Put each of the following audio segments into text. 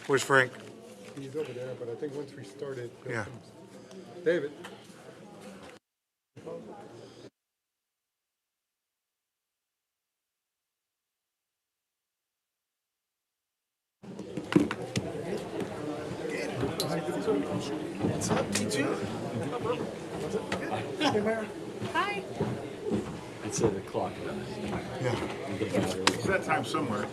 Where's Frank? He's over there, but I think once we started, Yeah. David. What's up, T2? Hi. It's at the clock. Yeah. It's that time somewhere.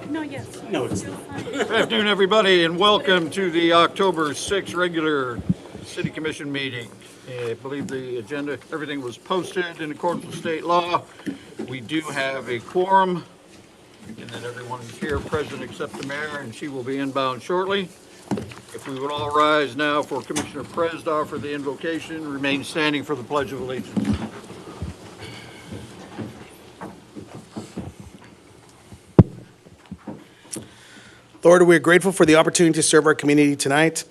No, yes. No, it's Good afternoon, everybody, and welcome to the October 6th regular City Commission meeting. I believe the agenda, everything was posted in accordance with state law. We do have a quorum, and that everyone is here present except the mayor, and she will be inbound shortly. If we would all rise now for Commissioner Prez to offer the invocation, remain standing for the Pledge of Allegiance. Lord, we are grateful for the opportunity to serve our community tonight.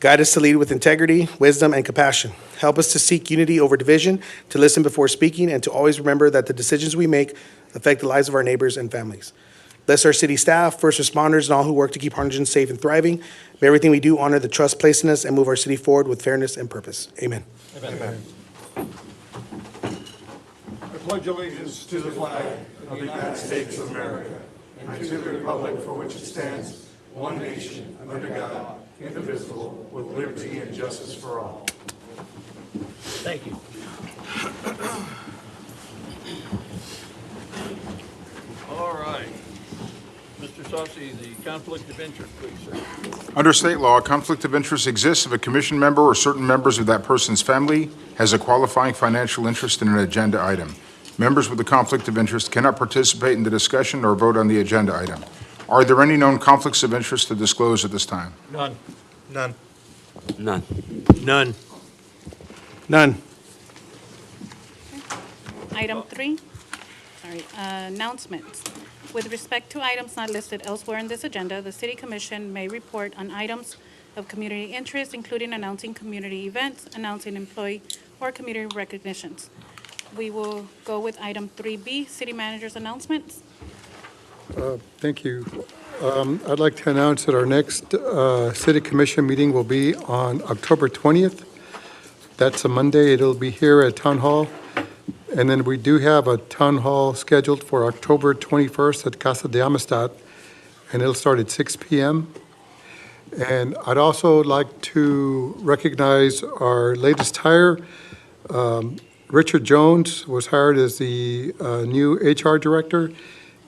Guide us to lead with integrity, wisdom, and compassion. Help us to seek unity over division, to listen before speaking, and to always remember that the decisions we make affect the lives of our neighbors and families. Bless our city staff, first responders, and all who work to keep Harlingen safe and thriving. May everything we do honor the trust placed in us and move our city forward with fairness and purpose. Amen. Amen. I pledge allegiance to the flag of the United States of America and to the republic for which it stands, one nation, under God, indivisible, with liberty and justice for all. Thank you. All right. Mr. Saucy, the conflict of interest, please, sir. Under state law, a conflict of interest exists if a commission member or certain members of that person's family has a qualifying financial interest in an agenda item. Members with a conflict of interest cannot participate in the discussion or vote on the agenda item. Are there any known conflicts of interest to disclose at this time? None. None. none. None. None. Item 3, announcements. With respect to items not listed elsewhere in this agenda, the City Commission may report on items of community interest, including announcing community events, announcing employee or community recognitions. We will go with item 3B, City Manager's announcements. Thank you. I'd like to announce that our next City Commission meeting will be on October 20th. That's a Monday. It'll be here at Town Hall. And then we do have a Town Hall scheduled for October 21st at Casa de Amistad, and it'll start at 6 p.m. And I'd also like to recognize our latest hire. Richard Jones was hired as the new HR director,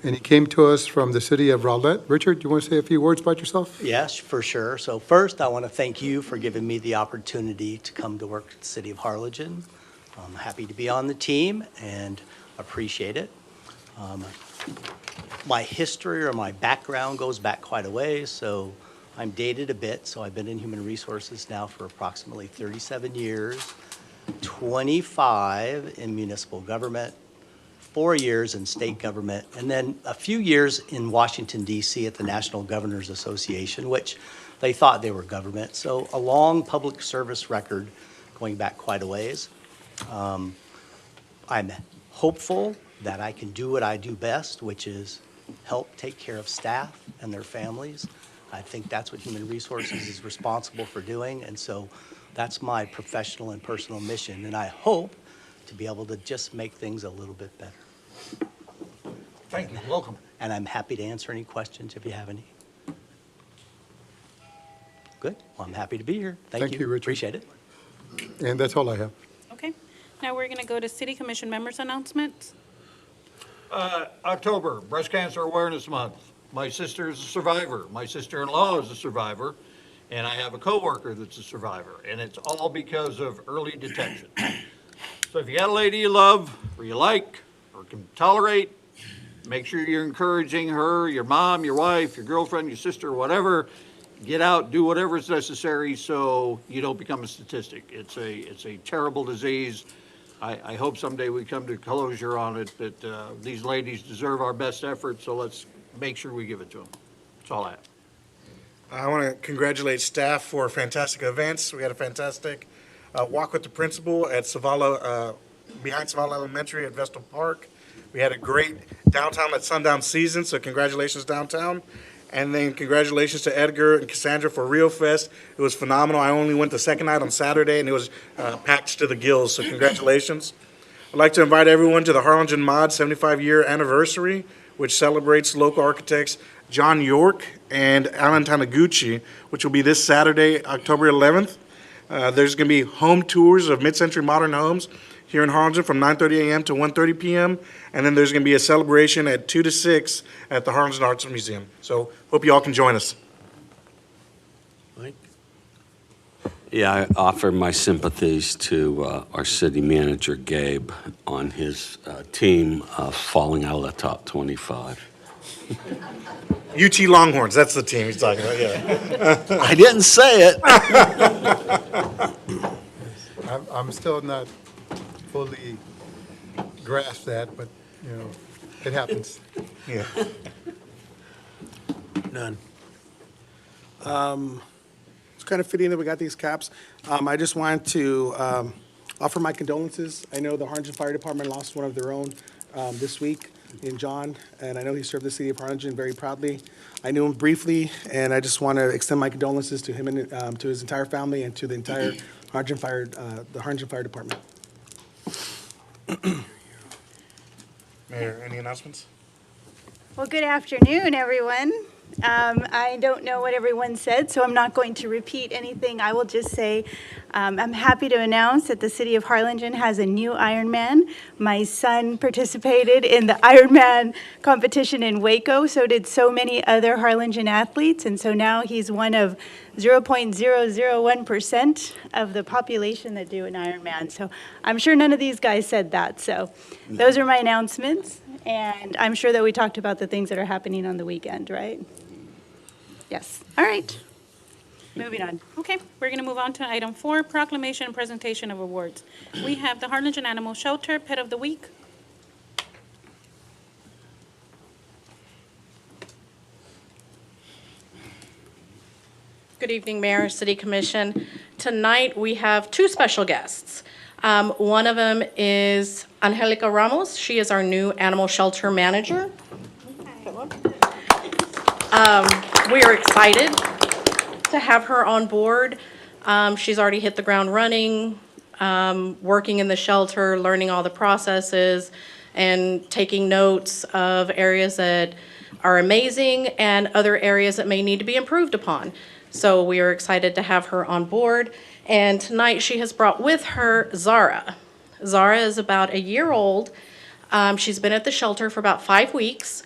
and he came to us from the city of Rowlett. Richard, do you want to say a few words about yourself? Yes, for sure. So first, I want to thank you for giving me the opportunity to come to work at the City of Harlingen. I'm happy to be on the team and appreciate it. My history or my background goes back quite a ways, so I'm dated a bit. So I've been in human resources now for approximately 37 years, 25 in municipal government, 4 years in state government, and then a few years in Washington, D.C. at the National Governors Association, which they thought they were government. So a long public service record going back quite a ways. I'm hopeful that I can do what I do best, which is help take care of staff and their families. I think that's what Human Resources is responsible for doing, and so that's my professional and personal mission, and I hope to be able to just make things a little bit better. Thank you. Welcome. And I'm happy to answer any questions if you have any. Good. Well, I'm happy to be here. Thank you, Richard. Appreciate it. And that's all I have. Okay. Now we're going to go to City Commission members' announcements. October, Breast Cancer Awareness Month. My sister is a survivor. My sister-in-law is a survivor. And I have a coworker that's a survivor. And it's all because of early detection. So if you got a lady you love, or you like, or can tolerate, make sure you're encouraging her, your mom, your wife, your girlfriend, your sister, whatever. Get out, do whatever is necessary so you don't become a statistic. It's a terrible disease. I hope someday we come to closure on it, that these ladies deserve our best effort, so let's make sure we give it to them. That's all I have. I want to congratulate staff for fantastic events. We had a fantastic walk with the principal at Savala, behind Savala Elementary at Vestal Park. We had a great downtown at sundown season, so congratulations downtown. And then congratulations to Edgar and Cassandra for Rio Fest. It was phenomenal. I only went the second night on Saturday, and it was packed to the gills, so congratulations. I'd like to invite everyone to the Harlingen Mod 75-year anniversary, which celebrates local architects John York and Alan Taniguchi, which will be this Saturday, October 11th. There's going to be home tours of mid-century modern homes here in Harlingen from 9:30 a.m. to 1:30 p.m. And then there's going to be a celebration at 2 to 6 at the Harlingen Arts Museum. So hope you all can join us. Yeah, I offer my sympathies to our city manager, Gabe, on his team falling out of the top 25. UT Longhorns, that's the team he's talking about, yeah. I didn't say it. I'm still not fully grasp that, but, you know, it happens. Yeah. None. It's kind of fitting that we got these caps. I just wanted to offer my condolences. I know the Harlingen Fire Department lost one of their own this week in John, and I know he served the city of Harlingen very proudly. I knew him briefly, and I just want to extend my condolences to him and to his entire family and to the entire Harlingen Fire Department. Mayor, any announcements? Well, good afternoon, everyone. I don't know what everyone said, so I'm not going to repeat anything. I will just say I'm happy to announce that the city of Harlingen has a new Ironman. My son participated in the Ironman competition in Waco, so did so many other Harlingen athletes, and so now he's one of 0.001% of the population that do an Ironman. So I'm sure none of these guys said that. So those are my announcements, and I'm sure that we talked about the things that are happening on the weekend, right? Yes. All right. Moving on. Okay, we're going to move on to item 4, proclamation and presentation of awards. We have the Harlingen Animal Shelter Pet of the Week. Good evening, Mayor, City Commission. Tonight, we have 2 special guests. One of them is Angelica Ramos. She is our new animal shelter manager. We are excited to have her on board. She's already hit the ground running, working in the shelter, learning all the processes, and taking notes of areas that are amazing and other areas that may need to be improved upon. So we are excited to have her on board. And tonight she has brought with her Zara. Zara is about a year old. She's been at the shelter for about 5 weeks.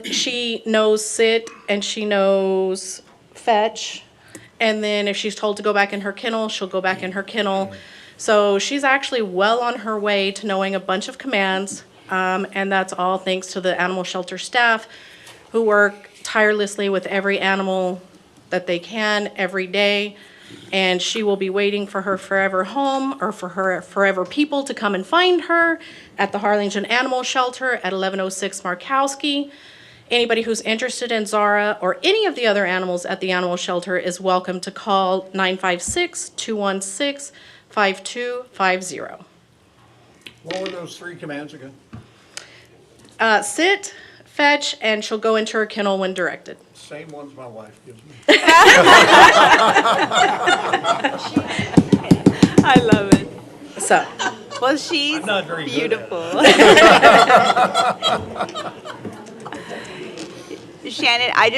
She knows sit and she knows fetch. And then if she's told to go back in her kennel, she'll go back in her kennel. So she's actually well on her way to knowing a bunch of commands. And that's all thanks to the animal shelter staff who work tirelessly with every animal that they can every day. And she will be waiting for her forever home or for her forever people to come and find her at the Harlingen Animal Shelter at 1106 Markowski. Anybody who's interested in Zara or any of the other animals at the animal shelter is welcome to call 956-216-5250. What were those 3 commands again? Sit, fetch, and she'll go into her kennel when directed. Same ones my wife gives me. I love it. So, Well, she's I'm not very good at it. beautiful. Shannon, I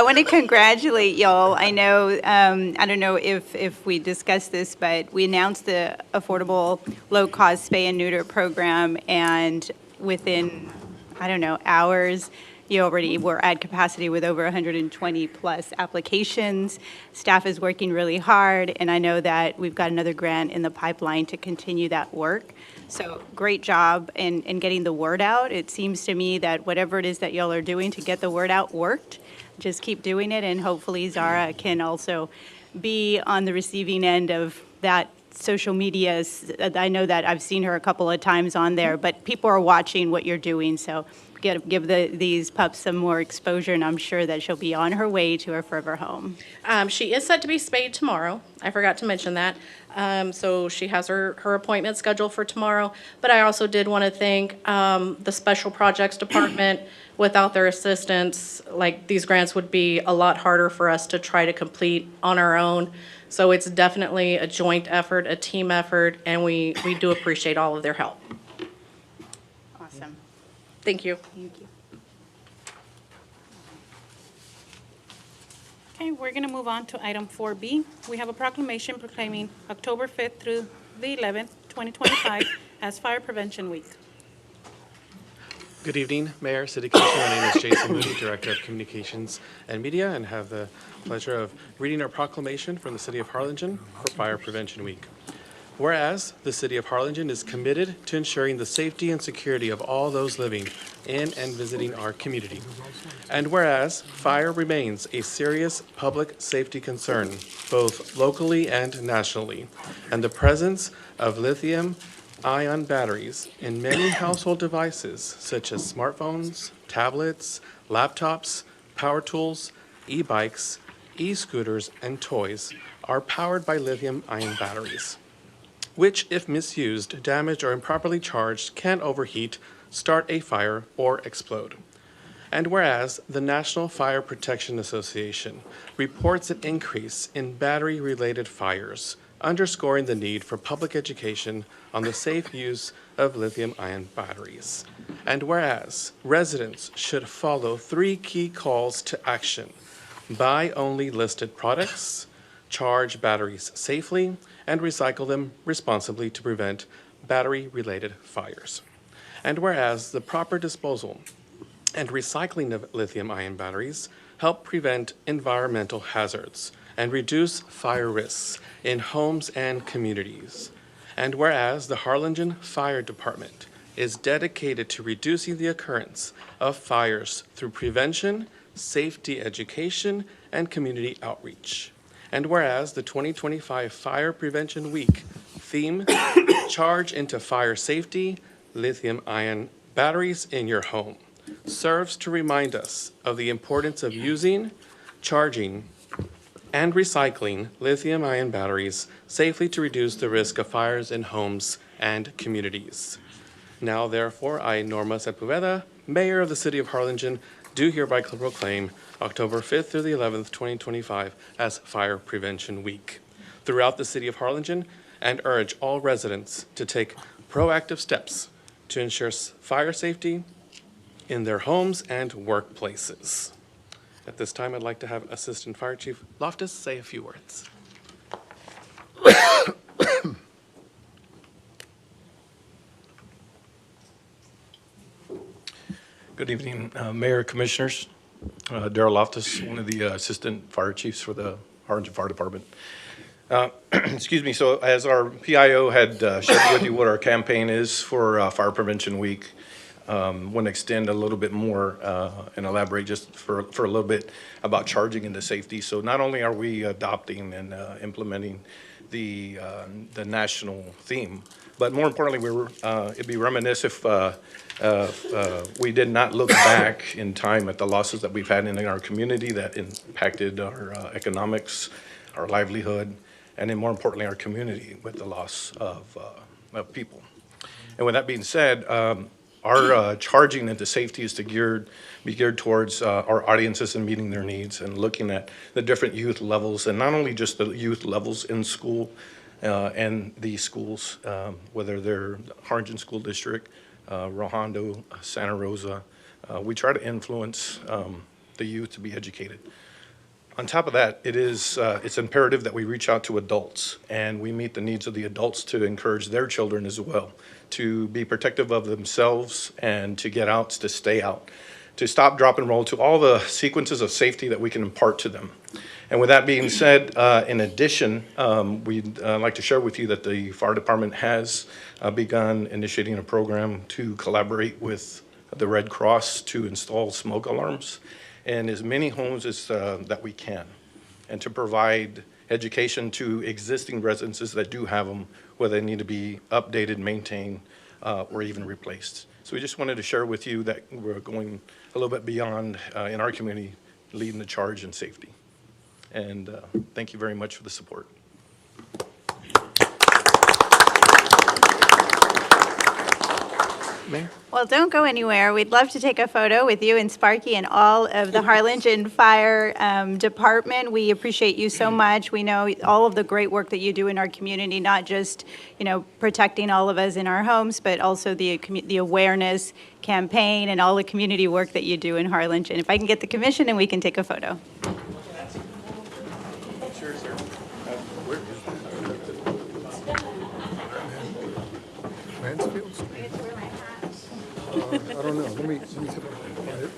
want to congratulate y'all. I know, I don't know if we discussed this, but we announced the affordable low-cost spay and neuter program, and within, I don't know, hours, you already were at capacity with over 120-plus applications. Staff is working really hard, and I know that we've got another grant in the pipeline to continue that work. So great job in getting the word out. It seems to me that whatever it is that y'all are doing to get the word out worked. Just keep doing it, and hopefully Zara can also be on the receiving end of that social media. I know that I've seen her a couple of times on there, but people are watching what you're doing, so give these pups some more exposure, and I'm sure that she'll be on her way to her forever home. she is set to be spayed tomorrow. I forgot to mention that. So she has her appointment scheduled for tomorrow. But I also did want to thank the Special Projects Department. Without their assistance, like, these grants would be a lot harder for us to try to complete on our own. So it's definitely a joint effort, a team effort, and we do appreciate all of their help. Awesome. Thank you. Thank you. Okay, we're going to move on to item 4B. We have a proclamation proclaiming October 5th through the 11th, 2025 as Fire Prevention Week. Good evening, Mayor, City Commission. My name is Jason Moody, Director of Communications and Media, and have the pleasure of reading our proclamation from the City of Harlingen for Fire Prevention Week. Whereas the City of Harlingen is committed to ensuring the safety and security of all those living in and visiting our community. And whereas fire remains a serious public safety concern, both locally and nationally, and the presence of lithium-ion batteries in many household devices such as smartphones, tablets, laptops, power tools, e-bikes, e-scooters, and toys are powered by lithium-ion batteries, which, if misused, damaged, or improperly charged, can overheat, start a fire, or explode. And whereas the National Fire Protection Association reports an increase in battery-related fires, underscoring the need for public education on the safe use of lithium-ion batteries. And whereas residents should follow 3 key calls to action: buy only listed products, charge batteries safely, and recycle them responsibly to prevent battery-related fires. And whereas the proper disposal and recycling of lithium-ion batteries help prevent environmental hazards and reduce fire risks in homes and communities. And whereas the Harlingen Fire Department is dedicated to reducing the occurrence of fires through prevention, safety education, and community outreach. And whereas the 2025 Fire Prevention Week theme, Charge into Fire Safety, Lithium-Ion Batteries in Your Home, serves to remind us of the importance of using, charging, and recycling lithium-ion batteries safely to reduce the risk of fires in homes and communities. Now, therefore, I, Norma Sepulveda, Mayor of the City of Harlingen, do hereby proclaim October 5th through the 11th, 2025 as Fire Prevention Week throughout the City of Harlingen, and urge all residents to take proactive steps to ensure fire safety in their homes and workplaces. At this time, I'd like to have Assistant Fire Chief Loftus say a few words. Good evening, Mayor, Commissioners. Darrell Loftus, one of the Assistant Fire Chiefs for the Harlingen Fire Department. Excuse me, so as our PIO had shared with you what our campaign is for Fire Prevention Week, want to extend a little bit more and elaborate just for a little bit about charging into safety. So not only are we adopting and implementing the national theme, but more importantly, it'd be remiss if we did not look back in time at the losses that we've had in our community that impacted our economics, our livelihood, and then more importantly, our community with the loss of people. And with that being said, our charging into safety is to be geared towards our audiences and meeting their needs and looking at the different youth levels, and not only just the youth levels in school and the schools, whether they're Harlingen School District, Rojondo, Santa Rosa. We try to influence the youth to be educated. On top of that, it's imperative that we reach out to adults and we meet the needs of the adults to encourage their children as well, to be protective of themselves and to get out, to stay out, to stop, drop, and roll, to all the sequences of safety that we can impart to them. And with that being said, in addition, we'd like to share with you that the fire department has begun initiating a program to collaborate with the Red Cross to install smoke alarms in as many homes as that we can, and to provide education to existing residences that do have them, whether they need to be updated, maintained, or even replaced. So we just wanted to share with you that we're going a little bit beyond in our community, leading the charge in safety. And thank you very much for the support. Mayor? Well, don't go anywhere. We'd love to take a photo with you and Sparky and all of the Harlingen Fire Department. We appreciate you so much. We know all of the great work that you do in our community, not just, protecting all of us in our homes, but also the awareness campaign and all the community work that you do in Harlingen. If I can get the commission and we can take a photo. Mansfield? I don't know. Let me see if I can find it.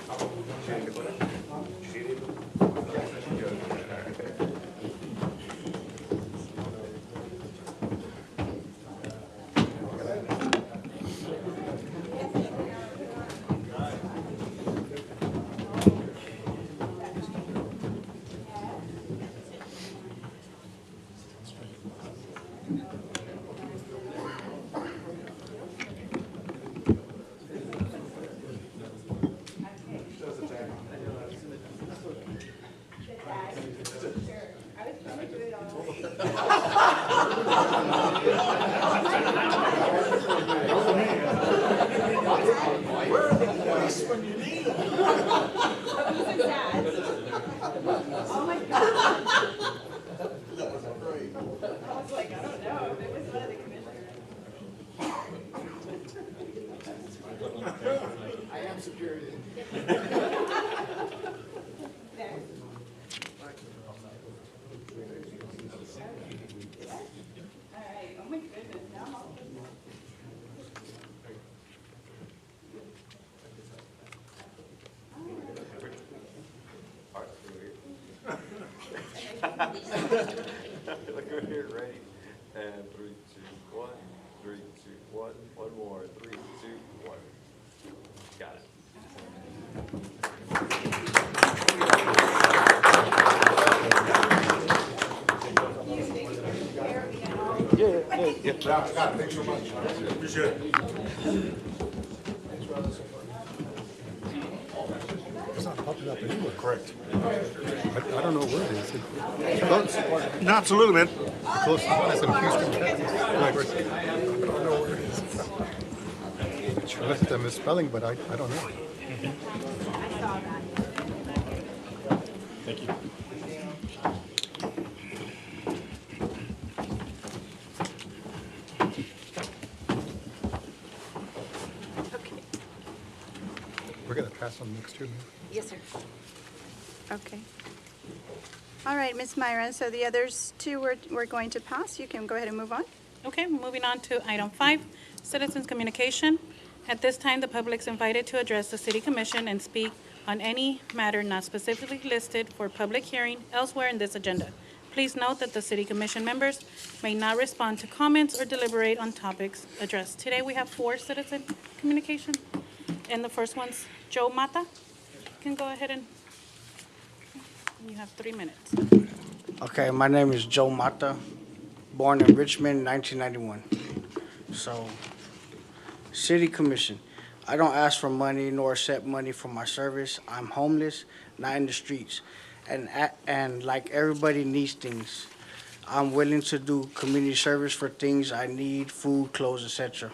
Look over here, ready? And 3, 2, 1. 3, 2, 1. One more. 3, 2, 1. Got it. Thanks so much. Appreciate it. It's not popping up anywhere. Correct. I don't know where it is. Close. Absolutely, man. Closest one is in Houston, Texas. I don't know where it is. Unless it's a misspelling, but I don't know. Thank you. Okay. We're going to pass on the next two. Yes, sir. Okay. All right, Ms. Myra, so the others two we're going to pass. You can go ahead and move on. Okay, moving on to item 5, citizens' communication. At this time, the public is invited to address the city commission and speak on any matter not specifically listed for public hearing elsewhere in this agenda. Please note that the city commission members may not respond to comments or deliberate on topics addressed. Today, we have 4 citizen communication, and the first one's Joe Mata. You can go ahead and, you have 3 minutes. Okay, my name is Joe Mata, born in Richmond, 1991. So, City Commission, I don't ask for money nor accept money for my service. I'm homeless, not in the streets. And like everybody needs things, I'm willing to do community service for things I need, food, clothes, etc.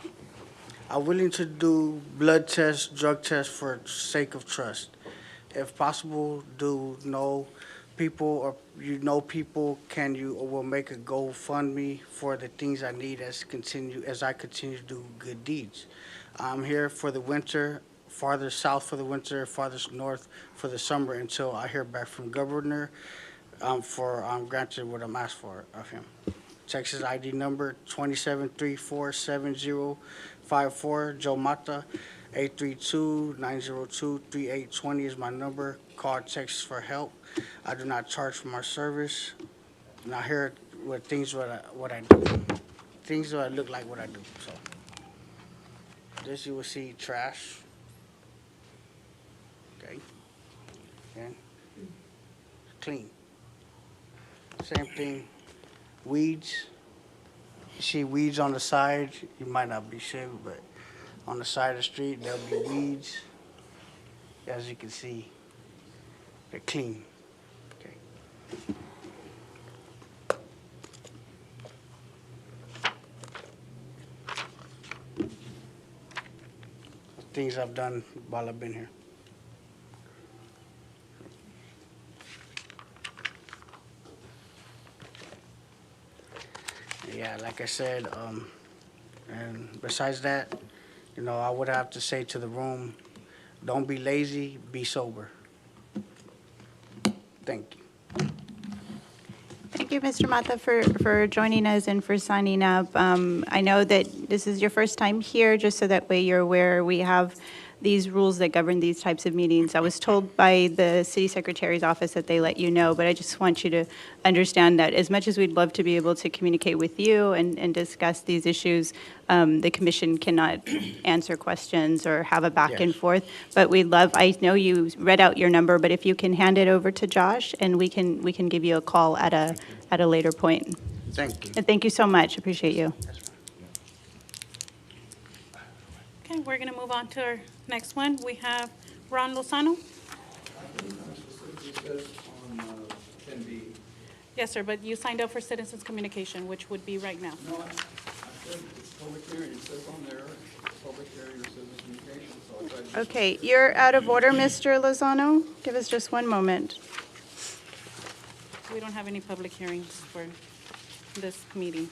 I'm willing to do blood tests, drug tests for sake of trust. If possible, do know people or you know people, can you or will make a GoFundMe for the things I need as I continue to do good deeds. I'm here for the winter, farther south for the winter, farthest north for the summer until I hear back from Governor for granted what I'm asked for of him. Texas ID number 27347054, Joe Mata, 832-902-3820 is my number. Call Texas for help. I do not charge for my service. Now here are things what I do. Things that look like what I do. So this you will see trash. Okay. And clean. Same thing. Weeds. You see weeds on the side. You might not be sure, but on the side of the street there'll be weeds. As you can see, they're clean. Okay. things I've done while I've been here. Yeah, like I said, and besides that, you know, I would have to say to the room, don't be lazy, be sober. Thank you. Thank you, Mr. Mata, for joining us and for signing up. I know that this is your first time here, just so that way you're aware, we have these rules that govern these types of meetings. I was told by the city secretary's office that they let you know, but I just want you to understand that as much as we'd love to be able to communicate with you and discuss these issues, the commission cannot answer questions or have a back and Yes. forth. But we'd love, I know you read out your number, but if you can hand it over to Josh, and we can give you a call at a later point. Thank you. And thank you so much, appreciate you. Okay, we're going to move on to our next one. We have Ron Lozano. Yes, sir, but you signed up for citizens communication, which would be right now. No, I said it's public hearing, it says on there, public hearing or citizen communication, so I tried to. Okay, you're out of order, Mr. Lozano. Give us just one moment. We don't have any public hearings for this meeting.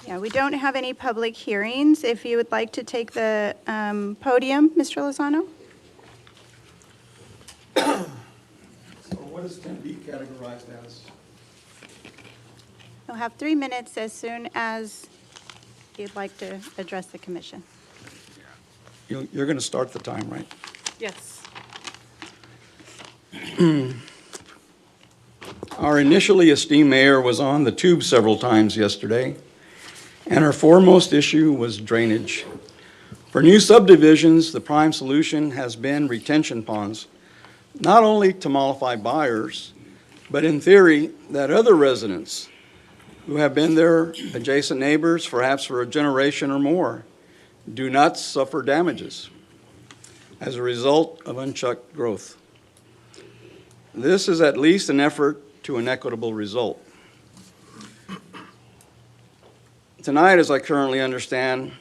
Yeah, we don't have any public hearings. If you would like to take the podium, Mr. Lozano? So what is 10B categorized as? You'll have 3 minutes as soon as you'd like to address the commission. You're going to start the time, right? Yes. Our initially esteemed mayor was on the tube several times yesterday, and our foremost issue was drainage. For new subdivisions, the prime solution has been retention ponds, not only to mollify buyers, but in theory, that other residents who have been their adjacent neighbors perhaps for a generation or more do not suffer damages as a result of unchecked growth. This is at least an effort to an equitable result. Tonight, as I currently understand,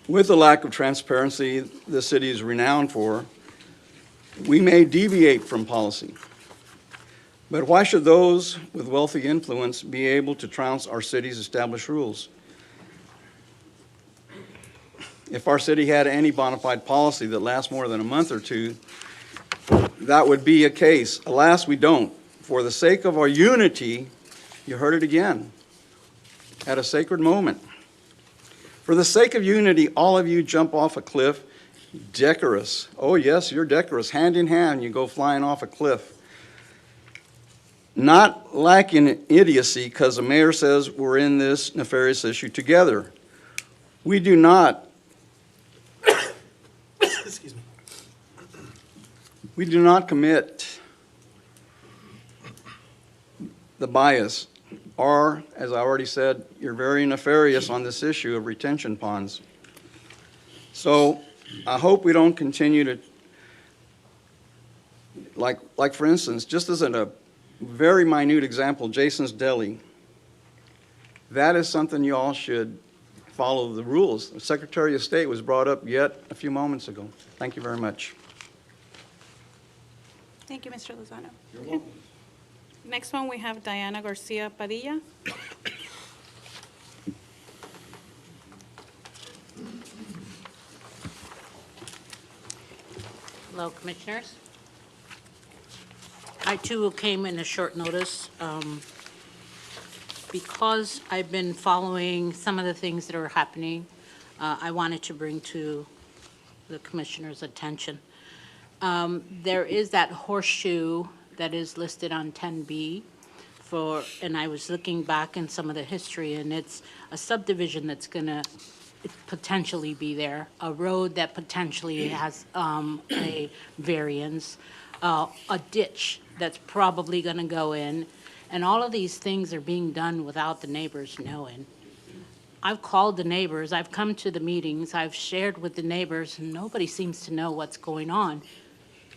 with the lack of transparency the city is renowned for, we may deviate from policy. But why should those with wealthy influence be able to trounce our city's established rules? If our city had any bona fide policy that lasts more than a month or two, that would be a case. Alas, we don't. For the sake of our unity, you heard it again, at a sacred moment. For the sake of unity, all of you jump off a cliff, decorous. Oh yes, you're decorous. Hand in hand, you go flying off a cliff. Not lacking idiocy, because the mayor says we're in this nefarious issue together. We do not. Excuse me. We do not commit the bias, or, as I already said, you're very nefarious on this issue of retention ponds. So I hope we don't continue to, like for instance, just as a very minute example, Jason's Deli. That is something you all should follow the rules. The Secretary of State was brought up yet a few moments ago. Thank you very much. Thank you, Mr. Lozano. You're Okay. welcome. Next one, we have Diana Garcia Padilla. Hello, Commissioners. I too came in a short notice because I've been following some of the things that are happening. I wanted to bring to the Commissioners' attention. There is that horseshoe that is listed on 10B and I was looking back in some of the history, and it's a subdivision that's gonna potentially be there, a road that potentially has a variance, a ditch that's probably gonna go in, and all of these things are being done without the neighbors knowing. I've called the neighbors, I've come to the meetings, I've shared with the neighbors, and nobody seems to know what's going on.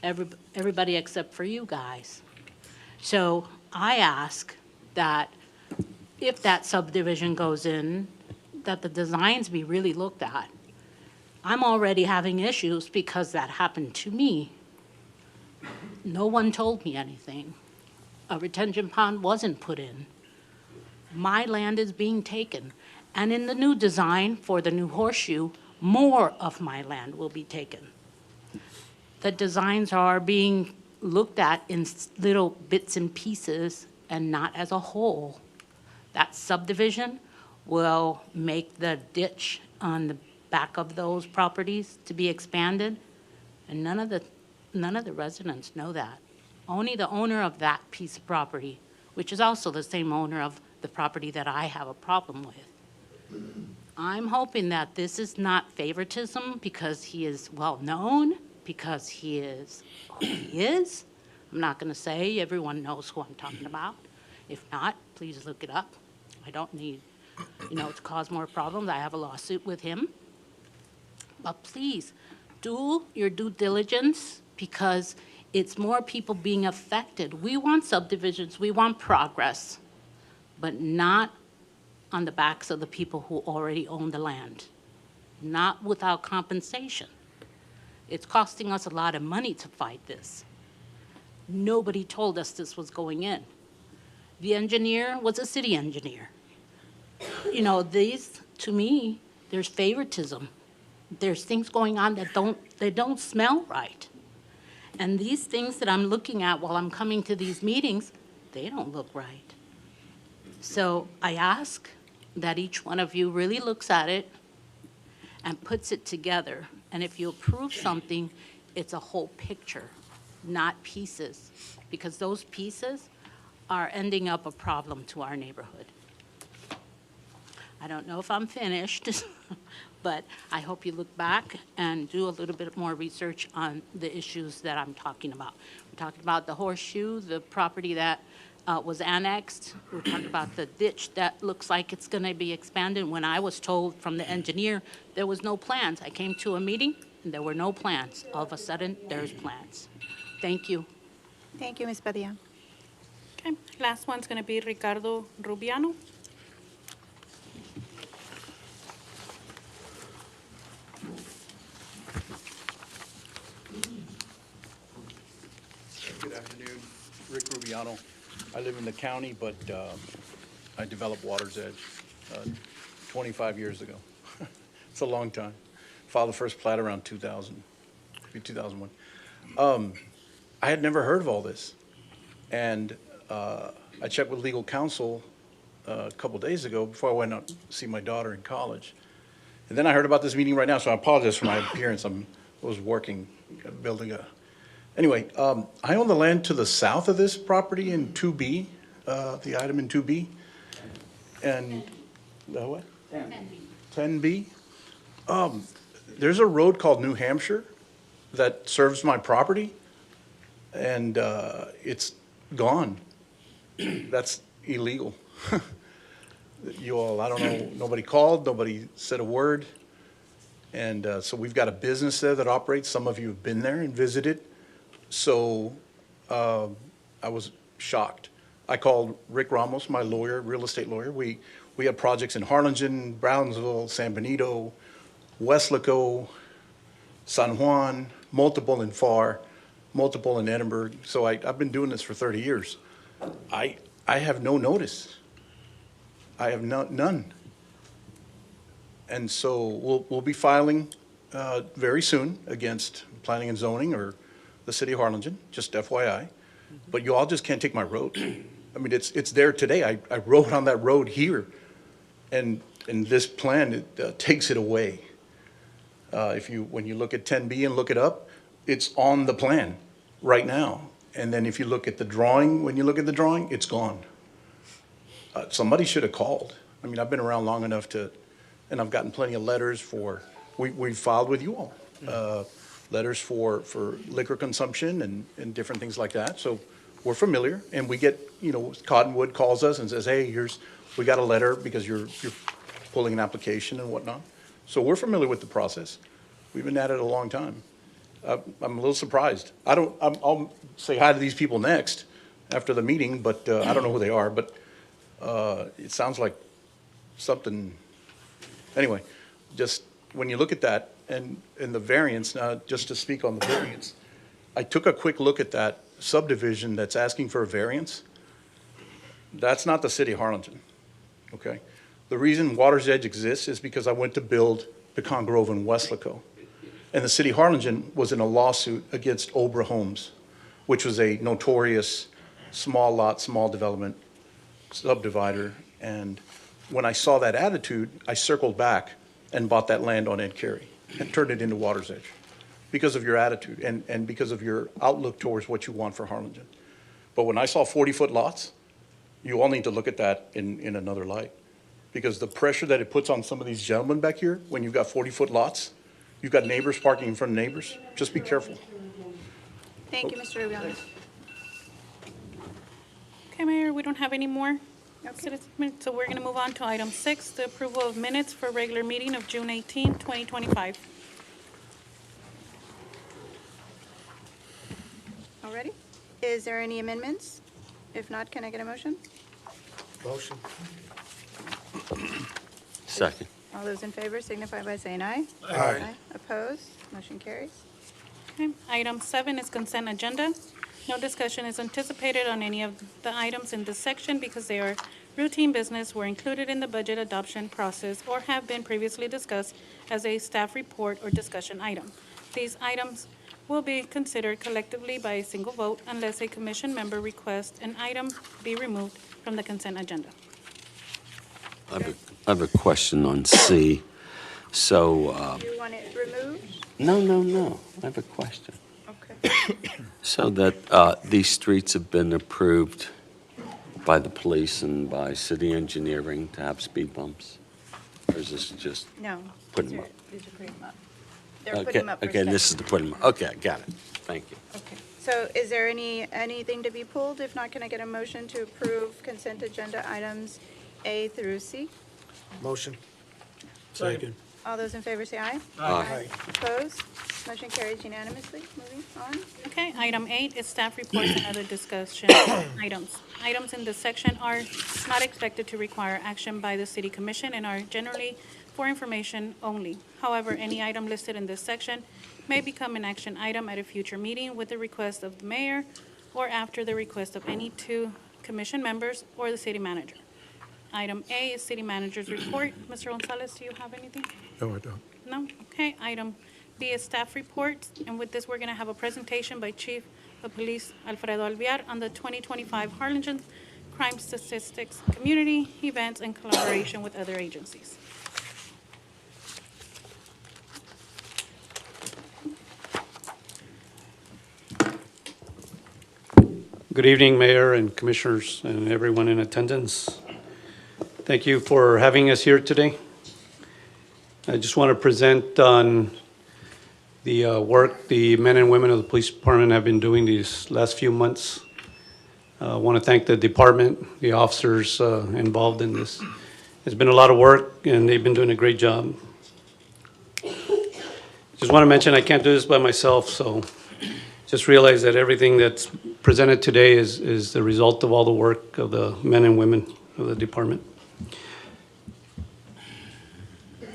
Everybody except for you guys. So I ask that if that subdivision goes in, that the designs be really looked at. I'm already having issues because that happened to me. No one told me anything. A retention pond wasn't put in. My land is being taken. And in the new design for the new horseshoe, more of my land will be taken. The designs are being looked at in little bits and pieces and not as a whole. That subdivision will make the ditch on the back of those properties to be expanded, and none of the residents know that. Only the owner of that piece of property, which is also the same owner of the property that I have a problem with. I'm hoping that this is not favoritism because he is well-known, because he is who he is. I'm not going to say everyone knows who I'm talking about. If not, please look it up. I don't need, to cause more problems. I have a lawsuit with him. But please, do your due diligence because it's more people being affected. We want subdivisions, we want progress, but not on the backs of the people who already own the land, not without compensation. It's costing us a lot of money to fight this. Nobody told us this was going in. The engineer was a city engineer. These, to me, there's favoritism. There's things going on that don't smell right. And these things that I'm looking at while I'm coming to these meetings, they don't look right. So I ask that each one of you really looks at it and puts it together. And if you approve something, it's a whole picture, not pieces, because those pieces are ending up a problem to our neighborhood. I don't know if I'm finished, but I hope you look back and do a little bit more research on the issues that I'm talking about. We're talking about the horseshoe, the property that was annexed. We're talking about the ditch that looks like it's going to be expanded. When I was told from the engineer, there was no plans. I came to a meeting, and there were no plans. All of a sudden, there's plans. Thank you. Thank you, Ms. Padilla. Okay, last one's going to be Ricardo Rubiano. Good afternoon, Rick Rubiano. I live in the county, but I developed Water's Edge 25 years ago. It's a long time. Filed the first plat around 2000, maybe 2001. I had never heard of all this. And I checked with legal counsel a couple days ago before I went out to see my daughter in college. And then I heard about this meeting right now, so I apologize for my appearance. I was working, building a... Anyway, I own the land to the south of this property in 2B, the item in 2B. And, what? 10B. 10B? There's a road called New Hampshire that serves my property, and it's gone. That's illegal. You all, I don't know, nobody called, nobody said a word. And so we've got a business there that operates. Some of you have been there and visited. So I was shocked. I called Rick Ramos, my lawyer, real estate lawyer. We have projects in Harlingen, Brownsville, San Benito, Weslaco, San Juan, multiple in FAR, multiple in Edinburgh. So I've been doing this for 30 years. I have no notice. I have none. And so we'll be filing very soon against planning and zoning or the city of Harlingen, just FYI. But you all just can't take my road. I mean, it's there today. I rode on that road here, and this plan, it takes it away. When you look at 10B and look it up, it's on the plan right now. And then if you look at the drawing, when you look at the drawing, it's gone. Somebody should have called. I mean, I've been around long enough and I've gotten plenty of letters we've filed with you all. Letters for liquor consumption and different things like that. So we're familiar, and we get, Cottonwood calls us and says, hey, we got a letter because you're pulling an application and whatnot. So we're familiar with the process. We've been at it a long time. I'm a little surprised. I'll say hi to these people next after the meeting, but I don't know who they are, but it sounds like something Anyway, just when you look at that and the variance, now, just to speak on the variance, I took a quick look at that subdivision that's asking for a variance. That's not the city of Harlingen, okay? The reason Water's Edge exists is because I went to build Pecan Grove in Weslaco. And the city of Harlingen was in a lawsuit against Obra Homes, which was a notorious small lot, small development subdivider. And when I saw that attitude, I circled back and bought that land on Ed Carey and turned it into Water's Edge because of your attitude and because of your outlook towards what you want for Harlingen. But when I saw 40-foot lots, you all need to look at that in another light. Because the pressure that it puts on some of these gentlemen back here, when you've got 40-foot lots, you've got neighbors parking in front of neighbors, just be careful. Thank you, Mr. Rubiano. Okay, Mayor, we don't have any more citizens' minutes, so we're going to move on to item 6, the approval of minutes for regular meeting of June 18, 2025. Already? Is there any amendments? If not, can I get a motion? Motion. Second. All those in favor signify by saying aye. Aye. Opposed? Motion carries. Okay, item 7 is consent agenda. No discussion is anticipated on any of the items in this section because they are routine business, were included in the budget adoption process, or have been previously discussed as a staff report or discussion item. These items will be considered collectively by a single vote unless a commission member requests an item be removed from the consent agenda. I have a question on C. So, Do you want it removed? no. I have a question. Okay. So that these streets have been approved by the police and by city engineering to have speed bumps? Or is this just No. putting them up? These are putting them up. They're putting them up for Okay, this is study. the putting them up. Okay, I got it. Thank you. Okay. So is there anything to be pulled? If not, can I get a motion to approve consent agenda items A through C? Motion. Second. All those in favor say aye. Aye. Opposed? Motion carries unanimously. Moving on. Okay, item 8 is staff reports and other discussion items. Items in this section are not expected to require action by the city commission and are generally for information only. However, any item listed in this section may become an action item at a future meeting with the request of the mayor or after the request of any 2 commission members or the city manager. Item A is city manager's report. Mr. Gonzalez, do you have anything? No, I don't. No? Okay. Item B is staff reports, and with this, we're going to have a presentation by Chief of Police Alfredo Alvear on the 2025 Harlingen Crime Statistics, Community Events, and collaboration with other agencies. Good evening, Mayor and Commissioners and everyone in attendance. Thank you for having us here today. I just want to present on the work the men and women of the police department have been doing these last few months. I want to thank the department, the officers involved in this. It's been a lot of work, and they've been doing a great job. Just want to mention I can't do this by myself, so just realize that everything that's presented today is the result of all the work of the men and women of the department.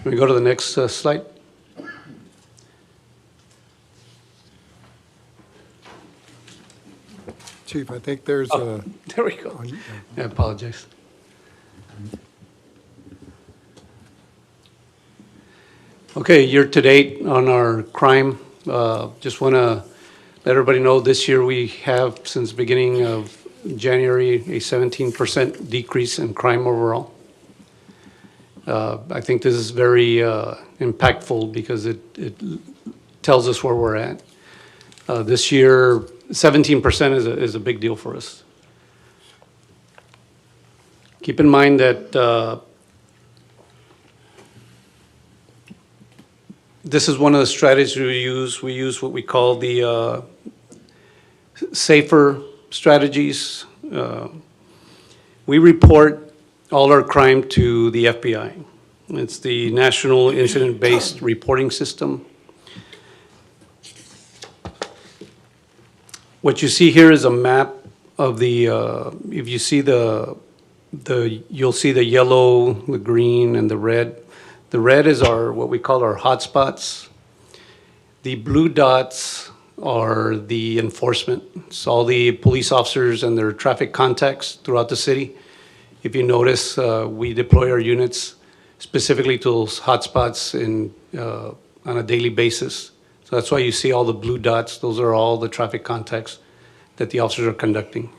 Can we go to the next slide? Chief, I think there's a. There we go. I apologize. Okay, year-to-date on our crime, just want to let everybody know this year we have, since the beginning of January, a 17% decrease in crime overall. I think this is very impactful because it tells us where we're at. This year, 17% is a big deal for us. Keep in mind that this is one of the strategies we use. We use what we call the SAFER strategies. We report all our crime to the FBI. It's the National Incident-Based Reporting System. What you see here is a map of the, if you see you'll see the yellow, the green, and the red. The red is what we call our hotspots. The blue dots are the enforcement. It's all the police officers and their traffic contacts throughout the city. If you notice, we deploy our units specifically to those hotspots on a daily basis. So that's why you see all the blue dots. Those are all the traffic contacts that the officers are conducting.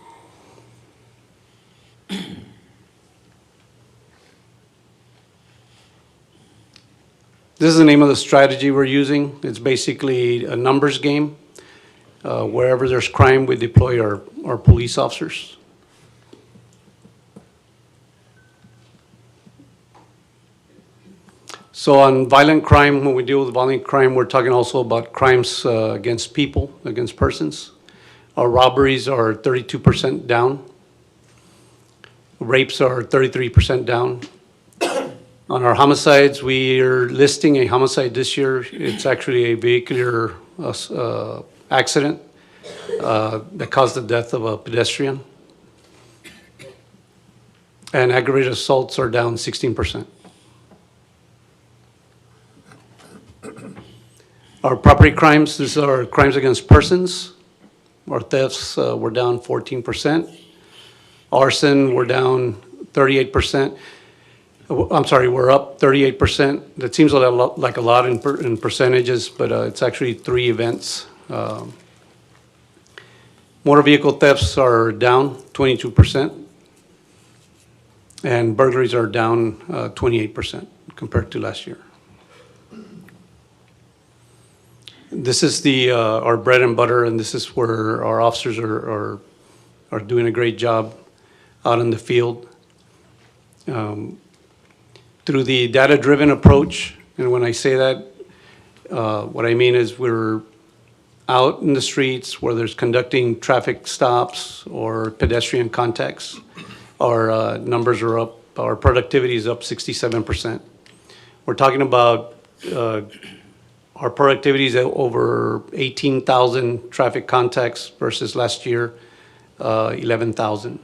This is the name of the strategy we're using. It's basically a numbers game. Wherever there's crime, we deploy our police officers. So on violent crime, when we deal with violent crime, we're talking also about crimes against people, against persons. Our robberies are 32% down. Rapes are 33% down. On our homicides, we are listing a homicide this year. It's actually a vehicular accident that caused the death of a pedestrian. And aggravated assaults are down 16%. Our property crimes, these are crimes against persons. Our thefts were down 14%. Arson, we're down 38%. I'm sorry, we're up 38%. That seems like a lot in percentages, but it's actually 3 events. Motor vehicle thefts are down 22%, and burglaries are down 28% compared to last year. This is our bread and butter, and this is where our officers are doing a great job out in the field. Through the data-driven approach, and when I say that, what I mean is we're out in the streets where there's conducting traffic stops or pedestrian contacts. Our numbers are up, our productivity is up 67%. We're talking about our productivity is at over 18,000 traffic contacts versus last year, 11,000.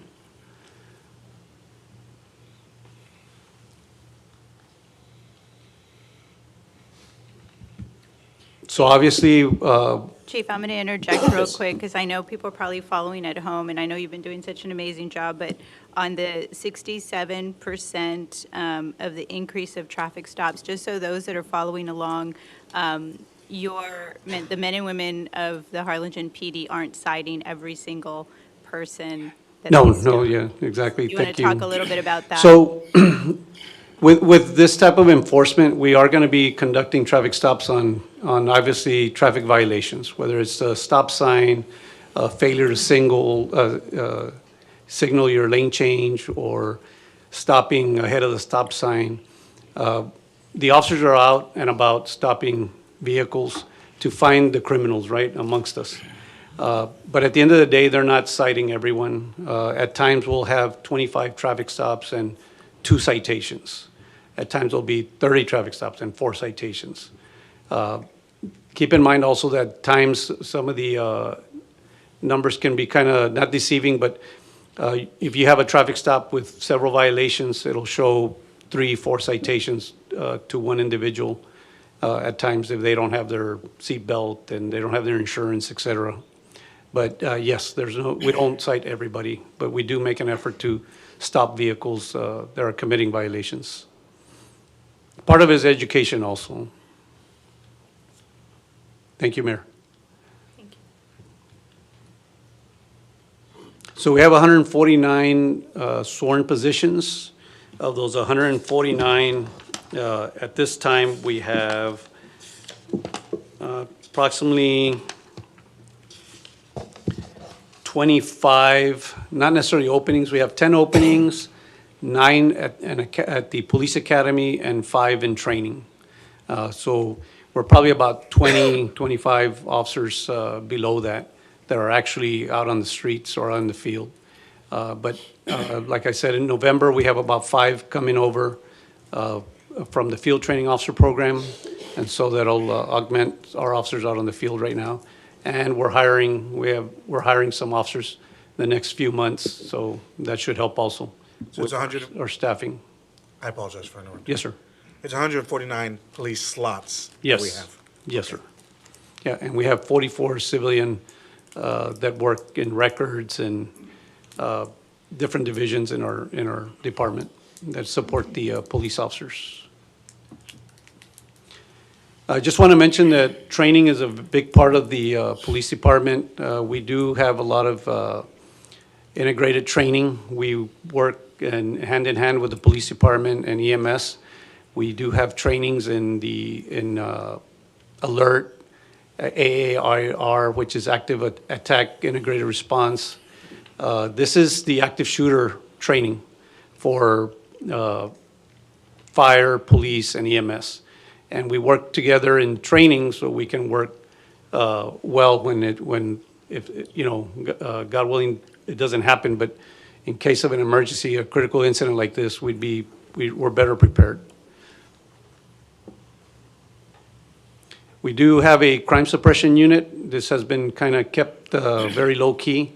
So obviously, Chief, I'm going to interject real quick because I know people are probably following at home, and I know you've been doing such an amazing job, but on the 67% of the increase of traffic stops, just so those that are following along, the men and women of the Harlingen PD aren't citing every single person that they stop. yeah, exactly. You want to talk a little bit about that? So with this type of enforcement, we are going to be conducting traffic stops on obviously traffic violations, whether it's a stop sign, a failure to signal your lane change, or stopping ahead of the stop sign. The officers are out and about stopping vehicles to find the criminals, right, amongst us. But at the end of the day, they're not citing everyone. At times, we'll have 25 traffic stops and 2 citations. At times, there'll be 30 traffic stops and 4 citations. Keep in mind also that at times some of the numbers can be kind of not deceiving, but if you have a traffic stop with several violations, it'll show 3, 4 citations to one individual at times if they don't have their seat belt and they don't have their insurance, et cetera. But yes, we don't cite everybody, but we do make an effort to stop vehicles that are committing violations. Part of it is education also. Thank you, Mayor. Thank you. So we have 149 sworn positions. Of those 149, at this time, we have approximately 25, not necessarily openings. We have 10 openings, 9 at the police academy, and 5 in training. So we're probably about 20, 25 officers below that are actually out on the streets or on the field. But like I said, in November, we have about 5 coming over from the field training officer program. And so that'll augment our officers out on the field right now. And we're hiring some officers the next few months, so that should help also. So it's with 100 our staffing. I apologize for interrupting. Yes, sir. It's 149 police slots that Yes. we have. Yes, sir. Yeah, and we have 44 civilian that work in records and different divisions in our department that support the police officers. I just want to mention that training is a big part of the police department. We do have a lot of integrated training. We work hand in hand with the police department and EMS. We do have trainings in ALERT, AAIR, which is Active Attack Integrated Response. This is the active shooter training for fire, police, and EMS. And we work together in training so we can work well if God willing, it doesn't happen, but in case of an emergency, a critical incident like this, we're better prepared. We do have a crime suppression unit. This has been kind of kept very low key,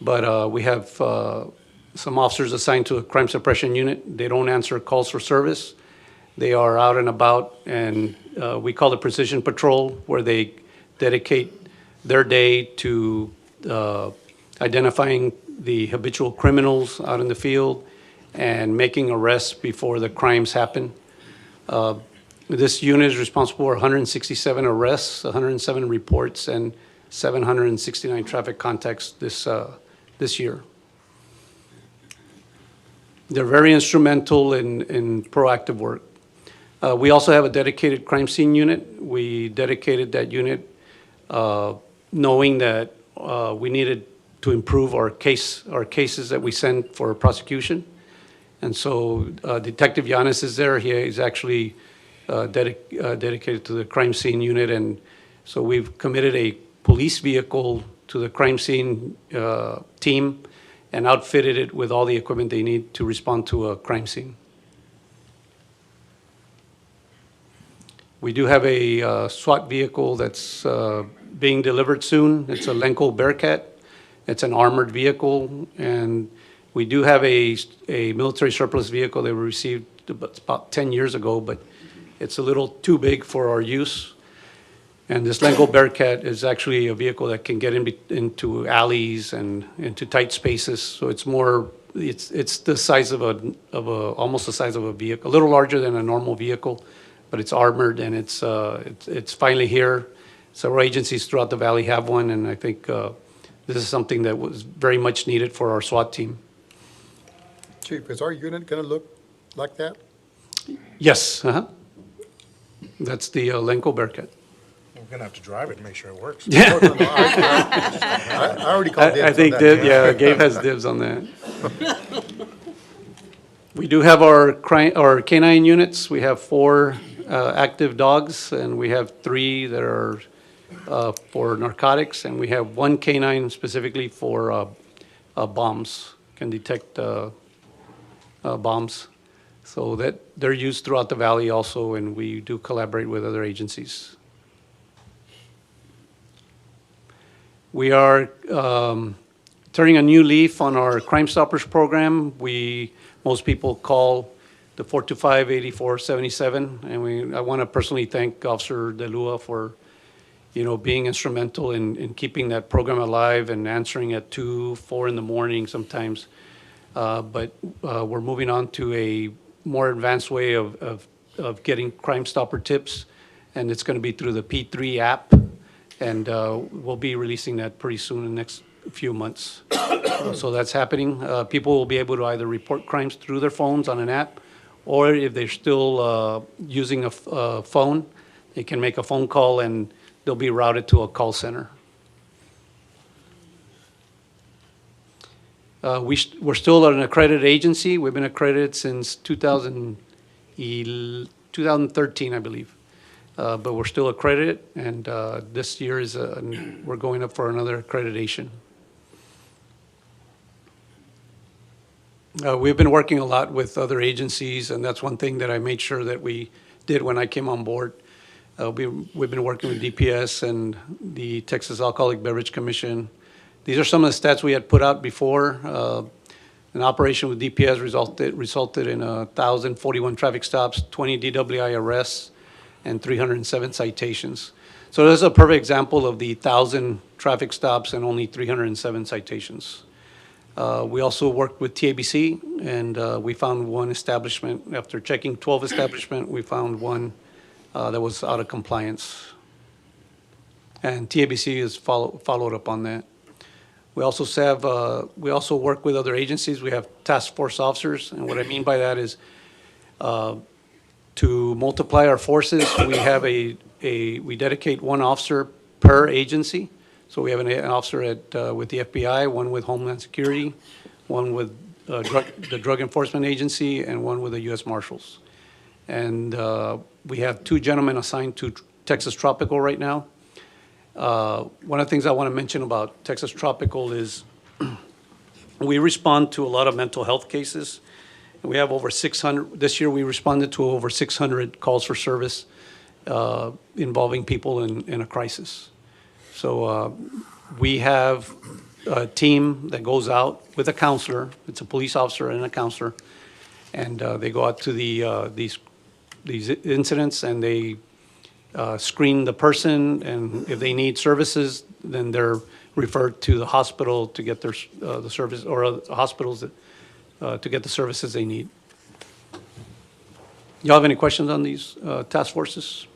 but we have some officers assigned to a crime suppression unit. They don't answer calls for service. They are out and about, and we call it precision patrol, where they dedicate their day to identifying the habitual criminals out in the field and making arrests before the crimes happen. This unit is responsible for 167 arrests, 107 reports, and 769 traffic contacts this year. They're very instrumental in proactive work. We also have a dedicated crime scene unit. We dedicated that unit knowing that we needed to improve our cases that we send for prosecution. And so Detective Yanis is there. He is actually dedicated to the crime scene unit. And so we've committed a police vehicle to the crime scene team and outfitted it with all the equipment they need to respond to a crime scene. We do have a SWAT vehicle that's being delivered soon. It's a Lenco Bearcat. It's an armored vehicle, and we do have a military surplus vehicle that we received about 10 years ago, but it's a little too big for our use. And this Lenco Bearcat is actually a vehicle that can get into alleys and into tight spaces. So it's the size of almost the size of a vehicle, a little larger than a normal vehicle, but it's armored, and it's finally here. Several agencies throughout the valley have one, and I think this is something that was very much needed for our SWAT team. Chief, is our unit going to look like that? Yes, that's the Lenco Bearcat. We're going to have to drive it and make sure it works. Yeah. No, I already called dibs I think on that. yeah, Gabe has dibs on that. We do have our canine units. We have 4 active dogs, and we have 3 that are for narcotics, and we have 1 canine specifically for bombs, can detect bombs. So that they're used throughout the valley also, and we do collaborate with other agencies. We are turning a new leaf on our Crime Stoppers program. Most people call the 425-8477, and I want to personally thank Officer DeLua for, being instrumental in keeping that program alive and answering at 2, 4 in the morning sometimes. But we're moving on to a more advanced way of getting Crime Stopper tips, and it's going to be through the P3 app, and we'll be releasing that pretty soon in the next few months. So that's happening. People will be able to either report crimes through their phones on an app, or if they're still using a phone, they can make a phone call and they'll be routed to a call center. We're still an accredited agency. We've been accredited since 2013, I believe. But we're still accredited, and this year we're going up for another accreditation. We've been working a lot with other agencies, and that's one thing that I made sure that we did when I came on board. We've been working with DPS and the Texas Alcoholic Beverage Commission. These are some of the stats we had put out before. An operation with DPS resulted in 1,041 traffic stops, 20 DWI arrests, and 307 citations. So this is a perfect example of the 1,000 traffic stops and only 307 citations. We also worked with TABC, and we found one establishment. After checking 12 establishments, we found one that was out of compliance. And TABC has followed up on that. We also work with other agencies. We have task force officers, and what I mean by that is to multiply our forces, we dedicate one officer per agency. So we have an officer with the FBI, one with Homeland Security, one with the Drug Enforcement Agency, and one with the U.S. Marshals. And we have 2 gentlemen assigned to Texas Tropical right now. One of the things I want to mention about Texas Tropical is we respond to a lot of mental health cases. We have over 600, this year we responded to over 600 calls for service involving people in a crisis. So we have a team that goes out with a counselor. It's a police officer and a counselor. And they go out to these incidents, and they screen the person, and if they need services, then they're referred to the hospital to get the service, or hospitals to get the services they need. Y'all have any questions on these task forces?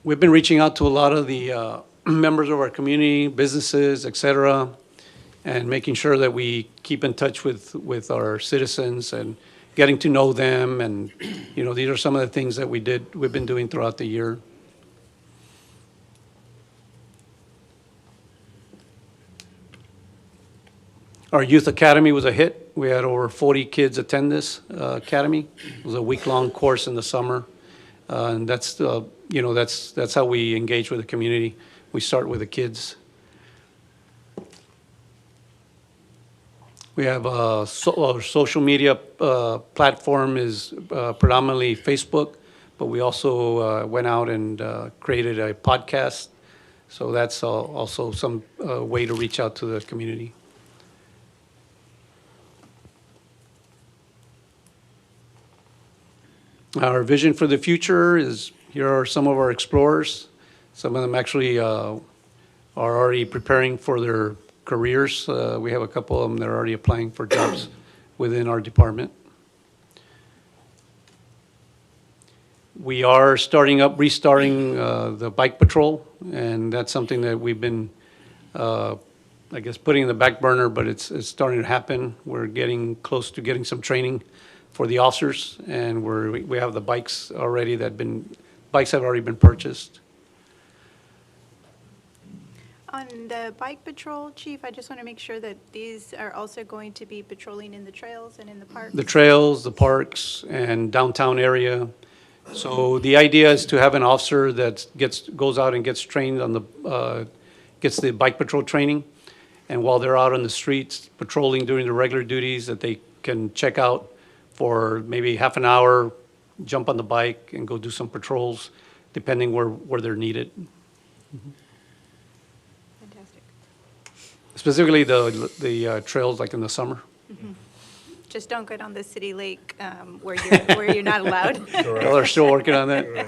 We've been reaching out to a lot of the members of our community, businesses, et cetera, and making sure that we keep in touch with our citizens and getting to know them. And, these are some of the things that we've been doing throughout the year. Our youth academy was a hit. We had over 40 kids attend this academy. It was a week-long course in the summer. And that's how we engage with the community. We start with the kids. We have our social media platform is predominantly Facebook, but we also went out and created a podcast. So that's also some way to reach out to the community. Our vision for the future is, here are some of our explorers. Some of them actually are already preparing for their careers. We have a couple of them that are already applying for jobs within our department. We are restarting the bike patrol, and that's something that we've been, putting in the back burner, but it's starting to happen. We're getting close to getting some training for the officers, and we have the bikes already bikes have already been purchased. On the bike patrol, Chief, I just want to make sure that these are also going to be patrolling in the trails and in the parks? The trails, the parks, and downtown area. So the idea is to have an officer that goes out and gets trained on gets the bike patrol training, and while they're out on the streets patrolling during the regular duties, that they can check out for maybe half an hour, jump on the bike and go do some patrols, depending where they're needed. Fantastic. Specifically the trails like in the summer. Just don't go down the city lake where you're not allowed. Well, they're still working on that.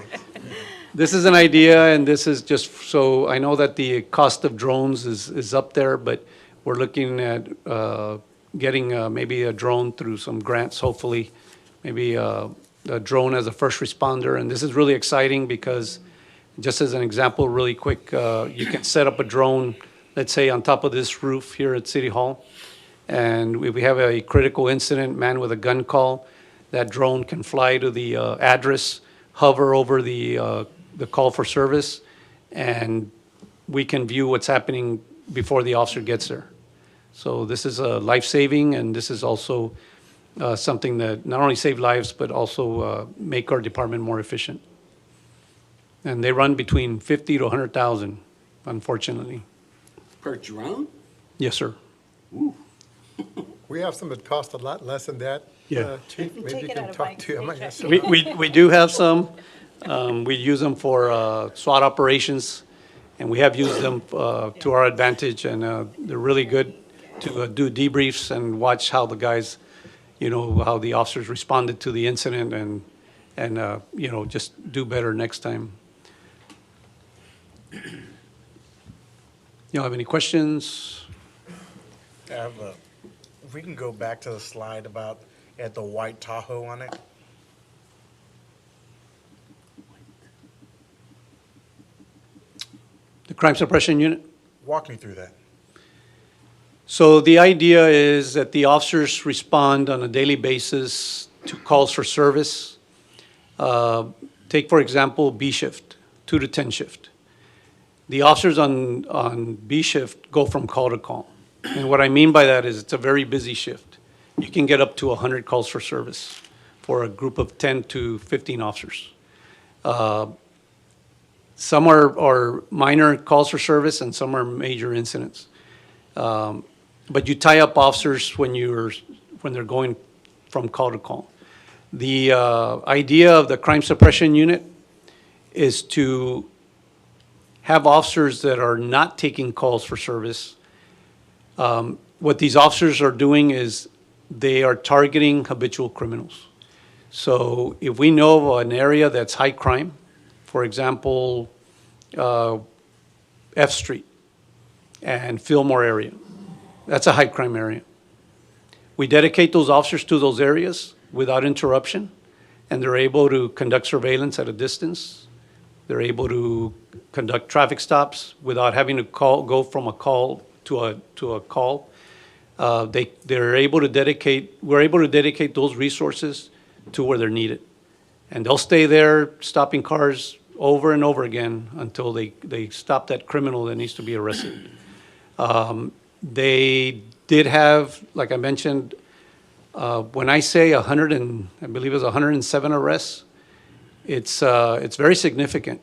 This is an idea, and this is just so I know that the cost of drones is up there, but we're looking at getting maybe a drone through some grants, hopefully, maybe a drone as a first responder. And this is really exciting because, just as an example, really quick, you can set up a drone, let's say, on top of this roof here at City Hall. And we have a critical incident, man with a gun call. That drone can fly to the address, hover over the call for service, and we can view what's happening before the officer gets there. So this is life-saving, and this is also something that not only save lives, but also make our department more efficient. And they run between 50 to 100,000, unfortunately. Per drone? Yes, sir. Ooh. We have some that cost a lot less than that. Yeah. Chief, maybe you can talk to him. We do have some. We use them for SWAT operations, and we have used them to our advantage, and they're really good to do debriefs and watch how the guys, how the officers responded to the incident and just do better next time. You have any questions? If we can go back to the slide about at the white Tahoe on it. The crime suppression unit? Walk me through that. So the idea is that the officers respond on a daily basis to calls for service. Take, for example, B shift, 2 to 10 shift. The officers on B shift go from call to call. And what I mean by that is it's a very busy shift. You can get up to 100 calls for service for a group of 10 to 15 officers. Some are minor calls for service and some are major incidents. But you tie up officers when they're going from call to call. The idea of the crime suppression unit is to have officers that are not taking calls for service. What these officers are doing is they are targeting habitual criminals. So if we know of an area that's high crime, for example, F Street and Fillmore area, that's a high crime area. We dedicate those officers to those areas without interruption, and they're able to conduct surveillance at a distance. They're able to conduct traffic stops without having to go from a call to a call. We're able to dedicate those resources to where they're needed. And they'll stay there stopping cars over and over again until they stop that criminal that needs to be arrested. They did have, like I mentioned, when I say I believe it was 107 arrests, it's very significant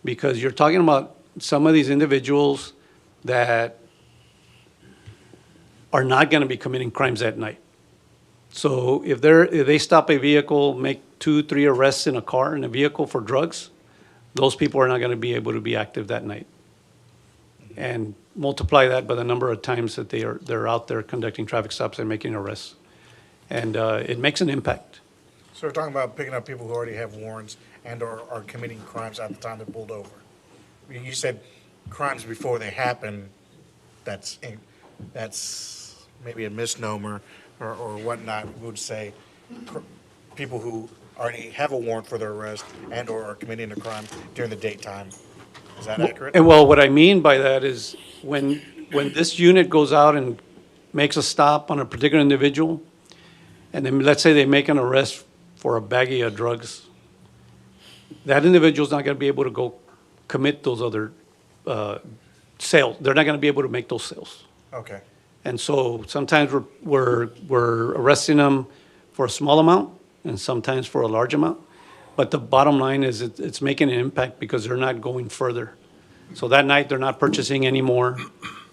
because you're talking about some of these individuals that are not going to be committing crimes at night. So if they stop a vehicle, make 2-3 arrests in a vehicle for drugs, those people are not going to be able to be active that night. And multiply that by the number of times that they're out there conducting traffic stops and making arrests. And it makes an impact. So we're talking about picking up people who already have warrants and or are committing crimes at the time they're pulled over. You said crimes before they happen, that's maybe a misnomer or whatnot. We would say people who already have a warrant for their arrest and or are committing a crime during the daytime. Is that accurate? And well, what I mean by that is when this unit goes out and makes a stop on a particular individual, and then let's say they make an arrest for a baggie of drugs, that individual's not going to be able to go commit those other sales. They're not going to be able to make those sales. Okay. And so sometimes we're arresting them for a small amount and sometimes for a large amount. But the bottom line is it's making an impact because they're not going further. So that night, they're not purchasing any more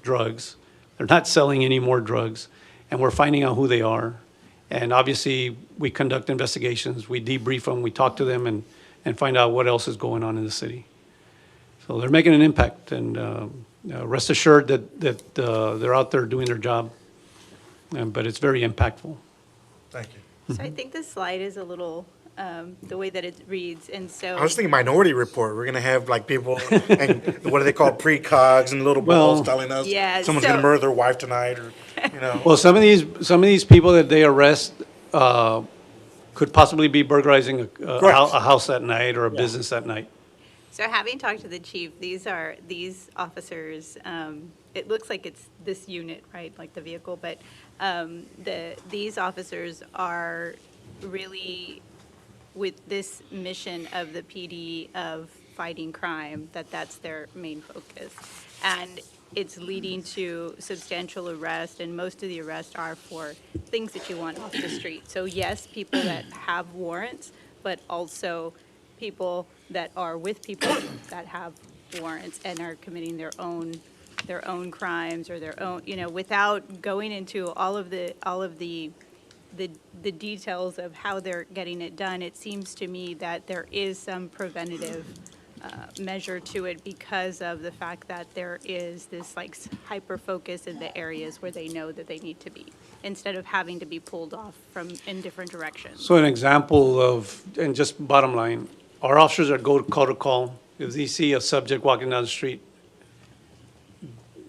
drugs. They're not selling any more drugs. And we're finding out who they are. And obviously, we conduct investigations. We debrief them. We talk to them and find out what else is going on in the city. So they're making an impact. And rest assured that they're out there doing their job. But it's very impactfdo Thank you. So I think this slide is a little, the way that it reads, and so. I was thinking Minority Report. We're going to have like people, and what are they called, precogs and little balls telling us someone's going to murder their wife tonight or, Well, some of these people that they arrest could possibly be burglarizing a house at night or a business at night. So having talked to the chief, these officers, it looks like it's this unit, right, like the vehicle, but these officers are really with this mission of the PD of fighting crime, that's their main focus. And it's leading to substantial arrest, and most of the arrests are for things that you want off the street. So yes, people that have warrants, but also people that are with people that have warrants and are committing their own crimes or their own, without going into all of the the details of how they're getting it done, it seems to me that there is some preventative measure to it because of the fact that there is this like hyper focus in the areas where they know that they need to be, instead of having to be pulled off from in different directions. So an example of, and just bottom line, our officers that go call to call, if they see a subject walking down the street,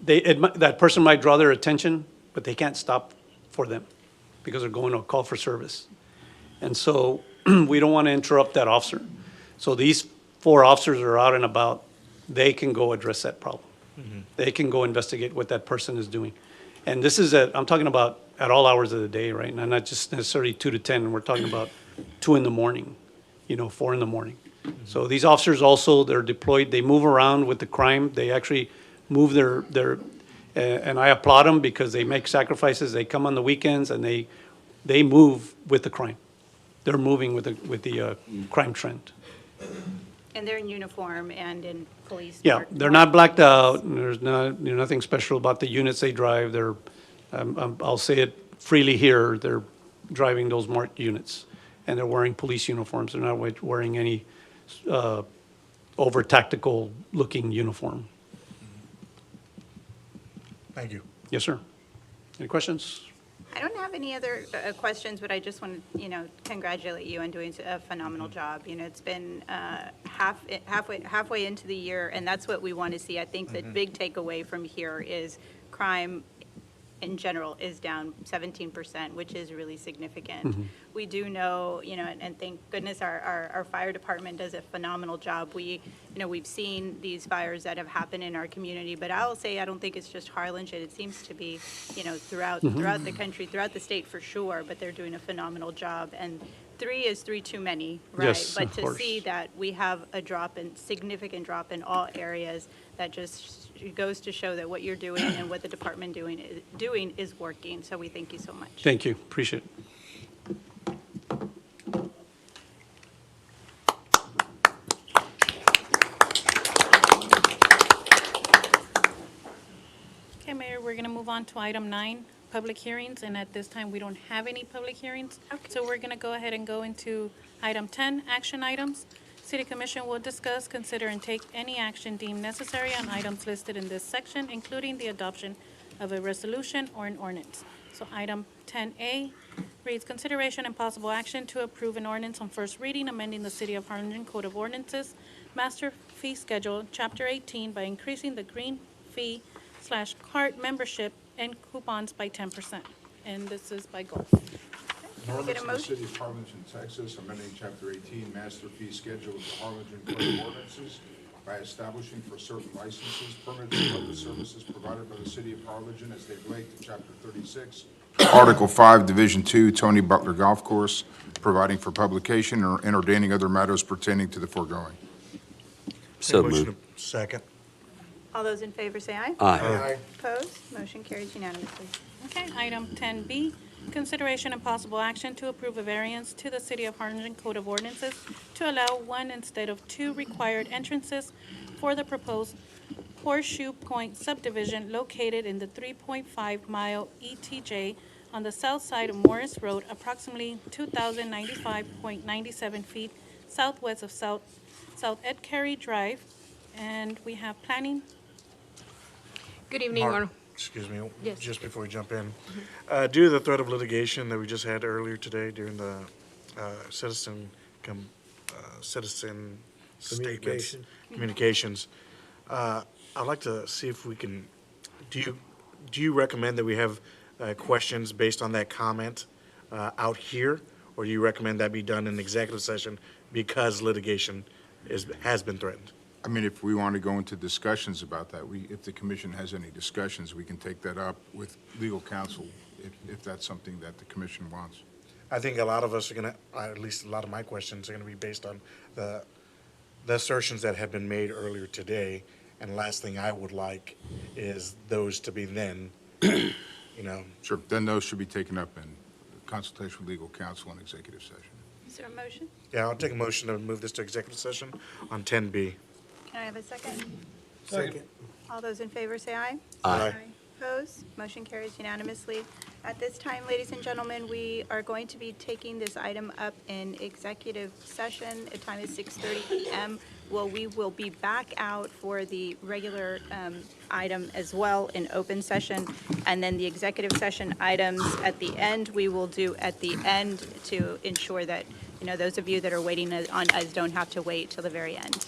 that person might draw their attention, but they can't stop for them because they're going to a call for service. And so we don't want to interrupt that officer. So these 4 officers are out and about, they can go address that problem. They can go investigate what that person is doing. And this is I'm talking about at all hours of the day, right? And not just necessarily 2 to 10, we're talking about 2 in the morning, 4 in the morning. So these officers also, they're deployed, they move around with the crime, they actually move and I applaud them because they make sacrifices, they come on the weekends and they move with the crime. They're moving with the crime trend. And they're in uniform and in police. Yeah, they're not blacked out, and there's nothing special about the units they drive. They're, I'll say it freely here, they're driving those marked units, and they're wearing police uniforms. They're not wearing any over tactical looking uniform. Thank you. Yes, sir. Any questions? I don't have any other questions, but I just want to, congratulate you on doing a phenomenal job. It's been halfway into the year, and that's what we want to see. I think the big takeaway from here is crime in general is down 17%, which is really significant. We do know, and thank goodness our fire department does a phenomenal job. We've seen these fires that have happened in our community, but I'll say I don't think it's just Harlingen. It seems to be, throughout the country, throughout the state for sure, but they're doing a phenomenal job. And 3 is 3 too many, right? Yes, but of to course. see that we have a significant drop in all areas, that just goes to show that what you're doing and what the department doing is working. So we thank you so much. Thank you, appreciate it. Okay, Mayor, we're going to move on to item 9, public hearings, and at this time, we don't have any public hearings. So we're going to go ahead and go into item 10, action items. City Commission will discuss, consider, and take any action deemed necessary on items listed in this section, including the adoption of a resolution or an ordinance. So item 10A reads, consideration and possible action to approve an ordinance on first reading, amending the City of Harlingen Code of Ordinances, Master Fee Schedule, Chapter 18, by increasing the green fee/cart membership and coupons by 10%. And this is by Gulf. An Can we get ordinance a of the motion? City of Harlingen, Texas, amending Chapter 18, Master Fee Schedule of the Harlingen Code of Ordinances by establishing for certain licenses, permits, and other services provided by the City of Harlingen as they relate to Chapter 36, Article 5, Division 2, Tony Butler Golf Course, providing for publication and ordaining other matters pertaining to the foregoing. So moved. Second. All those in favor say aye. Aye. Opposed? Motion carries unanimously. Okay, item 10B, consideration and possible action to approve a variance to the City of Harlingen Code of Ordinances to allow 1 instead of 2 required entrances for the proposed Horseshoe Point subdivision located in the 3.5-mile ETJ on the south side of Morris Road, approximately 2,095.97 feet southwest of South Ed Carey Drive. And we have planning. Good evening, Mar- Excuse me, Yes. just before we jump in. Due to the threat of litigation that we just had earlier today during the citizen statements, communications, I'd like to see if we can, do you recommend that we have questions based on that comment out here? Or do you recommend that be done in executive session because litigation has been threatened? I mean, if we want to go into discussions about that, if the commission has any discussions, we can take that up with legal counsel if that's something that the commission wants. I think a lot of us are going to, at least a lot of my questions are going to be based on the assertions that have been made earlier today. And the last thing I would like is those to be then, Sure, then those should be taken up in consultation with legal counsel and executive session. Is there a motion? Yeah, I'll take a motion to move this to executive session on 10B. Can I have a second? Second. All those in favor say aye. Aye. Opposed? Motion carries unanimously. At this time, ladies and gentlemen, we are going to be taking this item up in executive session. The time is 6:30 PM. Well, we will be back out for the regular item as well in open session. And then the executive session items at the end, we will do at the end to ensure that, you know, those of you that are waiting on us don't have to wait till the very end.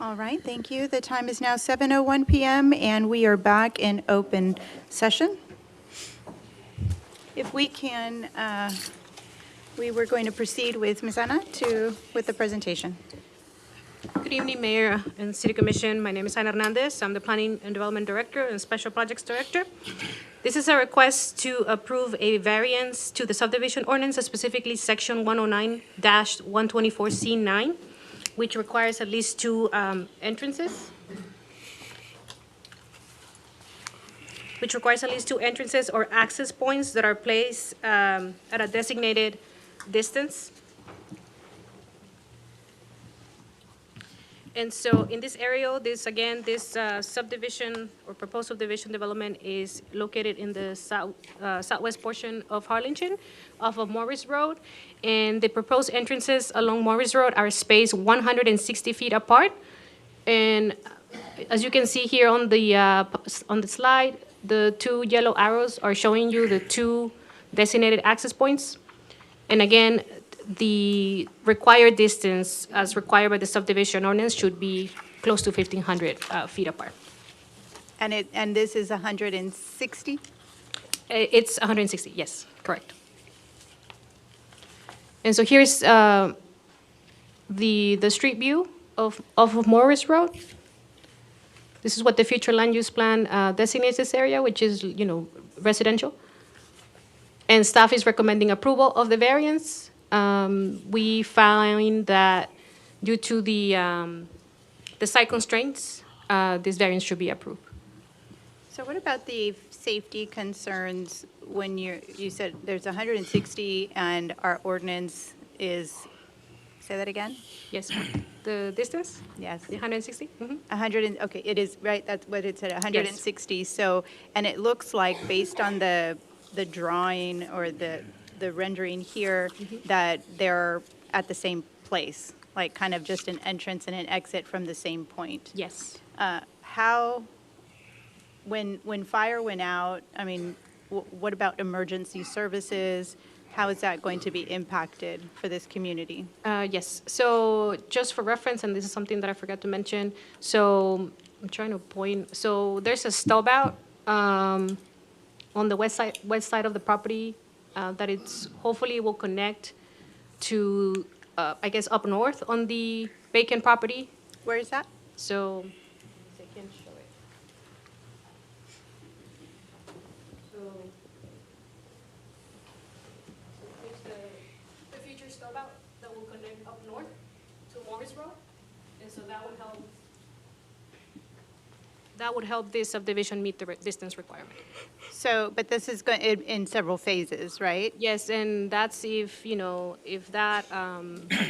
All right, thank you. The time is now 7:01 PM, and we are back in open session. If we can, we were going to proceed with Ms. Ana with the presentation. Good evening, Mayor and City Commission. My name is Ana Hernandez. I'm the Planning and Development Director and Special Projects Director. This is a request to approve a variance to the subdivision ordinance, specifically Section 109-124C9, which requires at least two entrances. Or access points that are placed at a designated distance. And so in this area, this subdivision or proposed subdivision development is located in the southwest portion of Harlingen off of Morris Road. And the proposed entrances along Morris Road are spaced 160 feet apart. And as you can see here on the slide, the two yellow arrows are showing you the two designated access points. And again, the required distance, as required by the subdivision ordinance, should be close to 1,500 feet apart. And this is 160? It's 160, yes, correct. And so here's the street view of Morris Road. This is what the future land use plan designates this area, which is, residential. And staff is recommending approval of the variance. We find that due to the site constraints, this variance should be approved. So what about the safety concerns when you said there's 160 and our ordinance is, say that again? Yes, the distance? Yes. The 160? Mm-hmm. Okay, it is, right, that's what it said, 160. So, and it looks like based on the drawing or the rendering here, that they're at the same place, like kind of just an entrance and an exit from the same point. Yes. How, when fire went out, I mean, what about emergency services? How is that going to be impacted for this community? Yes, so just for reference, and this is something that I forgot to mention, so I'm trying to point, so there's a stub out on the west side of the property that it's, hopefully will connect to, I guess, up north on the vacant property. Where is that? So, I can show it. So, it's the future stub out that will connect up north to Morris Road, and so that would help this subdivision meet the distance requirement. So, but this is going in several phases, right? Yes, and that's if, if that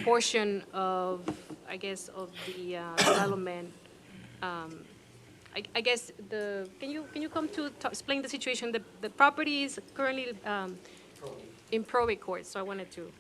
portion of, I guess, of the development, I guess can you come to explain the situation? The property is currently in probate court, so I wanted to.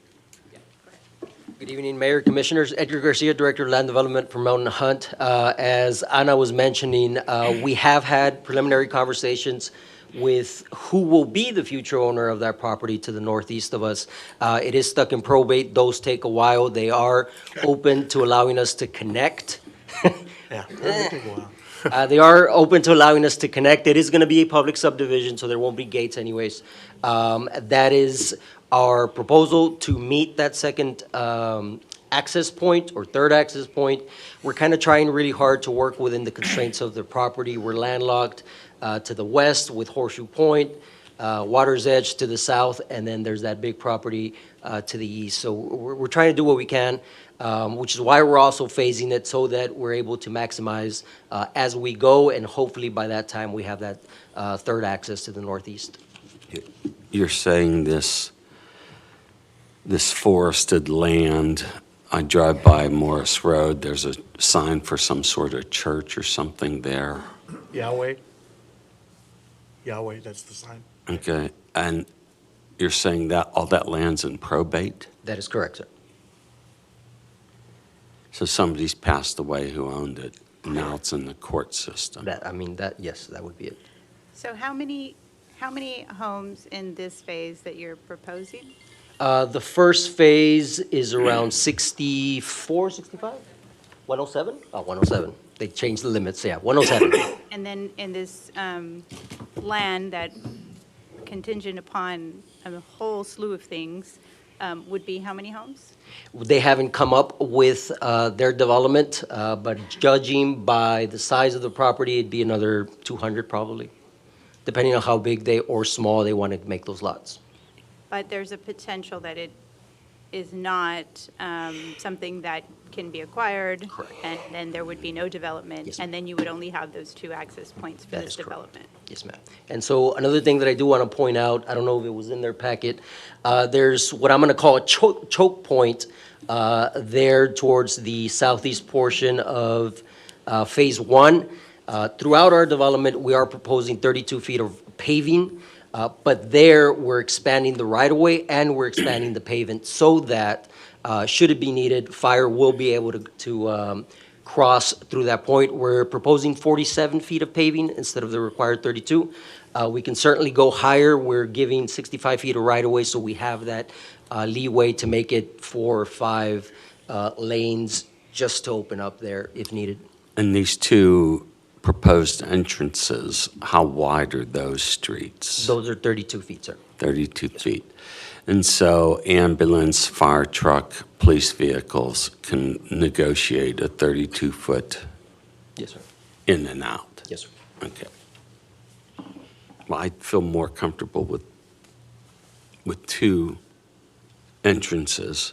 Good evening, Mayor, Commissioners. Edgar Garcia, Director of Land Development for Mountain Hunt. As Ana was mentioning, we have had preliminary conversations with who will be the future owner of that property to the northeast of us. It is stuck in probate. Those take a while. They are open to allowing us to connect. Yeah. They are open to allowing us to connect. It is going to be a public subdivision, so there won't be gates anyways. That is our proposal to meet that second access point or third access point. We're kind of trying really hard to work within the constraints of the property. We're landlocked to the west with Horseshoe Point, Water's Edge to the south, and then there's that big property to the east. So we're trying to do what we can, which is why we're also phasing it so that we're able to maximize as we go, and hopefully by that time we have that third access to the northeast. You're saying this forested land, I drive by Morris Road, there's a sign for some sort of church or something there. Yahweh, that's the sign. Okay, and you're saying that all that land's in probate? That is correct, sir. So somebody's passed away who owned it, now it's in the court system. Yes, that would be it. So how many homes in this phase that you're proposing? The first phase is around 64, 65? 107? Oh, 107. They changed the limits, yeah, 107. And then in this land that contingent upon a whole slew of things, would be how many homes? They haven't come up with their development, but judging by the size of the property, it'd be another 200 probably, depending on how big or small they want to make those lots. But there's a potential that it is not something that can be acquired. Correct. And then there would be no development. Yes, and then you would only have those two access points for That this is correct. development. Yes, ma'am. And so another thing that I do want to point out, I don't know if it was in their packet, there's what I'm going to call a choke point there towards the southeast portion of Phase 1. Throughout our development, we are proposing 32 feet of paving, but there we're expanding the right-of-way and we're expanding the pavement so that, should it be needed, fire will be able to cross through that point. We're proposing 47 feet of paving instead of the required 32. We can certainly go higher. We're giving 65 feet of right-of-way, so we have that leeway to make it 4 or 5 lanes just to open up there if needed. And these two proposed entrances, how wide are those streets? Those are 32 feet, sir. 32 feet. And so ambulance, fire truck, police vehicles can negotiate a 32-foot Yes, sir. in and out? Yes, sir. Okay. Well, I feel more comfortable with two entrances,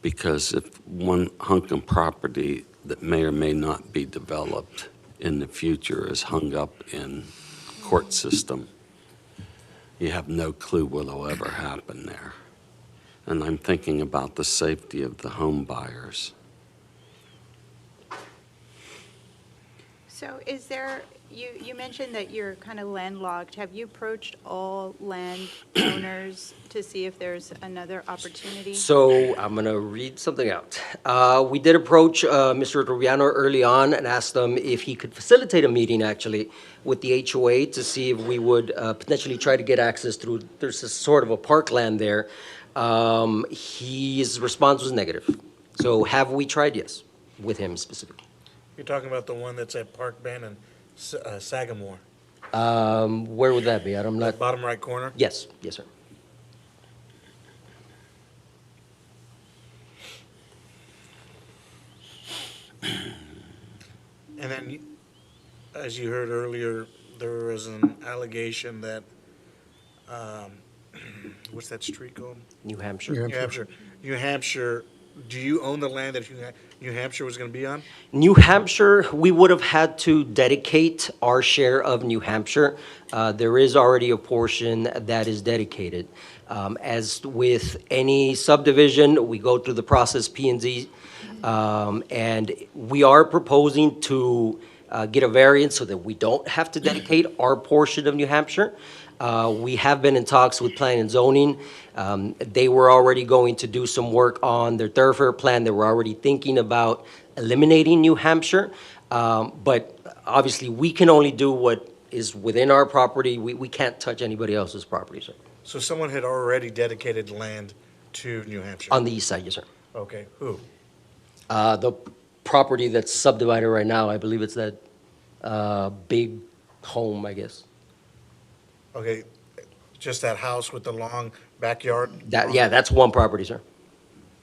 because if one hunk of property that may or may not be developed in the future is hung up in court system, you have no clue what'll ever happen there. And I'm thinking about the safety of the home buyers. So is there, you mentioned that you're kind of landlocked. Have you approached all landowners to see if there's another opportunity? So I'm going to read something out. We did approach Mr. Rubiano early on and asked him if he could facilitate a meeting, actually, with the HOA to see if we would potentially try to get access through, there's a sort of a parkland there. His response was negative. So have we tried? Yes, with him specifically. You're talking about the one that's at Park Bend and Sagamore, Where would that be? I'm not, bottom right corner? yes, yes, sir. And then, as you heard earlier, there was an allegation that, what's that street called? New Hampshire. New New Hampshire. New Hampshire, do you own the land that New Hampshire was going to be on? New Hampshire, we would have had to dedicate our share of New Hampshire. There is already a portion that is dedicated. As with any subdivision, we go through the process P&Z, and we are proposing to get a variance so that we don't have to dedicate our portion of New Hampshire. We have been in talks with planning and zoning. They were already going to do some work on their thoroughfare plan. They were already thinking about eliminating New Hampshire. But obviously, we can only do what is within our property. We can't touch anybody else's property, sir. So someone had already dedicated land to New Hampshire? On the east side, yes, sir. Okay, who? The property that's subdivided right now, I believe it's that big home, I guess. Okay, just that house with the long backyard? Yeah, that's one property, sir.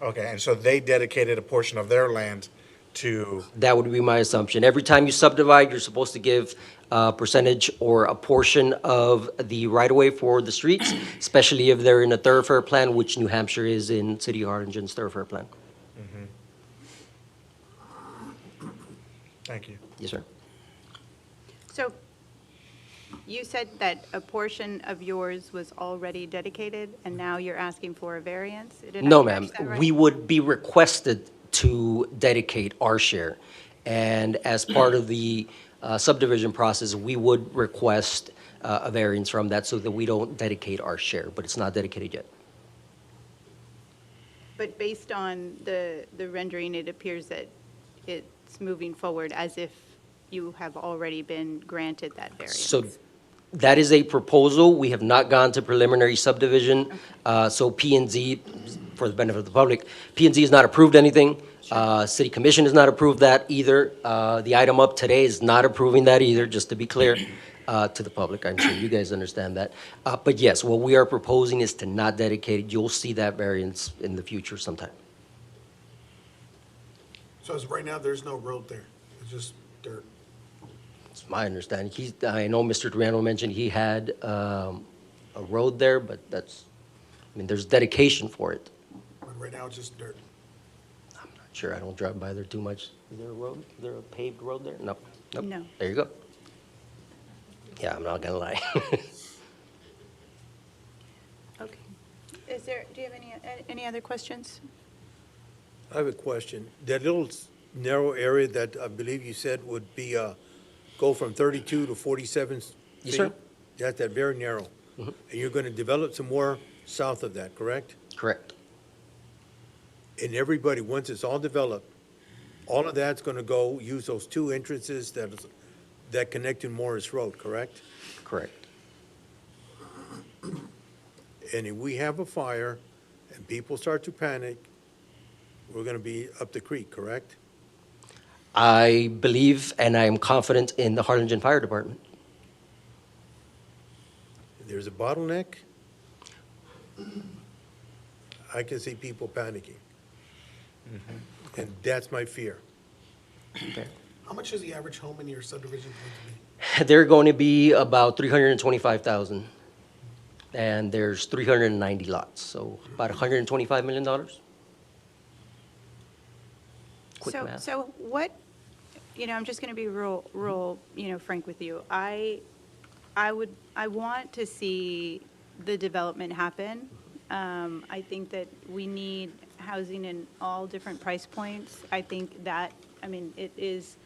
Okay, and so they dedicated a portion of their land to, That would be my assumption. Every time you subdivide, you're supposed to give a percentage or a portion of the right-of-way for the streets, especially if they're in a thoroughfare plan, which New Hampshire is in City of Harlingen's thoroughfare plan. thank you. Yes, sir. So you said that a portion of yours was already dedicated, and now you're asking for a variance? Did I No, catch ma'am. that right? We would be requested to dedicate our share. And as part of the subdivision process, we would request a variance from that so that we don't dedicate our share, but it's not dedicated yet. But based on the rendering, it appears that it's moving forward as if you have already been granted that variance. So that is a proposal. We have not gone to preliminary subdivision. So P&Z for the benefit of the public. P&Z has not approved anything. City Commission has not approved that either. The item up today is not approving that either, just to be clear to the public. I'm sure you guys understand that. But yes, what we are proposing is to not dedicate it. You'll see that variance in the future sometime. So as of right now, there's no road there, it's just dirt. It's my understanding. I know Mr. Triano mentioned he had a road there, but there's dedication for it. But right now, it's just dirt. Sure, I don't drive by there too much. Is there a road? Is there a paved road there? No. Nope. No. There you go. Yeah, I'm not gonna lie. Okay. Do you have any other questions? I have a question. That little narrow area that I believe you said would be, go from 32 to 47 feet? Yes, sir. That's that very narrow. Mhm. And you're going to develop some more south of that, correct? Correct. And everybody, once it's all developed, all of that's going to go use those two entrances that connect to Morris Road, correct? Correct. And if we have a fire and people start to panic, we're going to be up the creek, correct? I believe and I am confident in the Harlingen Fire Department. If there's a bottleneck, I can see people panicking. And that's my fear. How much is the average home in your subdivision going to be? They're going to be about 325,000, and there's 390 lots, so about $125 million. Quick math. So what, I'm just going to be real, frank with you. I want to see the development happen. I think that we need housing in all different price points. I think that, it is,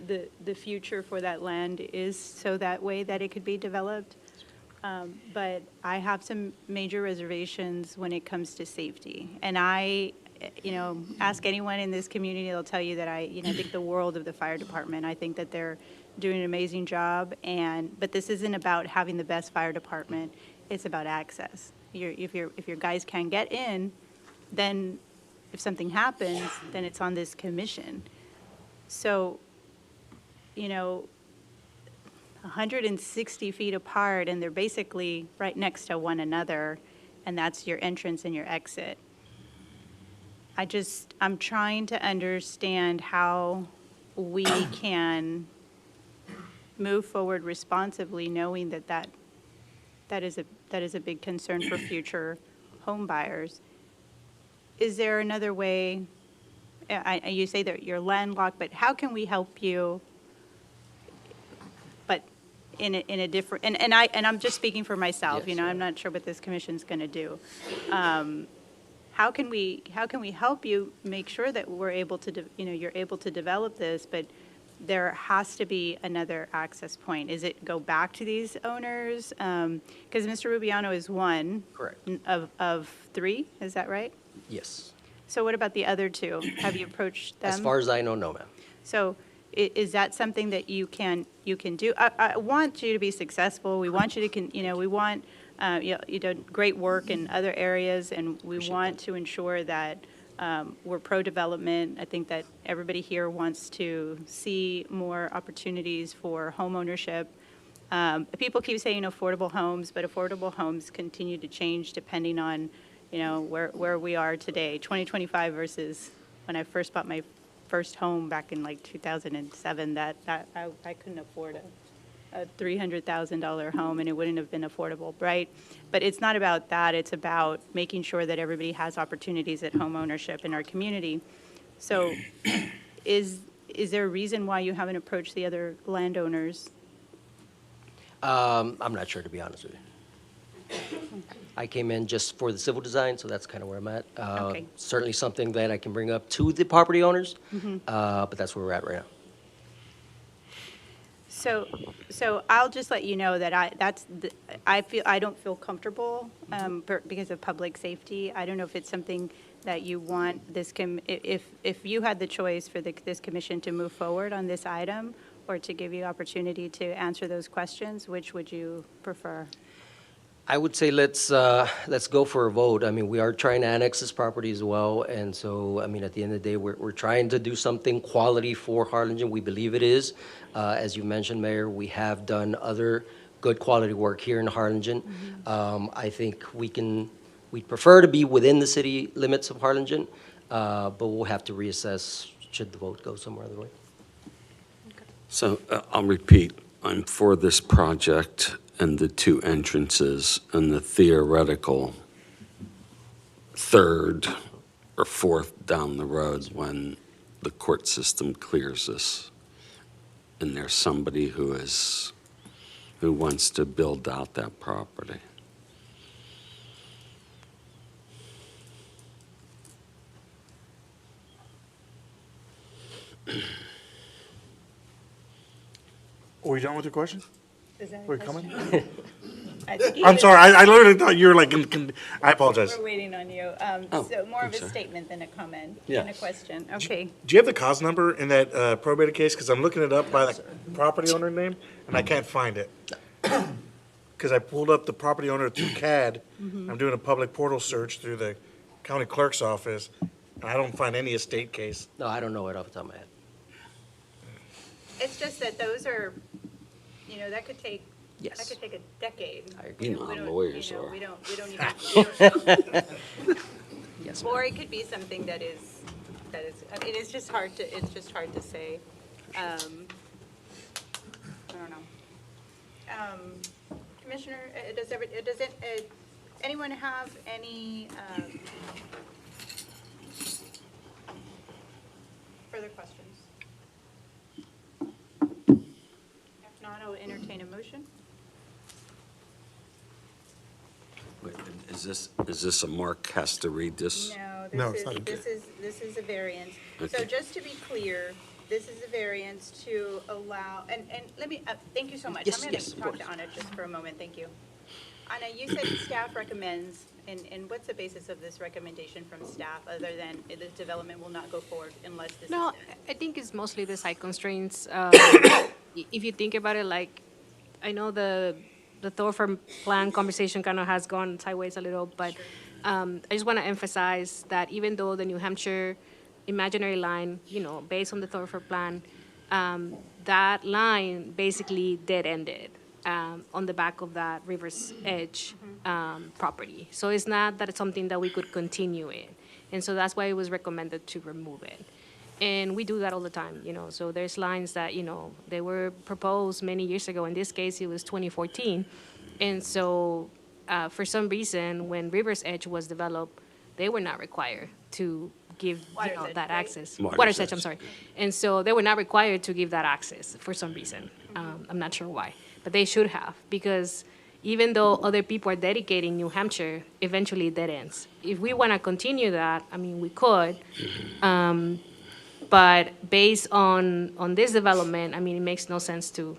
the future for that land is so that way that it could be developed. But I have some major reservations when it comes to safety. And ask anyone in this community, they'll tell you that I think the world of the fire department. I think that they're doing an amazing job, but this isn't about having the best fire department. It's about access. If your guys can't get in, then if something happens, then it's on this commission. So, 160 feet apart, and they're basically right next to one another, and that's your entrance and your exit. I'm trying to understand how we can move forward responsibly, knowing that is a big concern for future home buyers. Is there another way? You say that you're landlocked, but how can we help you? But in a different, and I'm just speaking for myself. Yes, I'm not sure what this commission's going to do. How can we help you make sure that we're able to, you're able to develop this, but there has to be another access point. Is it go back to these owners? Because Mr. Rubiano is one. Correct. Of three, is that right? Yes. So what about the other two? Have you approached them? As far as I know, no, ma'am. So is that something that you can do? I want you to be successful. We want you to, we want, you done great work in other areas, and we want to ensure that we're pro-development. I think that everybody here wants to see more opportunities for home ownership. People keep saying affordable homes, but affordable homes continue to change depending on, where we are today. 2025 versus when I first bought my first home back in like 2007, that I couldn't afford a $300,000 home, and it wouldn't have been affordable, right? But it's not about that. It's about making sure that everybody has opportunities at home ownership in our community. So is there a reason why you haven't approached the other landowners? I'm not sure, to be honest with you. I came in just for the civil design, so that's kind of where I'm at. Okay. Certainly something that I can bring up to the property owners, Mhm. but that's where we're at right now. So I'll just let you know that I don't feel comfortable because of public safety. I don't know if it's something that you want if you had the choice for this commission to move forward on this item or to give you opportunity to answer those questions, which would you prefer? I would say let's go for a vote. I mean, we are trying to annex this property as well, and so, I mean, at the end of the day, we're trying to do something quality for Harlingen. We believe it is. As you mentioned, Mayor, we have done other good quality work here in Harlingen. I think we'd prefer to be within the city limits of Harlingen, but we'll have to reassess should the vote go somewhere other way. So I'll repeat, I'm for this project and the two entrances and the theoretical third or fourth down the road when the court system clears this. And there's somebody who wants to build out that property. Are we done with your question? Is that a We're coming? question? I think you I'm just- sorry, I literally thought you were like, I apologize. We're waiting on you. Oh, So more I'm of a sorry. statement than a comment Yeah. and a question. Okay. Do you have the cause number in that probated case? Because I'm looking it up by the property owner name, and I can't find it. Because I pulled up the property owner through CAD. Mhm. I'm doing a public portal search through the county clerk's office, and I don't find any estate case. No, I don't know it off the top of my head. It's just that those are, that could take, Yes. that could take a decade. I agree. We You know how don't- lawyers you know, are. We don't even, we don't know. Yes, Or it could be something that is, I mean, it's just hard to say. I don't know. Commissioner, does anyone have any, further questions? If not, I will entertain a motion. Wait, is this a Mark has to read this? No, this is a variance. So Okay. just to be clear, this is a variance to allow, and let me, thank you so much. Yes, I'm yes, going of to talk to course. Anna just for a moment, thank you. Anna, you said staff recommends, and what's the basis of this recommendation from staff, other than the development will not go forward unless this is No, done? I think it's mostly the site constraints. If you think about it, like, I know the Thorford plan conversation kind of has gone sideways a little, but I just want to emphasize that even though the New Hampshire imaginary line, based on the Thorford plan, that line basically dead-ended on the back of that River's Edge property. So it's not that it's something that we could continue in. And so that's why it was recommended to remove it. And we do that all the time, So there's lines that, they were proposed many years ago. In this case, it was 2014. And so for some reason, when River's Edge was developed, they were not required to give Water's Edge, that right? access. Water's Water's Edge, Edge. I'm sorry. And so they were not required to give that access for some reason. I'm not sure why, but they should have, because even though other people are dedicating New Hampshire, eventually it dead ends. If we want to continue that, I mean, we could. But based on this development, I mean, it makes no sense to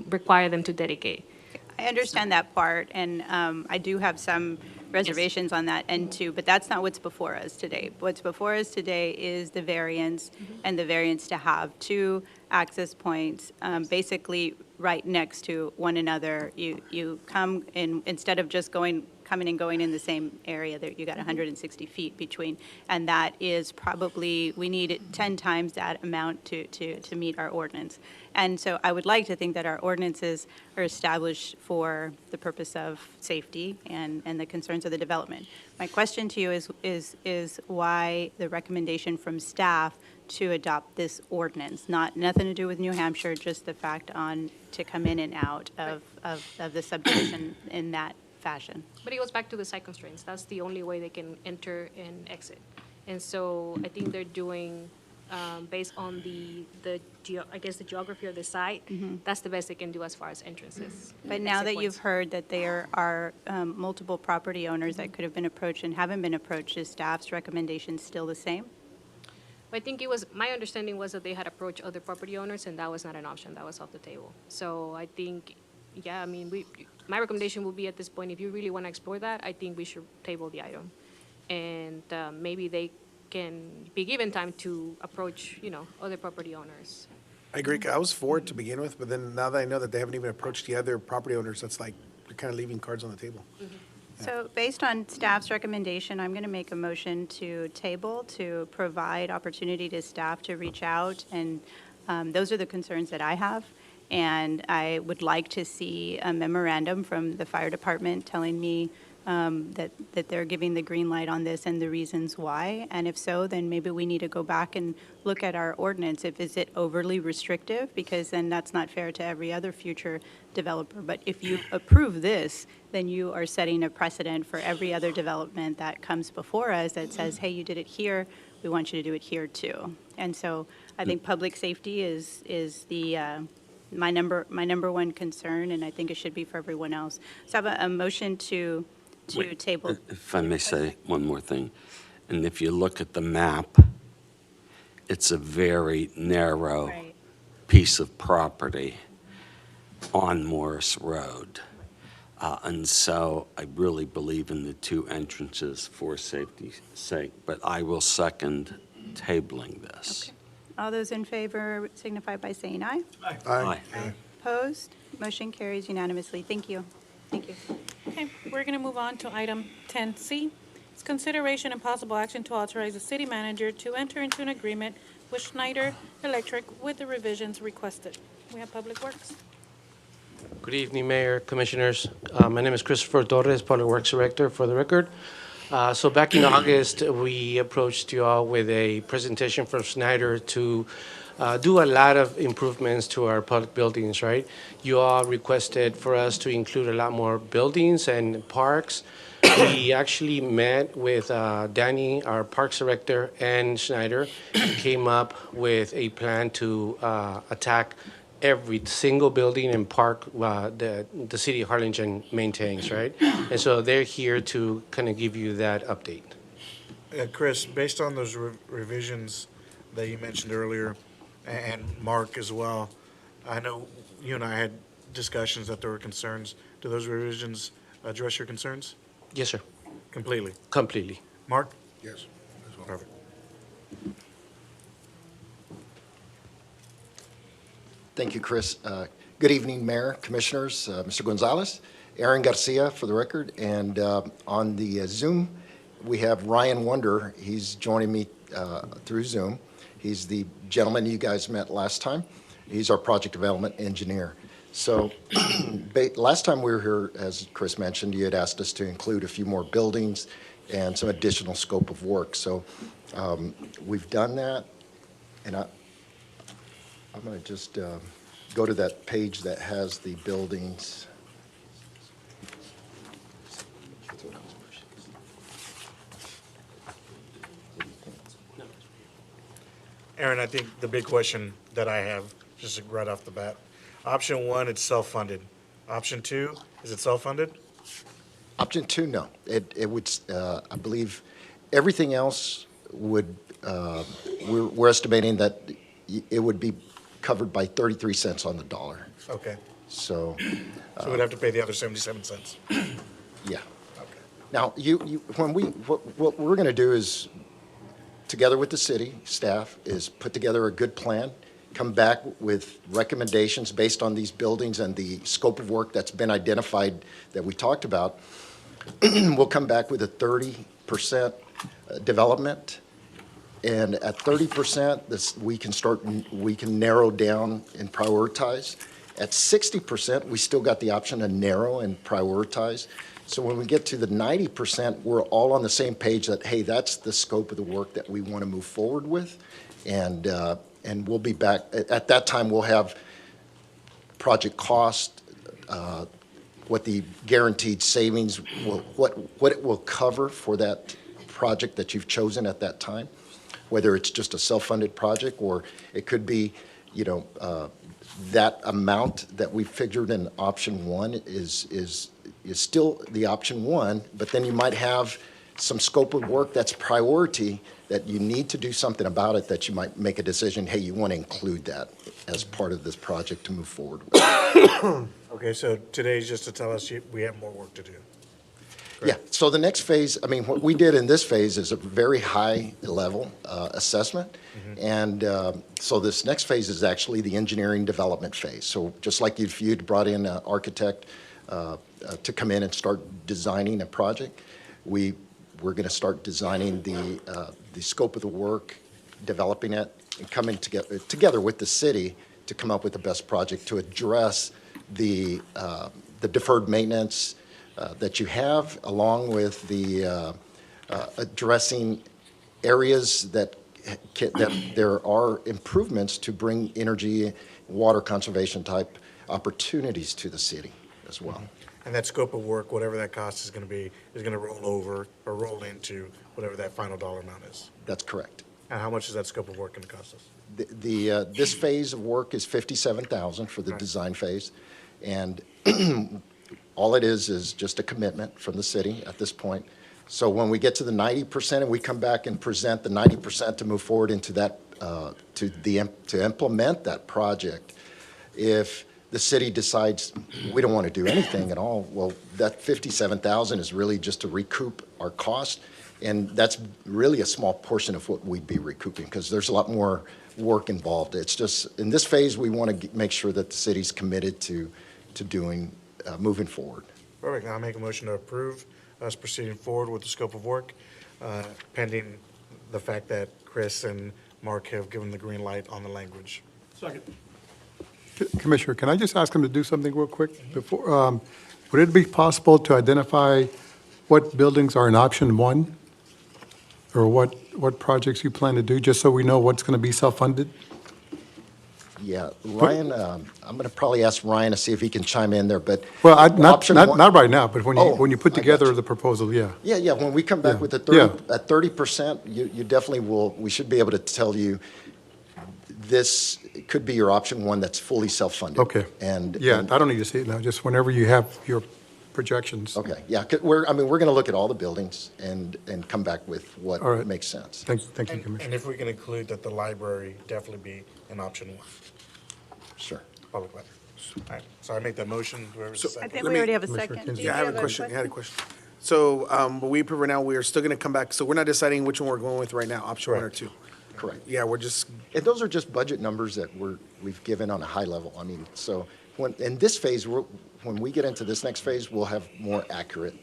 require them to dedicate. I understand that part, and I do have some reservations on that end too, but that's not what's before us today. What's before us today is the variance, and the variance to have two access points, basically right next to one another. You come in, instead of just coming and going in the same area, there you got 160 feet between, and that is probably, we need 10 times that amount to meet our ordinance. And so I would like to think that our ordinances are established for the purpose of safety and the concerns of the development. My question to you is why the recommendation from staff to adopt this ordinance? Nothing to do with New Hampshire, just the fact to come in and out of the subdivision in that fashion. But it goes back to the site constraints. That's the only way they can enter and exit. And so I think they're doing, based on the geography of the site, that's the best they can do as far as entrances. But now exit that you've points. heard that there are multiple property owners that could have been approached and haven't been approached, is staff's recommendation still the same? I think my understanding was that they had approached other property owners, and that was not an option. That was off the table. So I think, yeah, I mean, my recommendation would be at this point, if you really want to explore that, I think we should table the item. And maybe they can be given time to approach, other property owners. I agree. I was for it to begin with, but then now that I know that they haven't even approached the other property owners, that's like, kind of leaving cards on the table. So based on staff's recommendation, I'm going to make a motion to table, to provide opportunity to staff to reach out, and those are the concerns that I have. And I would like to see a memorandum from the fire department telling me that they're giving the green light on this and the reasons why. And if so, then maybe we need to go back and look at our ordinance. Is it overly restrictive? Because then that's not fair to every other future developer. But if you approve this, then you are setting a precedent for every other development that comes before us that says, hey, you did it here, we want you to do it here too. And so I think public safety is the my number one concern, and I think it should be for everyone else. So I have a motion to Wait, table. If I may say one more thing, and if you look at the map, it's a very narrow Right. piece of property on Morris Road. And so I really believe in the two entrances for safety's sake, but I will second tabling this. All those in favor signify by saying aye. Aye. Opposed? Motion carries unanimously. Thank you. Thank you. Okay, we're going to move on to item 10C. It's consideration and possible action to authorize the city manager to enter into an agreement with Schneider Electric with the revisions requested. We have Public Works. Good evening, Mayor, Commissioners. My name is Christopher Torres, Public Works Director, for the record. So back in August, we approached you all with a presentation from Schneider to do a lot of improvements to our public buildings, right? You all requested for us to include a lot more buildings and parks. We actually met with Danny, our Parks Director, and Schneider, and came up with a plan to attack every single building and park the city of Harlingen maintains, right? And so they're here to kind of give you that update. Chris, based on those revisions that you mentioned earlier, and Mark as well, I know you and I had discussions that there were concerns. Do those revisions address your concerns? Yes, sir. Completely? Completely. Mark? Yes. Perfect. Thank you, Chris. Good evening, Mayor, Commissioners, Mr. Gonzalez, Aaron Garcia for the record, and on the Zoom, we have Ryan Wonder. He's joining me through Zoom. He's the gentleman you guys met last time. He's our project development engineer. So last time we were here, as Chris mentioned, you had asked us to include a few more buildings and some additional scope of work. So we've done that, and I'm going to just go to that page that has the buildings. Aaron, I think the big question that I have, just right off the bat, option one, it's self-funded. Option two, is it self-funded? Option two, no. It would, I believe, everything else would, we're estimating that it would be covered by 33 cents on the dollar. Okay. So. So we'd have to pay the other 77 cents. Yeah. Now, what we're going to do is, together with the city staff, is put together a good plan, come back with recommendations based on these buildings and the scope of work that's been identified that we talked about. We'll come back with a 30% development. And at 30%, we can narrow down and prioritize. At 60%, we still got the option to narrow and prioritize. So when we get to the 90%, we're all on the same page that, hey, that's the scope of the work that we want to move forward with. And we'll be back. At that time, we'll have project cost, what the guaranteed savings, what it will cover for that project that you've chosen at that time, whether it's just a self-funded project or it could be, that amount that we figured in option one is still the option one, but then you might have some scope of work that's priority that you need to do something about it, that you might make a decision, hey, you want to include that as part of this project to move forward with. Okay, so today's just to tell us we have more work to do. Yeah, so the next phase, I mean, what we did in this phase is a very high-level assessment. And so this next phase is actually the engineering development phase. So just like if you'd brought in an architect, to come in and start designing a project. We're going to start designing the scope of the work, developing it, and coming together with the city to come up with the best project to address the deferred maintenance that you have, along with the addressing areas that there are improvements to bring energy, water conservation type opportunities to the city as well. And that scope of work, whatever that cost is going to be, is going to roll over or roll into whatever that final dollar amount is. That's correct. And how much is that scope of work going to cost us? This phase of work is $57,000 for the design phase, and all it is just a commitment from the city at this point. So when we get to the 90% and we come back and present the 90% to move forward into that, to implement that project, if the city decides we don't want to do anything at all, well, that $57,000 is really just to recoup our cost, and that's really a small portion of what we'd be recouping, because there's a lot more work involved. It's just, in this phase, we want to make sure that the city's committed to doing, moving forward. Perfect. Now I make a motion to approve us proceeding forward with the scope of work, pending the fact that Chris and Mark have given the green light on the language. Second. Commissioner, can I just ask him to do something real quick? Before, would it be possible to identify what buildings are in option one? Or what projects you plan to do, just so we know what's going to be self-funded? Yeah, Ryan, I'm going to probably ask Ryan to see if he can chime in there, but. Well, option one- not right now, but Oh, when you put I got together you. the proposal, yeah. Yeah, when we come back Yeah. with the Yeah. 30%, you definitely will, we should be able to tell you, this could be your option one that's fully self-funded. Okay. And. Yeah, and- I don't need to see it now, just whenever you have your projections. Okay, yeah, we're going to look at all the buildings and come back with what All right. makes sense. Thank you, Commissioner. And if we can include that the library definitely be an option one, Sure. public library. All right, so I make that motion, whoever's the I second. think Let we me- already have a Commissioner second. Kinsey. Do you Yeah, I have a question, So, but we approve it now, we are still going to come back, so we're not deciding which one we're going with right now, option one or two. Correct. Yeah, we're just, And those are just budget numbers that we've given on a high level. I mean, so in this phase, when we get into this next phase, we'll have more accurate.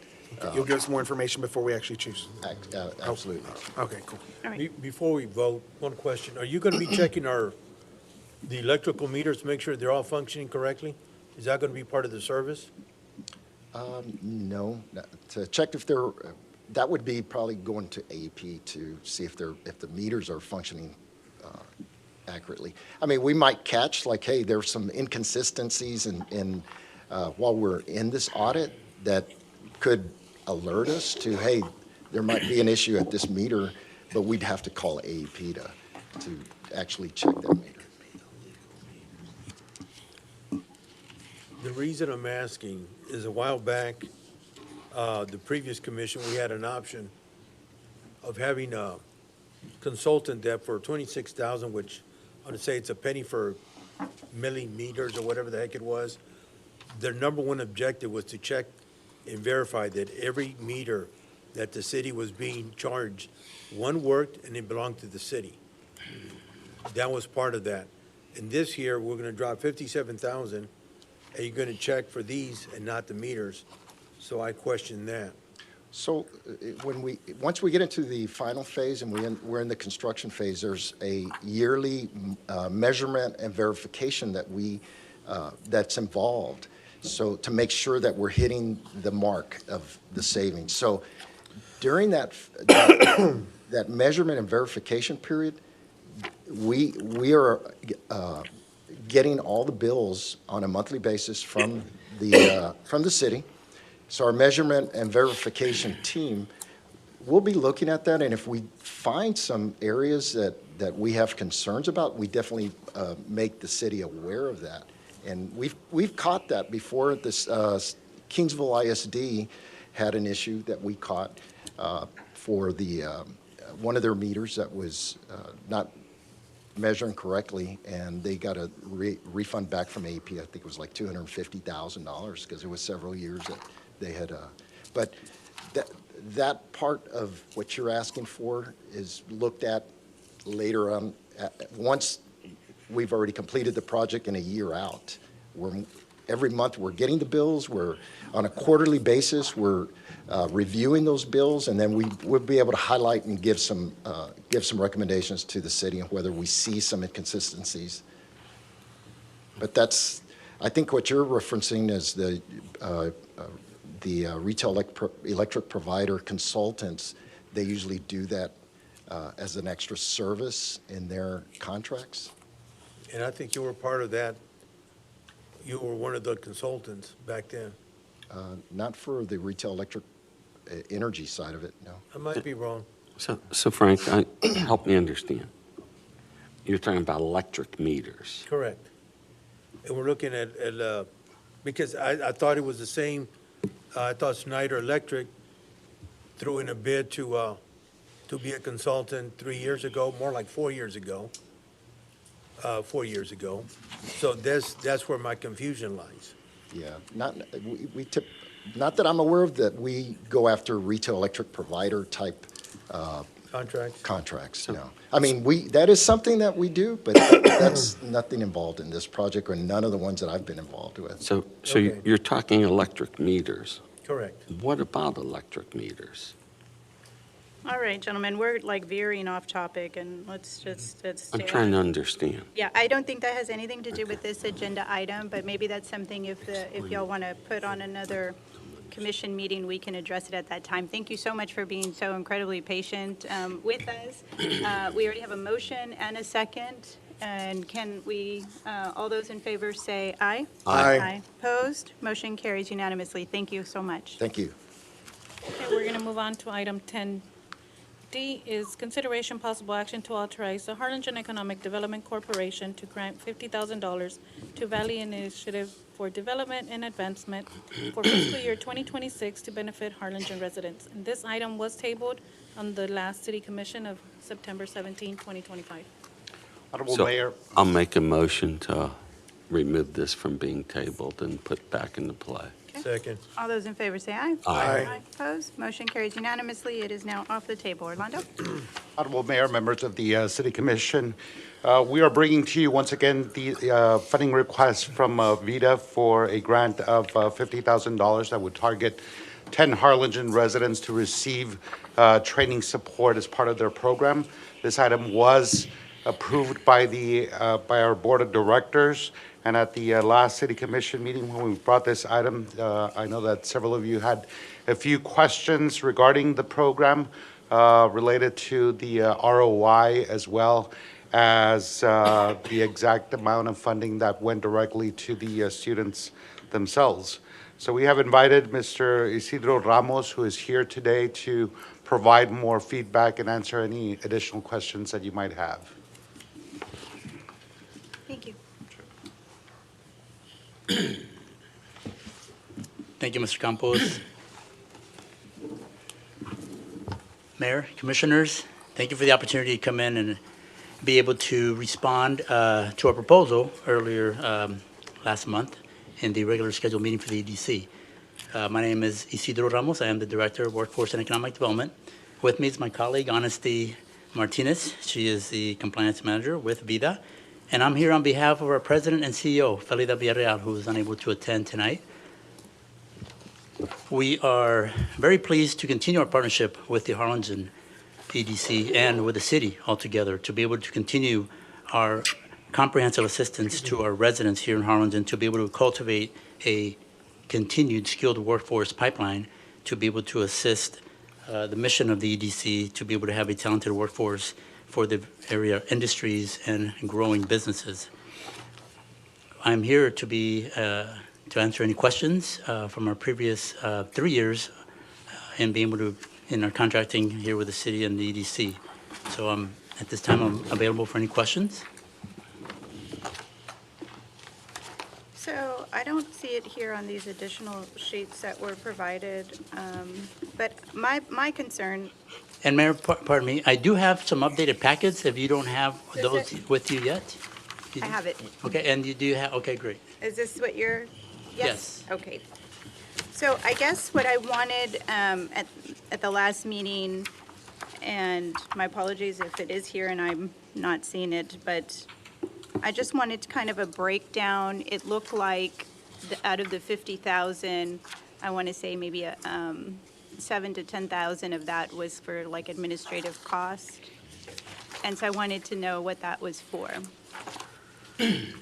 you'll give us more information before we actually choose. Absolutely. Okay, cool. Before we vote, one question. Are you going to be checking the electrical meters to make sure they're all functioning correctly? Is that going to be part of the service? No, to check if they're, that would be probably going to AP to see if the meters are functioning accurately. I mean, we might catch, like, hey, there's some inconsistencies in while we're in this audit that could alert us to, hey, there might be an issue at this meter, but we'd have to call AP to actually check that meter. The reason I'm asking is a while back, the previous commission, we had an option of having a consultant that for $26,000, which I would say it's a penny for millimeters or whatever the heck it was. Their number one objective was to check and verify that every meter that the city was being charged, one worked and it belonged to the city. That was part of that. And this year, we're gonna drop 57,000. Are you gonna check for these and not the meters? So I question that. So once we get into the final phase and we're in the construction phase, there's a yearly measurement and verification that's involved. So to make sure that we're hitting the mark of the savings. So during that measurement and verification period, we are getting all the bills on a monthly basis from the city. So our measurement and verification team will be looking at that, and if we find some areas that we have concerns about, we definitely make the city aware of that. And we've caught that before. This Kingsville ISD had an issue that we caught for one of their meters that was not measuring correctly, and they got a refund back from AP. I think it was like $250,000 because it was several years that they had. But that part of what you're asking for is looked at later on. Once we've already completed the project and a year out, every month we're getting the bills, we're, on a quarterly basis, we're reviewing those bills, and then we'll be able to highlight and give some recommendations to the city on whether we see some inconsistencies. But that's, I think what you're referencing is the retail electric provider consultants. They usually do that as an extra service in their contracts. And I think you were part of that. You were one of the consultants back then. Not for the retail electric energy side of it, no. I might be wrong. So Frank, help me understand. You're talking about electric meters. Correct. And we're looking at because I thought it was the same, I thought Snyder Electric threw in a bid to be a consultant 3 years ago, more like 4 years ago. 4 years ago. So that's where my confusion lies. Yeah, not that I'm aware of that we go after retail electric provider type contracts, no. I mean, that is something that we do, but that's nothing involved in this project or none of the ones that I've been involved with. So Okay. you're talking electric meters. Correct. What about electric meters? All right, gentlemen, we're like veering off topic, and let's I'm stay trying to on. understand. Yeah, I don't think that has anything to do with this agenda item, but maybe that's something if y'all want to put on another commission meeting, we can address it at that time. Thank you so much for being so incredibly patient with us. We already have a motion and a second, and can we, all those in favor say aye? Aye. Opposed? Motion carries unanimously. Thank you so much. Thank you. Okay, we're going to move on to item 10D is consideration possible action to authorize the Harlingen Economic Development Corporation to grant $50,000 to Valley Initiative for Development and Advancement for fiscal year 2026 to benefit Harlingen residents. And this item was tabled on the last city commission of September 17, 2025. Honorable So Mayor, I'll make a motion to remove this from being tabled and put back into play. Second. All those in favor say aye. Aye. Opposed? Motion carries unanimously. It is now off the table. Orlando? Honorable Mayor, members of the City Commission, we are bringing to you once again the funding request from VITA for a grant of $50,000 that would target 10 Harlingen residents to receive training support as part of their program. This item was approved by our Board of Directors. And at the last City Commission meeting, when we brought this item, I know that several of you had a few questions regarding the program related to the ROI as well as the exact amount of funding that went directly to the students themselves. So we have invited Mr. Isidro Ramos, who is here today, to provide more feedback and answer any additional questions that you might have. Thank you. Thank you, Mr. Campos. Mayor, Commissioners, thank you for the opportunity to come in and be able to respond to our proposal earlier last month in the regular scheduled meeting for the EDC. My name is Isidro Ramos. I am the Director of Workforce and Economic Development. With me is my colleague, Honesty Martinez. She is the Compliance Manager with VITA. And I'm here on behalf of our President and CEO, Felida Villarreal, who is unable to attend tonight. We are very pleased to continue our partnership with the Harlingen EDC and with the city altogether to be able to continue our comprehensive assistance to our residents here in Harlingen to be able to cultivate a continued skilled workforce pipeline to be able to assist the mission of the EDC to be able to have a talented workforce for the area industries and growing businesses. I'm here to answer any questions from our previous 3 years and be able to, in our contracting here with the city and the EDC. So at this time, I'm available for any questions. So I don't see it here on these additional sheets that were provided, but my concern. And Mayor, pardon me, I do have some updated packets if you don't have Is those it- with you yet. I have it. Okay, and you do have, okay, great. Is this what you're? Yes. Okay. So I guess what I wanted at the last meeting, and my apologies if it is here and I'm not seeing it, but I just wanted kind of a breakdown. It looked like out of the 50,000, I want to say maybe 7 to 10,000 of that was for like administrative costs. And so I wanted to know what that was for.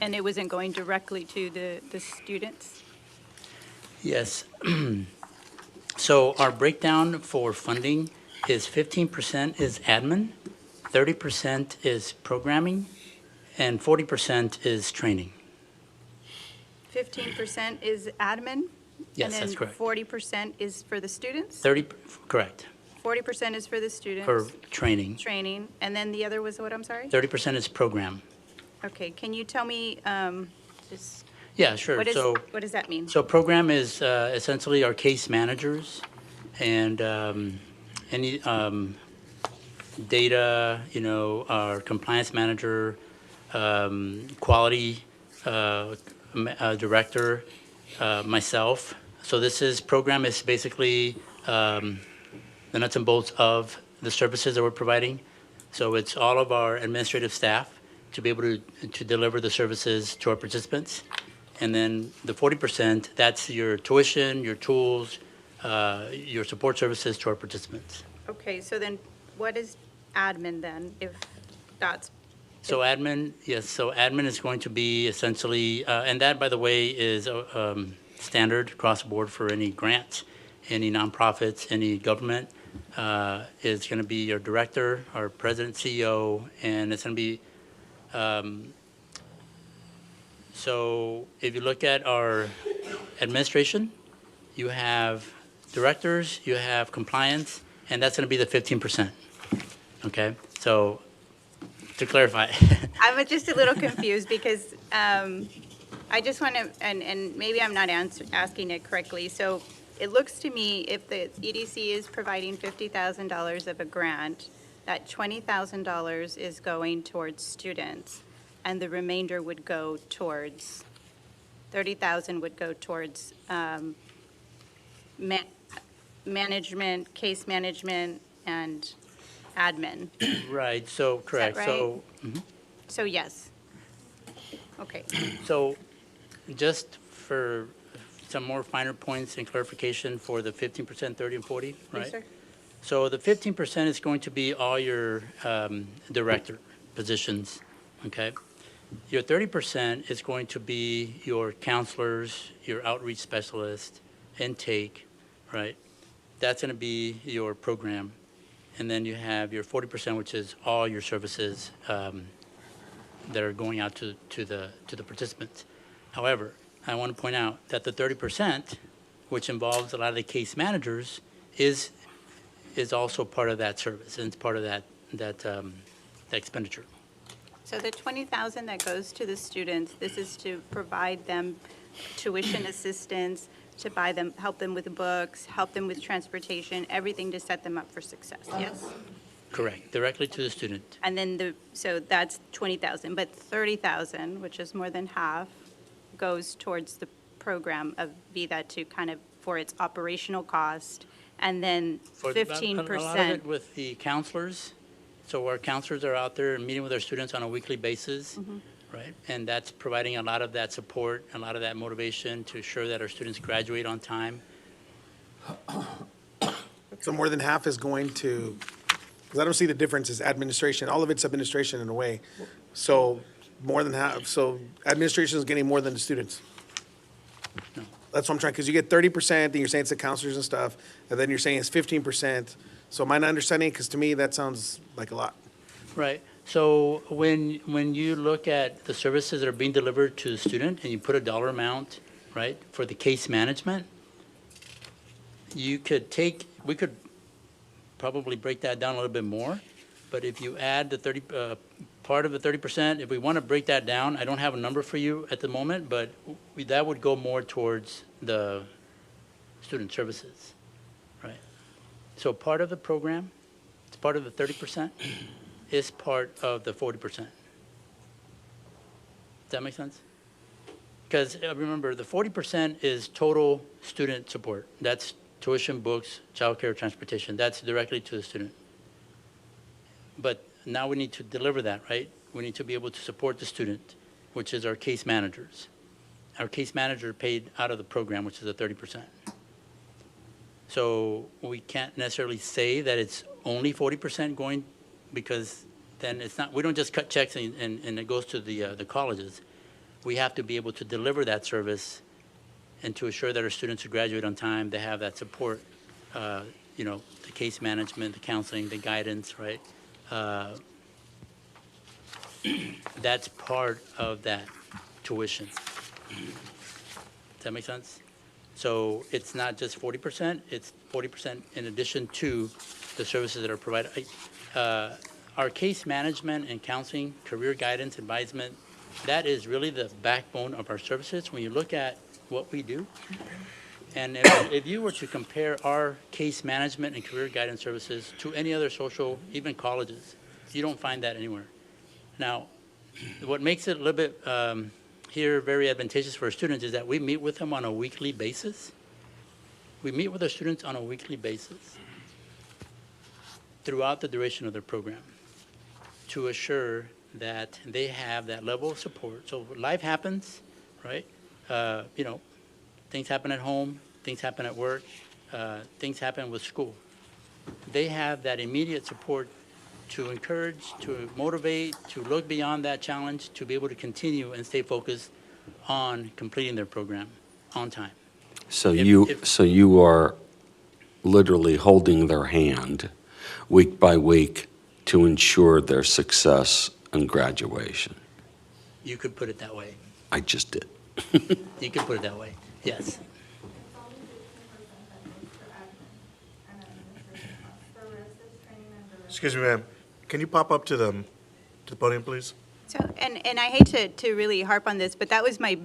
And it wasn't going directly to the students? Yes. So our breakdown for funding is 15% is admin, 30% is programming, and 40% is training. 15% is admin? Yes, that's correct. And then 40% is for the students? 30, correct, 40% is for the students? for training. Training, and then the other was what, I'm sorry? 30% is program. Okay, can you tell me, just, Yeah, sure. what So, does that mean? so program is essentially our case managers and any data, our compliance manager, quality director, myself. So program is basically the nuts and bolts of the services that we're providing. So it's all of our administrative staff to be able to deliver the services to our participants. And then the 40%, that's your tuition, your tools, your support services to our participants. Okay, so then what is admin then, if that's, So admin, yes, so admin is going to be essentially, and that, by the way, is standard across the board for any grants, any nonprofits, any government, is going to be your director, our president, CEO, and it's going to be, so if you look at our administration, you have directors, you have compliance, and that's going to be the 15%. Okay, so to clarify. I'm just a little confused because I just want to, and maybe I'm not asking it correctly. So it looks to me if the EDC is providing $50,000 of a grant, that $20,000 is going towards students, and the remainder would go towards, 30,000 would go towards management, case management, and admin. Right, so, correct. right? So, So yes. Okay. so just for some more finer points and clarification for the 15%, 30, and 40, right? Yes, sir. So the 15% is going to be all your director positions, okay? Your 30% is going to be your counselors, your outreach specialists, intake, right? That's going to be your program. And then you have your 40%, which is all your services that are going out to the participants. However, I want to point out that the 30%, which involves a lot of the case managers, is also part of that service, and it's part of that expenditure. So the 20,000 that goes to the students, this is to provide them tuition assistance, to buy them, help them with books, help them with transportation, everything to set them up for success, yes? Correct, directly to the student. And then so that's 20,000, but 30,000, which is more than half, goes towards the program of VIDA to kind of, for its operational cost, and then For 15%. A lot of it with the counselors. So our counselors are out there meeting with our students on a weekly basis, right? And that's providing a lot of that support, a lot of that motivation to ensure that our students graduate on time. So more than half is going to, because I don't see the difference, is administration. All of it's administration in a way. So more than half, so administration is getting more than the students. No. That's what I'm trying, because you get 30%, then you're saying it's the counselors and stuff, and then you're saying it's 15%. So am I not understanding? Because to me, that sounds like a lot. Right. So when you look at the services that are being delivered to the student and you put a dollar amount, right, for the case management, we could probably break that down a little bit more. But if you add the part of the 30%, if we want to break that down, I don't have a number for you at the moment, but that would go more towards the student services, right? So part of the program, it's part of the 30%, is part of the 40%. Does that make sense? Because remember, the 40% is total student support. That's tuition, books, childcare, transportation. That's directly to the student. But now we need to deliver that, right? We need to be able to support the student, which is our case managers. our case manager paid out of the program, which is a 30%. So we can't necessarily say that it's only 40% going, because then it's not, we don't just cut checks and it goes to the colleges. We have to be able to deliver that service and to assure that our students who graduate on time, they have that support, you know, the case management, the counseling, the guidance, right? That's part of that tuition. Does that make sense? So it's not just 40%, it's 40% in addition to the services that are provided. Our case management and counseling, career guidance, advisement, that is really the backbone of our services when you look at what we do. And if you were to compare our case management and career guidance services to any other social, even colleges, you don't find that anywhere. Now, what makes it a little bit here very advantageous for our students is that we meet with them on a weekly basis. We meet with our students on a weekly basis throughout the duration of their program to assure that they have that level of support. So life happens, right? You know, things happen at home, things happen at work, things happen with school. They have that immediate support to encourage, to motivate, to look beyond that challenge, to be able to continue and stay focused on completing their program on time. So you are literally holding their hand week by week to ensure their success and graduation. You could put it that way. I just did. You could put it that way, yes. Excuse me, ma'am. Can you pop up to the podium, please? So, and I hate to really harp on this, but that was my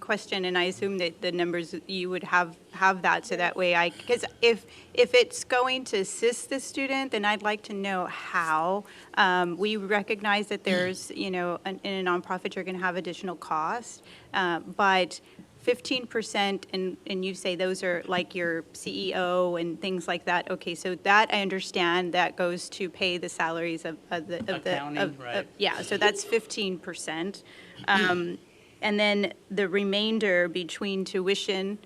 question, and I assume that the numbers, you would have that, so that way because if it's going to assist the student, then I'd like to know how. We recognize that there's, you know, in a nonprofit, you're going to have additional costs, but 15%, and you say those are like your CEO and things like that. Okay, so that I understand that goes to pay the salaries of Accounting, right. yeah, so that's 15%. And then the remainder between tuition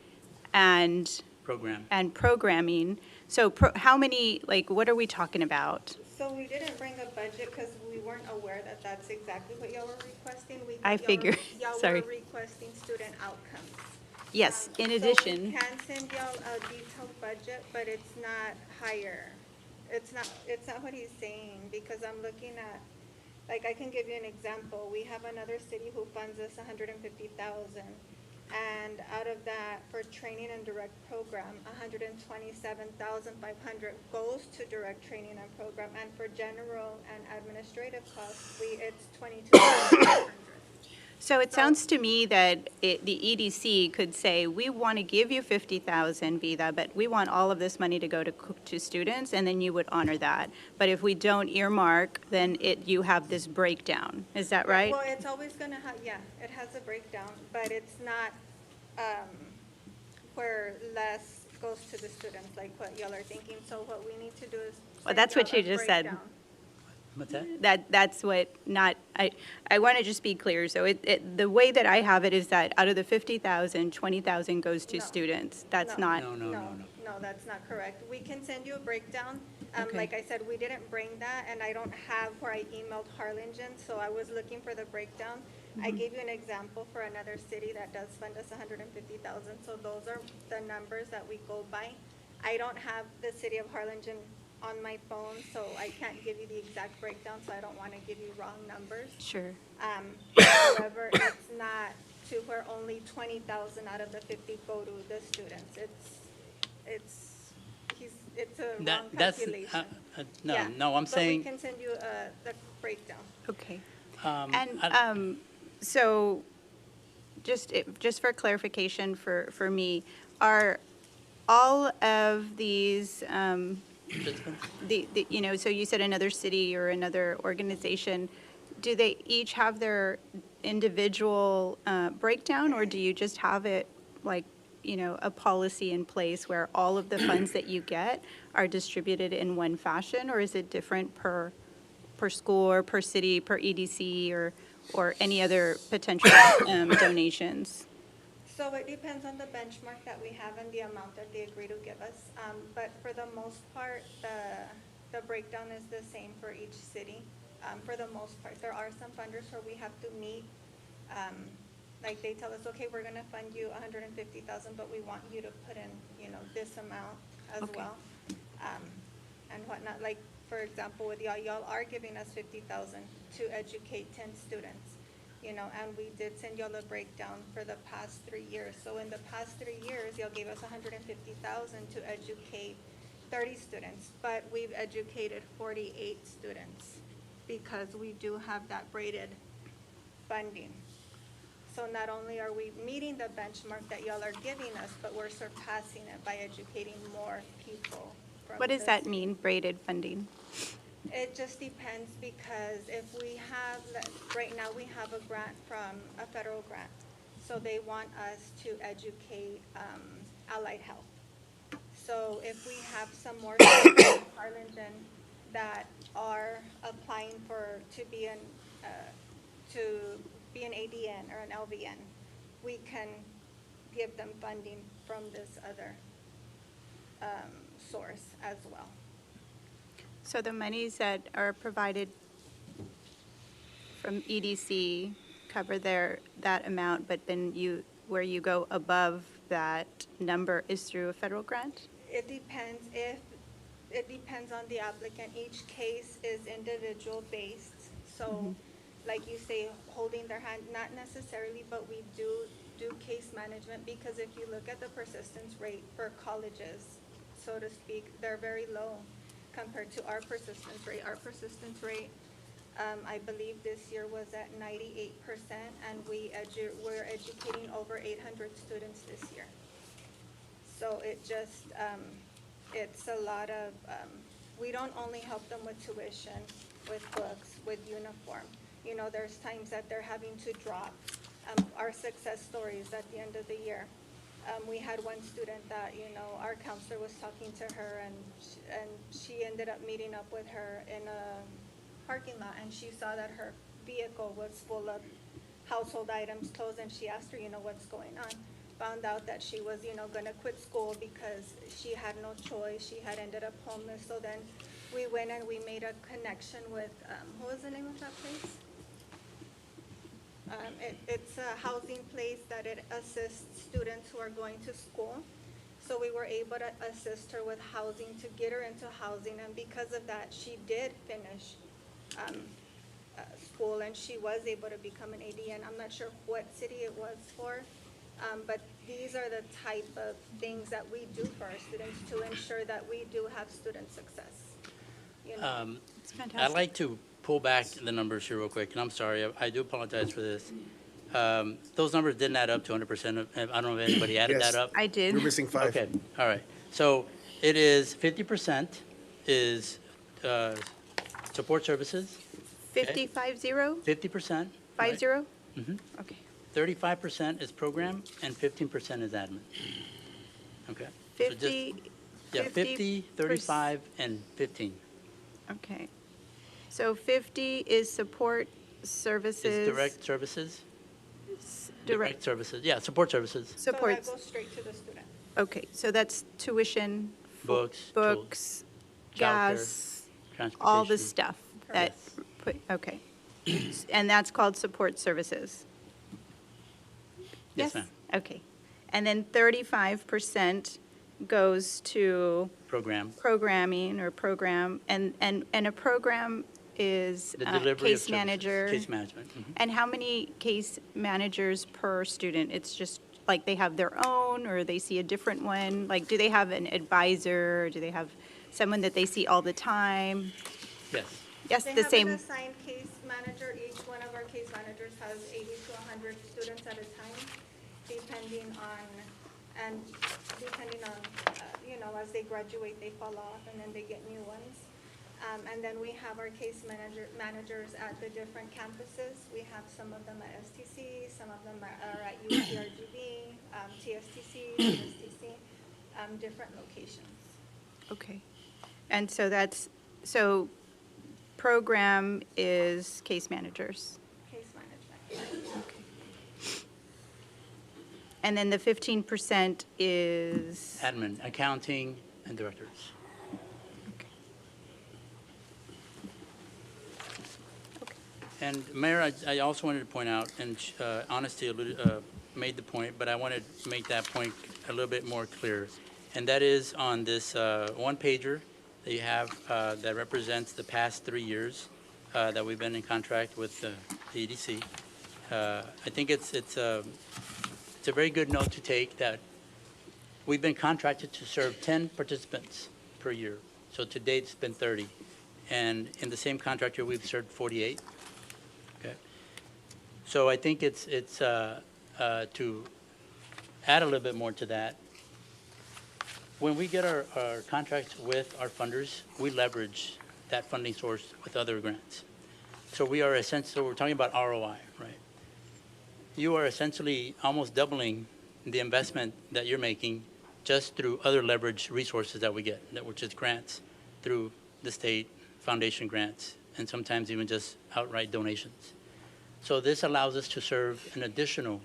and programming. So how many, like, what are we talking about? So we didn't bring a budget because we weren't aware that that's exactly what y'all were requesting. I figured. Sorry. Y'all were requesting student outcomes. Yes, in So addition. we can send y'all a detailed budget, but it's not higher. It's not what he's saying, because I'm looking at, like, I can give you an example. We have another city who funds us $150,000. And out of that, for training and direct program, $127,500 goes to direct training and program. And for general and administrative costs, it's $22,500. So it sounds to me that the EDC could say, we want to give you 50,000, Vida, but we want all of this money to go to students, and then you would honor that. But if we don't earmark, then you have this breakdown. Is that right? Well, it's always going to have, yeah, it has a breakdown, but it's not where less goes to the students, like what y'all are thinking. So what we need to do is. Well, that's what you just said. What's that? That's what I want to just be clear. So the way that I have it is that out of the 50,000, 20,000 goes to students. That's not. No, that's not correct. We can send you a breakdown. Okay. Like I said, we didn't bring that, and I don't have where I emailed Harlingen, so I was looking for the breakdown. I gave you an example for another city that does fund us $150,000, so those are the numbers that we go by. I don't have the city of Harlingen on my phone, so I can't give you the exact breakdown, so I don't want to give you wrong numbers. Sure. However, it's not to where only 20,000 out of the 50 go to the students. It's a wrong calculation. Yeah, No, I'm saying. But we can send you the breakdown. Okay. And so just for clarification for me, are all of these, you know, so you said another city or another organization, do they each have their individual breakdown, or do you just have it like, you know, a policy in place where all of the funds that you get are distributed in one fashion, or is it different per school or per city, per EDC, or any other potential donations? So it depends on the benchmark that we have and the amount that they agree to give us. But for the most part, the breakdown is the same for each city. For the most part, there are some funders where we have to meet, like they tell us, okay, we're gonna fund you 150,000, but we want you to put in, this amount as Okay. well. And whatnot, like, for example, with y'all are giving us 50,000 to educate 10 students. And we did send y'all a breakdown for the past 3 years. So in the past 3 years, y'all gave us 150,000 to educate 30 students, but we've educated 48 students because we do have that braided funding. So not only are we meeting the benchmark that y'all are giving us, but we're surpassing it by educating more people. What does that mean, braided funding? It just depends, because if we have, right now we have a grant from a federal grant. So they want us to educate allied health. So if we have some more students in Harlingen that are applying to be an ADN or an LVN, we can give them funding from this other source as well. So the monies that are provided from EDC cover that amount, but then where you go above that number is through a federal grant? It depends on the applicant. Each case is individual based. So like you say, holding their hand, not necessarily, but we do case management, because if you look at the persistence rate for colleges, so to speak, they're very low compared to our persistence rate. Our persistence rate, I believe this year was at 98%, and we're educating over 800 students this year. So it just, it's a lot of, we don't only help them with tuition, with books, with uniform. There's times that they're having to drop. Our success stories at the end of the year. We had one student that, our counselor was talking to her, and she ended up meeting up with her in a parking lot, and she saw that her vehicle was full of household items, clothes, and she asked her, what's going on. Found out that she was, gonna quit school because she had no choice. She had ended up homeless. So then we went and we made a connection with, what was the name of that place? It's a housing place that it assists students who are going to school. So we were able to assist her with housing, to get her into housing, and because of that, she did finish school, and she was able to become an ADN. I'm not sure what city it was for, but these are the type of things that we do for our students to ensure that we do have student success. It's fantastic. I'd like to pull back the numbers here real quick, and I'm sorry, I do apologize for this. Those numbers didn't add up to 100%. I don't know if anybody added that up. I did. We're missing 5. Okay, all right. So it is 50% is support services. 50, 50? 50%. 50? Mm-hmm. Okay. 35% is program, and 15% is admin. Okay? So just- 50? Yeah, 50, 35, and 15. Okay. So 50 is support services? Is direct services? Direct services, yeah, support services. So Supports. that goes straight to the student. Okay, so that's tuition, Books. books, childcare, gas, all transportation. the stuff that okay. And that's called support services? Yes, ma'am. Okay. And then 35% goes to Program. programming or program, and a program is The delivery of case services, manager. Case management. Mhm. And how many case managers per student? It's just like they have their own, or they see a different one? Like, do they have an advisor, or do they have someone that they see all the time? Yes. Yes, They the have same. an assigned case manager. Each one of our case managers has 80 to 100 students at a time, depending on, as they graduate, they fall off, and then they get new ones. And then we have our case managers at the different campuses. We have some of them at STC, some of them are at UCRGV, TSTC, CSTC, different locations. Okay. And so program is case managers. Case management. And then the 15% is, Admin, accounting, and directors. And Mayor, I also wanted to point out, and Honesty made the point, but I wanted to make that point a little bit more clear. And that is on this one-pager that you have that represents the past 3 years that we've been in contract with the EDC. I think it's a very good note to take that we've been contracted to serve 10 participants per year. So to date, it's been 30. And in the same contract year, we've served 48. Okay. So I think it's to add a little bit more to that. When we get our contracts with our funders, we leverage that funding source with other grants. So we are essentially, so we're talking about ROI, right? You are essentially almost doubling the investment that you're making just through other leverage resources that we get, which is grants through the state, foundation grants, and sometimes even just outright donations. So this allows us to serve an additional,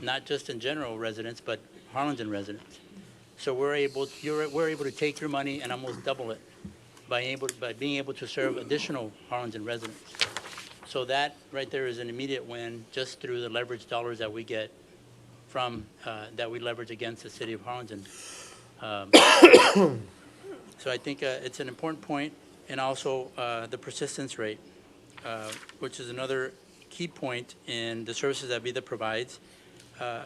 not just in general residents, but Harlingen residents. So we're able to take your money and almost double it by being able to serve additional Harlingen residents. So that right there is an immediate win just through the leverage dollars that we get from, that we leverage against the city of Harlingen. So I think it's an important point, and also the persistence rate, which is another key point in the services that VITA provides.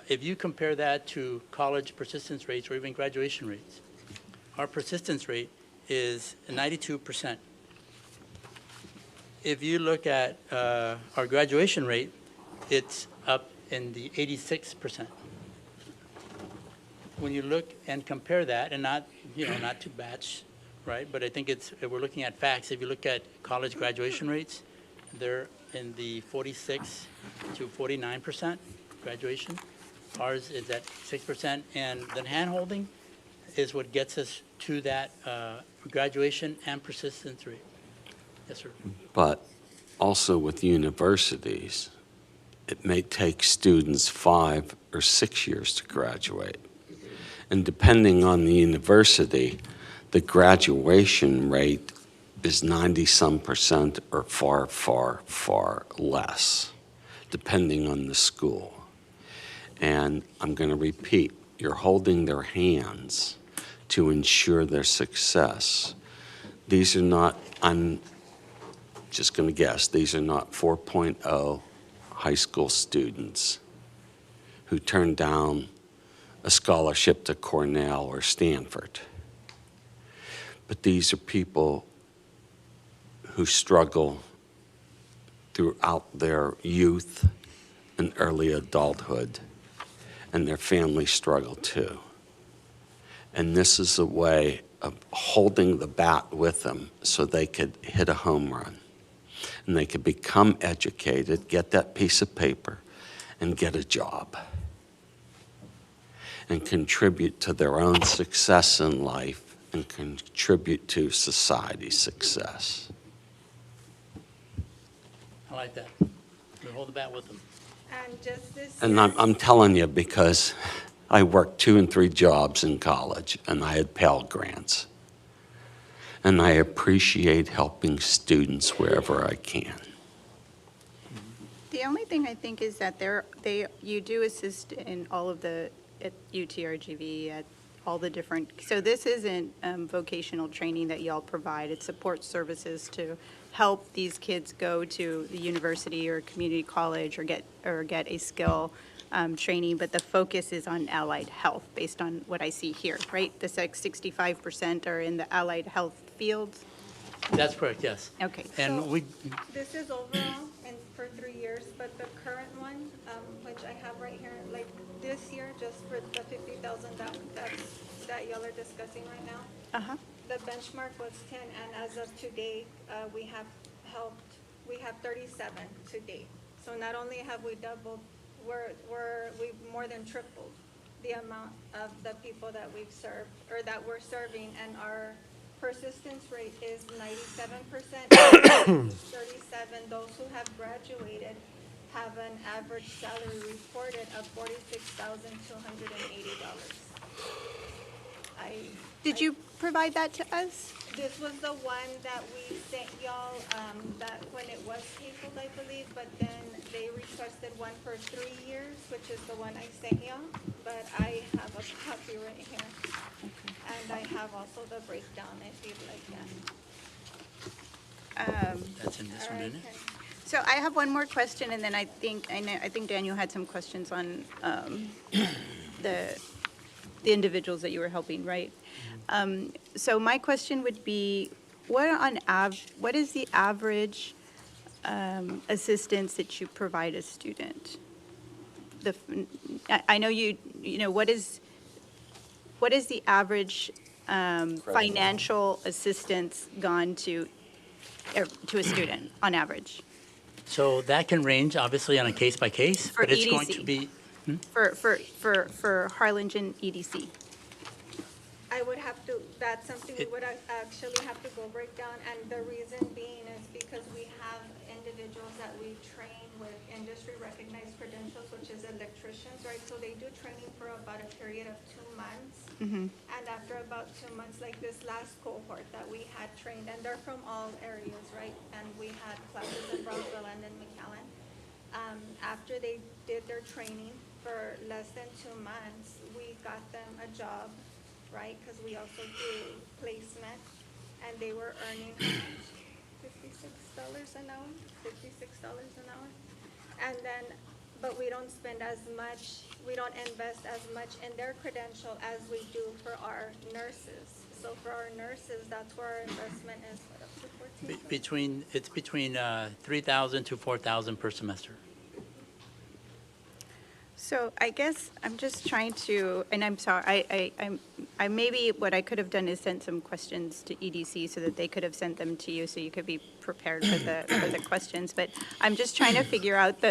If you compare that to college persistence rates or even graduation rates, our persistence rate is 92%. If you look at our graduation rate, it's up in the 86%. When you look and compare that, and not to batch, right? But I think we're looking at facts. If you look at college graduation rates, they're in the 46 to 49% graduation. Ours is at 6%, and the handholding is what gets us to that graduation and persistence rate. Yes, sir. But also with universities, it may take students 5 or 6 years to graduate. And depending on the university, the graduation rate is 90-some% or far, far, far less, depending on the school. And I'm going to repeat, you're holding their hands to ensure their success. These are not, I'm just going to guess, these are not 4.0 high school students who turned down a scholarship to Cornell or Stanford. But these are people who struggle throughout their youth and early adulthood, and their families struggle too. And this is a way of holding the bat with them so they could hit a home run. And they could become educated, get that piece of paper, and get a job. And contribute to their own success in life and contribute to society's success. I like that. We hold the bat with them. And just this. And I'm telling you because I worked 2 and 3 jobs in college and I had Pell Grants. And I appreciate helping students wherever I can. the only thing I think is that you do assist in all of the, at UTRGV, at all the different, so this isn't vocational training that y'all provide, it's support services to help these kids go to the university or community college or get a skill training, but the focus is on allied health, based on what I see here, right? The 65% are in the allied health fields? That's correct, yes. Okay. And So we, This is overall and for 3 years, but the current one, which I have right here, like this year, just for the 50,000 that y'all are discussing right now. Uh-huh. The benchmark was 10, and as of today, we have 37 to date. So not only have we doubled, we've more than tripled the amount of the people that we've served, or that we're serving, and our persistence rate is 97%. 37, those who have graduated have an average salary reported of $46,280. Did you provide that to us? This was the one that we sent y'all, that when it was tabled, I believe, but then they requested one for 3 years, which is the one I sent y'all, but I have a copy right here. And I have also the breakdown if you'd like that. That's in this one, isn't it? So I have one more question, and then I think Daniel had some questions on the individuals that you were helping, right? So my question would be, what is the average assistance that you provide a student? I know you know, what is the average financial assistance gone to a student on average? So that can range, obviously, on a case by case, For but it's going EDC. to be, For Harlingen EDC? I would have to, that's something we would actually have to go break down, and the reason being is because we have individuals that we train with industry recognized credentials, which is electricians, right? So they do training for about a period of 2 months. And after about 2 months, like this last cohort that we had trained, and they're from all areas, right? And we had classes in Brownsville and in McAllen. After they did their training for less than 2 months, we got them a job, right? Because we also do placement, and they were earning $56 an hour, $56 an hour. And then, but we don't spend as much, we don't invest as much in their credential as we do for our nurses. So for our nurses, that's where our investment is, what, up to 14? it's between 3,000 to 4,000 per semester. So I guess I'm just trying to, and I'm sorry, I maybe what I could have done is sent some questions to EDC so that they could have sent them to you so you could be prepared for the questions. But I'm just trying to figure out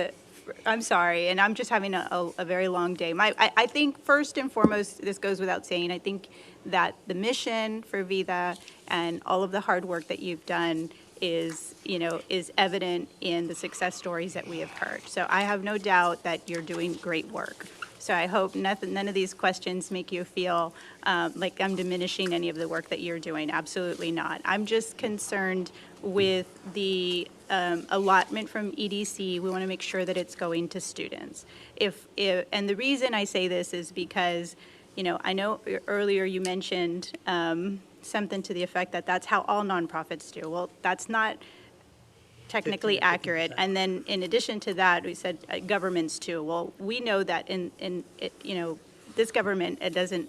I'm sorry, and I'm just having a very long day. I think first and foremost, this goes without saying, I think that the mission for VIDA and all of the hard work that you've done is evident in the success stories that we have heard. So I have no doubt that you're doing great work. So I hope none of these questions make you feel like I'm diminishing any of the work that you're doing. Absolutely not. I'm just concerned with the allotment from EDC. We want to make sure that it's going to students. And the reason I say this is because, I know earlier you mentioned something to the effect that that's how all nonprofits do. Well, that's not technically accurate. And then in addition to that, we said governments too. Well, we know that this government, it doesn't,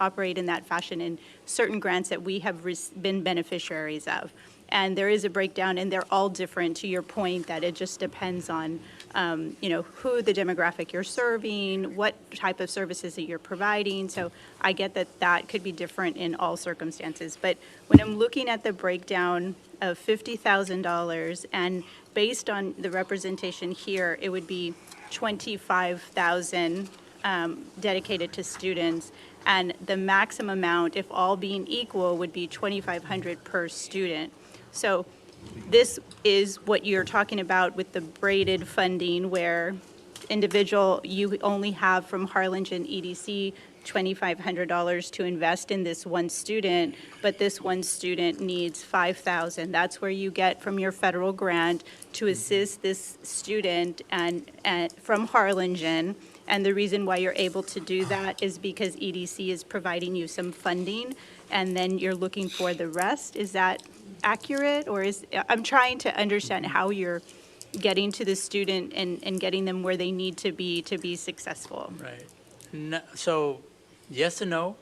operate in that fashion in certain grants that we have been beneficiaries of. And there is a breakdown, and they're all different, to your point, that it just depends on, who the demographic you're serving, what type of services that you're providing. So I get that could be different in all circumstances. But when I'm looking at the breakdown of $50,000, and based on the representation here, it would be $25,000 dedicated to students, and the maximum amount, if all being equal, would be $2,500 per student. So this is what you're talking about with the braided funding, where you only have from Harlingen EDC $2,500 to invest in this one student, but this one student needs $5,000. That's where you get from your federal grant to assist this student and from Harlingen. And the reason why you're able to do that is because EDC is providing you some funding, and then you're looking for the rest. Is that accurate? Or I'm trying to understand how you're getting to the student and getting them where they need to be successful. Right. No, so yes and no.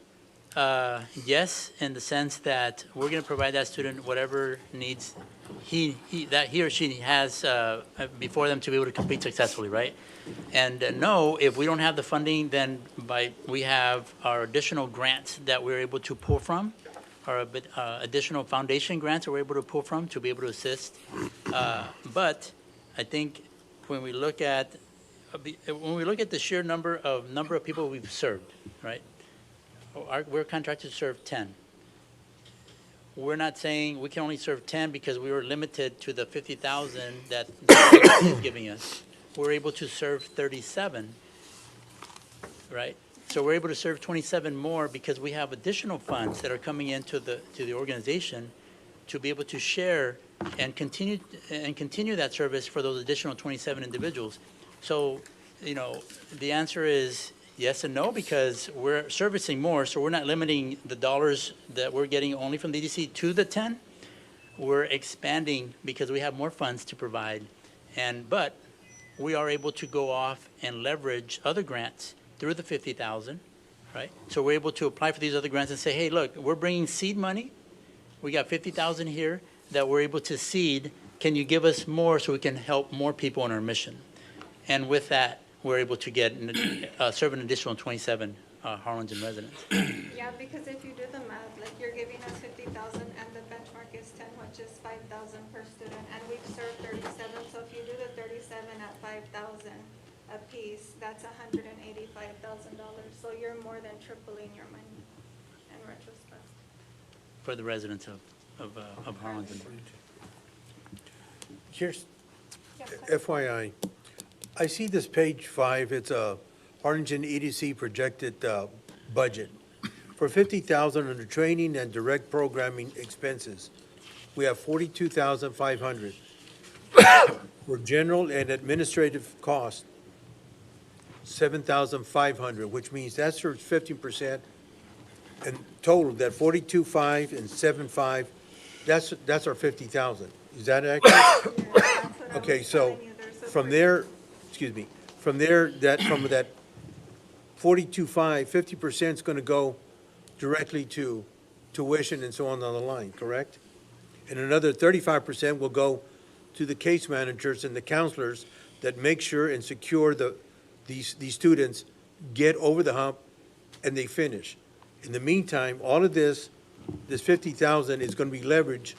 Yes, in the sense that we're going to provide that student whatever needs he or she has before them to be able to compete successfully, right? And no, if we don't have the funding, then we have our additional grants that we're able to pull from, or additional foundation grants that we're able to pull from to be able to assist. But I think when we look at the sheer number of people we've served, right? We're contracted to serve 10. We're not saying we can only serve 10 because we were limited to the 50,000 that the state is giving us. we're able to serve 37, right? So we're able to serve 27 more because we have additional funds that are coming into the organization to be able to share and continue that service for those additional 27 individuals. So, the answer is yes and no, because we're servicing more, so we're not limiting the dollars that we're getting only from the EDC to the 10. We're expanding because we have more funds to provide. But we are able to go off and leverage other grants through the 50,000, right? So we're able to apply for these other grants and say, hey, look, we're bringing seed money. We got 50,000 here that we're able to seed. Can you give us more so we can help more people on our mission? And with that, we're able to get serve an additional 27 Harlingen residents. Yeah, because if you do the math, like you're giving us 50,000 and the benchmark is 10, which is 5,000 per student, and we've served 37. So if you do the 37 at 5,000 a piece, that's $185,000. So you're more than tripling your money in retrospect. For the residents of Harlingen. Here's FYI. I see this page 5, it's a Harlingen EDC projected budget. For 50,000 under training and direct programming expenses, we have 42,500. For general and administrative costs, 7,500, which means that's your 15%. And total, that 42.5 and 7.5, that's our 50,000. Is that accurate? Okay, so from there, from that 42.5, 50% is going to go directly to tuition and so on down the line, correct? And another 35% will go to the case managers and the counselors that make sure and secure these students get over the hump and they finish. In the meantime, all of this 50,000 is going to be leveraged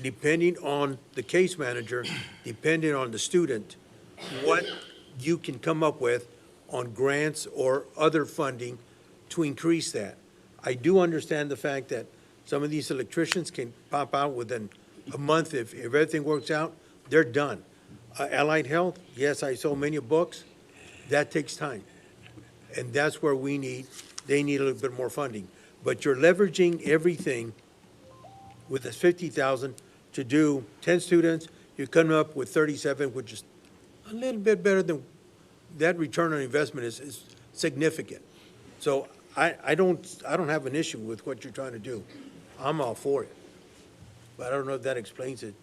depending on the case manager, depending on the student, what you can come up with on grants or other funding to increase that. I do understand the fact that some of these electricians can pop out within a month. If everything works out, they're done. Allied Health, yes, I sold many books. That takes time. And that's where they need a little bit more funding. But you're leveraging everything with this 50,000 to do 10 students. You're coming up with 37, which is a little bit better than, that return on investment is significant. So I don't have an issue with what you're trying to do. I'm all for it. But I don't know if that explains it.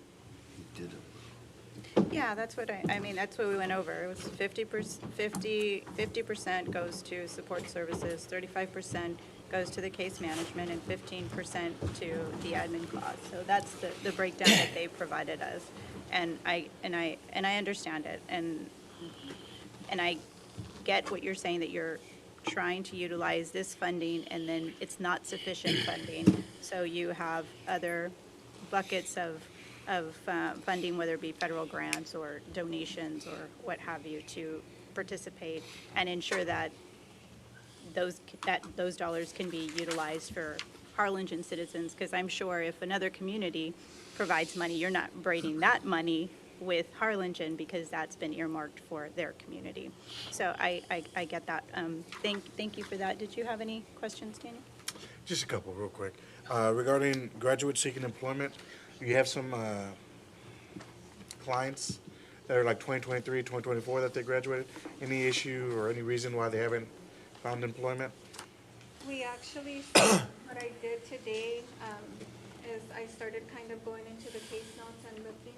Yeah, that's what that's what we went over. It was 50% goes to support services, 35% goes to the case management, and 15% to the admin costs. So that's the breakdown that they provided us. And I understand it, and I get what you're saying, that you're trying to utilize this funding and then it's not sufficient funding. So you have other buckets of funding, whether it be federal grants or donations or what have you, to participate and ensure that those dollars can be utilized for Harlingen citizens. Because I'm sure if another community provides money, you're not braiding that money with Harlingen because that's been earmarked for their community. So I get that. Thank you for that. Did you have any questions, Danny? Just a couple real quick. Regarding graduates seeking employment, you have some clients that are like 2023, 2024 that they graduated. Any issue or any reason why they haven't found employment? We actually, what I did today is I started kind of going into the case notes and looking.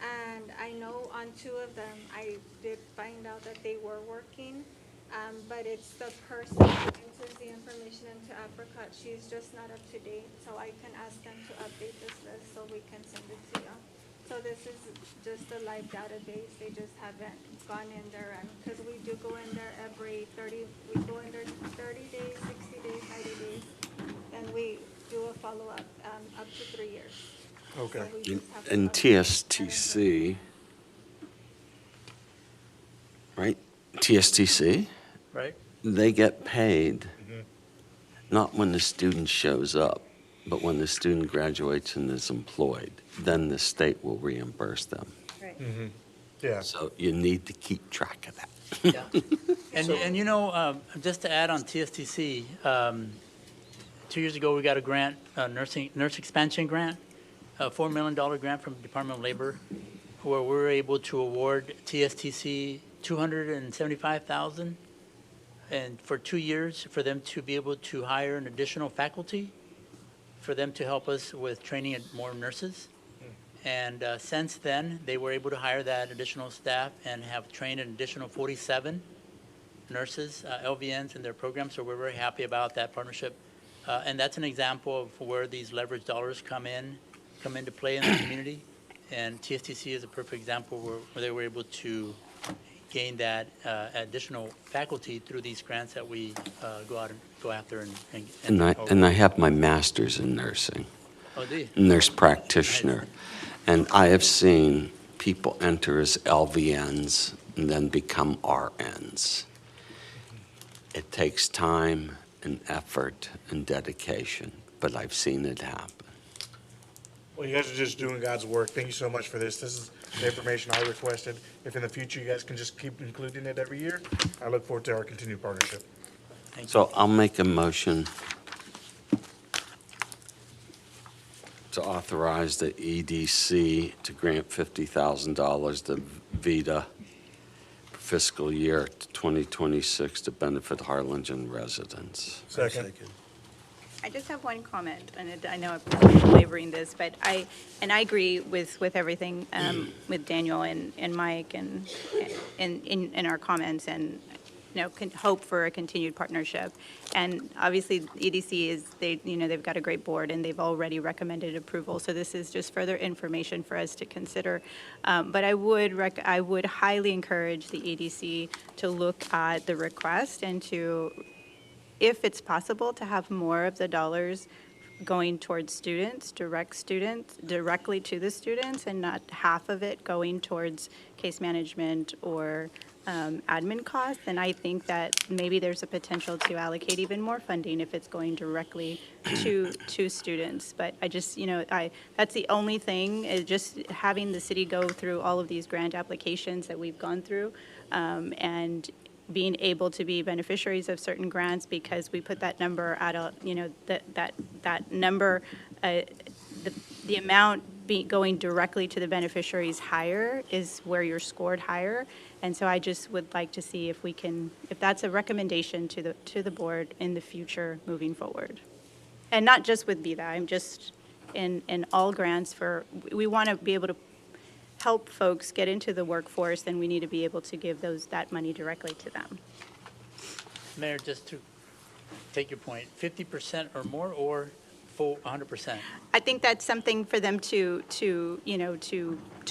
And I know on 2 of them, I did find out that they were working, but it's the person who enters the information into Apricot. She's just not up to date, so I can ask them to update this list so we can send it to you. So this is just a live database. They just haven't gone in there, and because we do go in there every 30, we go in there 30 days, 60 days, 90 days, and we do a follow-up up to 3 years. Okay. So we just have to In update. TSTC, right? TSTC, Right? they get paid not when the student shows up, but when the student graduates and is employed. Then the state will reimburse them. Right. Yeah. So you need to keep track of that. And you know, just to add on TSTC, 2 years ago, we got a grant, a nurse expansion grant, a $4 million grant from Department of Labor, where we were able to award TSTC $275,000 and for 2 years for them to be able to hire an additional faculty for them to help us with training more nurses. And since then, they were able to hire that additional staff and have trained an additional 47 nurses, LVNs in their program. So we're very happy about that partnership. And that's an example of where these leverage dollars come into play in the community. And TSTC is a perfect example where they were able to gain that additional faculty through these grants that we go after And I have my master's in nursing. Oh, do you? Nurse practitioner. And I have seen people enter as LVNs and then become RNs. It takes time and effort and dedication, but I've seen it happen. Well, you guys are just doing God's work. Thank you so much for this. This is the information I requested. If in the future you guys can just keep including it every year, I look forward to our continued partnership. So I'll make a motion to authorize the EDC to grant $50,000 to VITA for fiscal year 2026 to benefit Harlingen residents. Second. I just have one comment, and I know I'm belaboring this, but I agree with everything with Daniel and Mike and in our comments, and can hope for a continued partnership. And obviously, EDC they've got a great board, and they've already recommended approval. So this is just further information for us to consider. But I would highly encourage the EDC to look at the request and to, if it's possible, to have more of the dollars going towards students, directly to the students, and not half of it going towards case management or admin costs. And I think that maybe there's a potential to allocate even more funding if it's going directly to students. But I just, that's the only thing, is just having the city go through all of these grant applications that we've gone through, and being able to be beneficiaries of certain grants because we put that number at that number, the amount going directly to the beneficiaries higher is where you're scored higher. And so I just would like to see if that's a recommendation to the board in the future moving forward. And not just with VITA, I'm just in all grants we want to be able to help folks get into the workforce, then we need to be able to give that money directly to them. Mayor, just to take your point, 50% or more, or full 100%? I think that's something for them to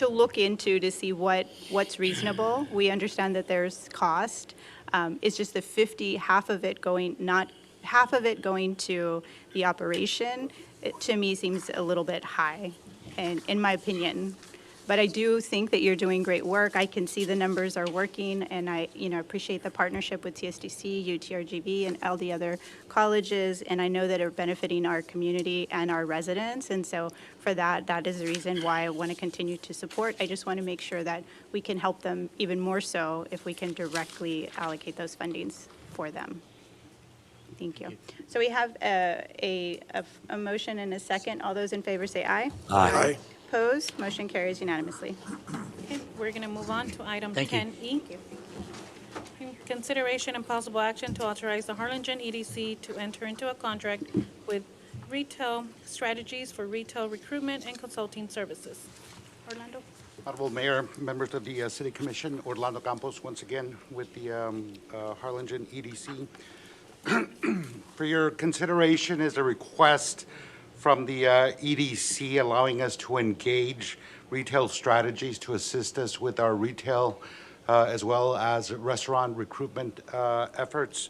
look into, to see what's reasonable. We understand that there's cost. It's just the 50, half of it going to the operation, to me seems a little bit high, and in my opinion. But I do think that you're doing great work. I can see the numbers are working, and I appreciate the partnership with TSTC, UTRGV, and all the other colleges, and I know that are benefiting our community and our residents. And so for that is the reason why I want to continue to support. I just want to make sure that we can help them even more so if we can directly allocate those fundings for them. Thank you. So we have a motion and a second. All those in favor say aye. Aye. Opposed? Motion carries unanimously. Okay, we're going to move on to item Thank you. 10E. In consideration and possible action to authorize the Harlingen EDC to enter into a contract with Retail Strategies for retail recruitment and consulting services. Orlando? Honorable Mayor, members of the City Commission, Orlando Campos once again with the Harlingen EDC. For your consideration is a request from the EDC allowing us to engage Retail Strategies to assist us with our retail as well as restaurant recruitment efforts.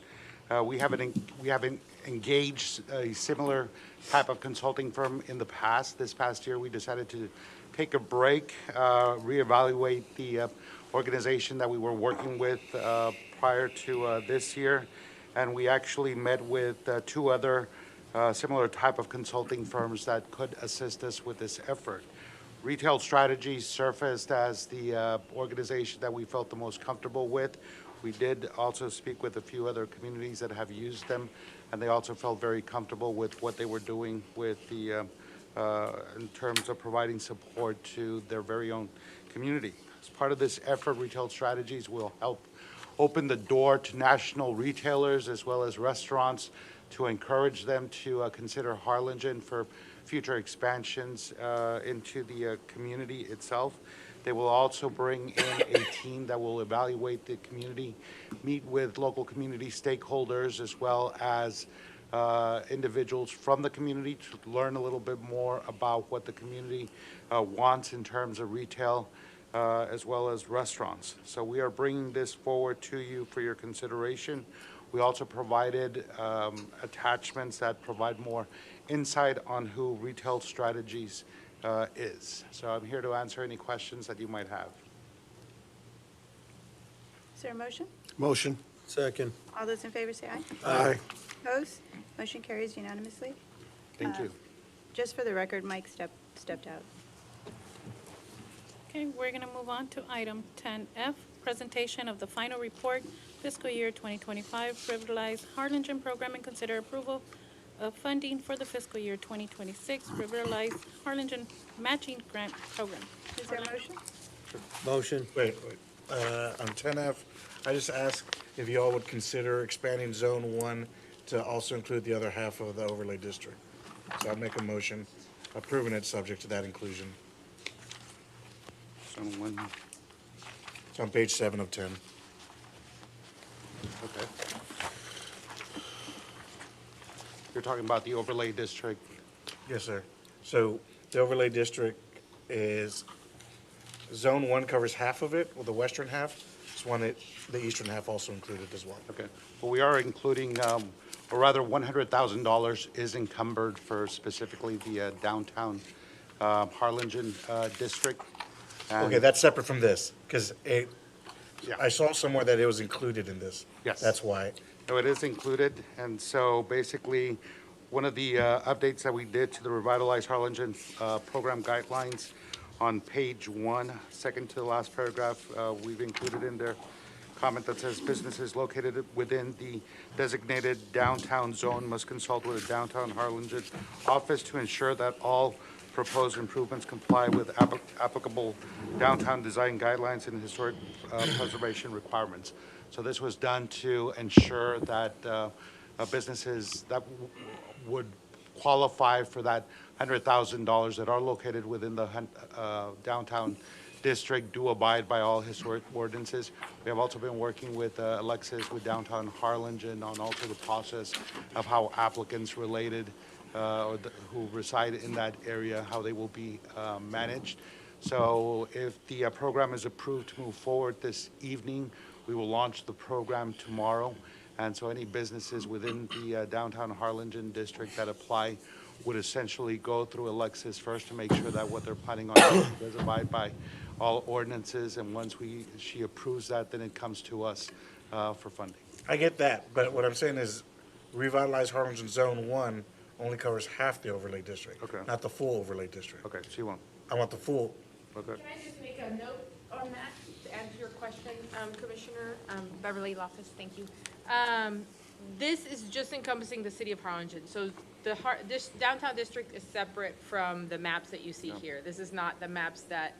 We haven't engaged a similar type of consulting firm in the past. This past year, we decided to take a break, reevaluate the organization that we were working with prior to this year, and we actually met with two other similar type of consulting firms that could assist us with this effort. Retail Strategies surfaced as the organization that we felt the most comfortable with. We did also speak with a few other communities that have used them, and they also felt very comfortable with what they were doing with the, in terms of providing support to their very own community. As part of this effort, Retail Strategies will help open the door to national retailers as well as restaurants to encourage them to consider Harlingen for future expansions into the community itself. They will also bring in a team that will evaluate the community, meet with local community stakeholders as well as individuals from the community to learn a little bit more about what the community wants in terms of retail as well as restaurants. So we are bringing this forward to you for your consideration. We also provided attachments that provide more insight on who Retail Strategies is. So I'm here to answer any questions that you might have. Is there a motion? Motion. Second. All those in favor say aye. Aye. Opposed? Motion carries unanimously. Thank you. Just for the record, Mike stepped out. Okay, we're going to move on to item 10F, presentation of the final report, fiscal year 2025, Revitalize Harlingen Program, and consider approval of funding for the fiscal year 2026 Revitalize Harlingen Matching Grant Program. Is there a motion? Motion. Wait. On 10F, I just asked if you all would consider expanding Zone 1 to also include the other half of the overlay district. So I'd make a motion approving it subject to that inclusion. Someone, It's on page 7 of 10. okay. You're talking about the overlay district. Yes, sir. So the overlay district is, Zone 1 covers half of it, with the western half. Just wanted the eastern half also included as well. Okay. Well, we are including, or rather, $100,000 is encumbered for specifically the downtown Harlingen district. And- Okay, that's separate from this, because Yeah. I saw somewhere that it was included in this. Yes. That's why. No, it is included, and so basically, one of the updates that we did to the Revitalize Harlingen program guidelines on page 1, second to the last paragraph, we've included in there comment that says businesses located within the designated downtown zone must consult with the downtown Harlingen office to ensure that all proposed improvements comply with applicable downtown design guidelines and historic preservation requirements. So this was done to ensure that businesses that would qualify for that $100,000 that are located within the downtown district do abide by all historic ordinances. We have also been working with Alexis with downtown Harlingen on also the process of how applicants related who reside in that area, how they will be managed. So if the program is approved to move forward this evening, we will launch the program tomorrow. And so any businesses within the downtown Harlingen district that apply would essentially go through Alexis first to make sure that what they're planning on doing does abide by all ordinances. And once she approves that, then it comes to us for funding. I get that, but what I'm saying is Revitalize Harlingen Zone 1 only covers half the overlay district. Okay. Not the full overlay district. Okay, so you won't. I want the full. Okay. Can I just make a note on that to answer your question, Commissioner? Beverly Loftus, thank you. This is just encompassing the city of Harlingen. So this downtown district is separate from the maps that you see here. This is not the maps that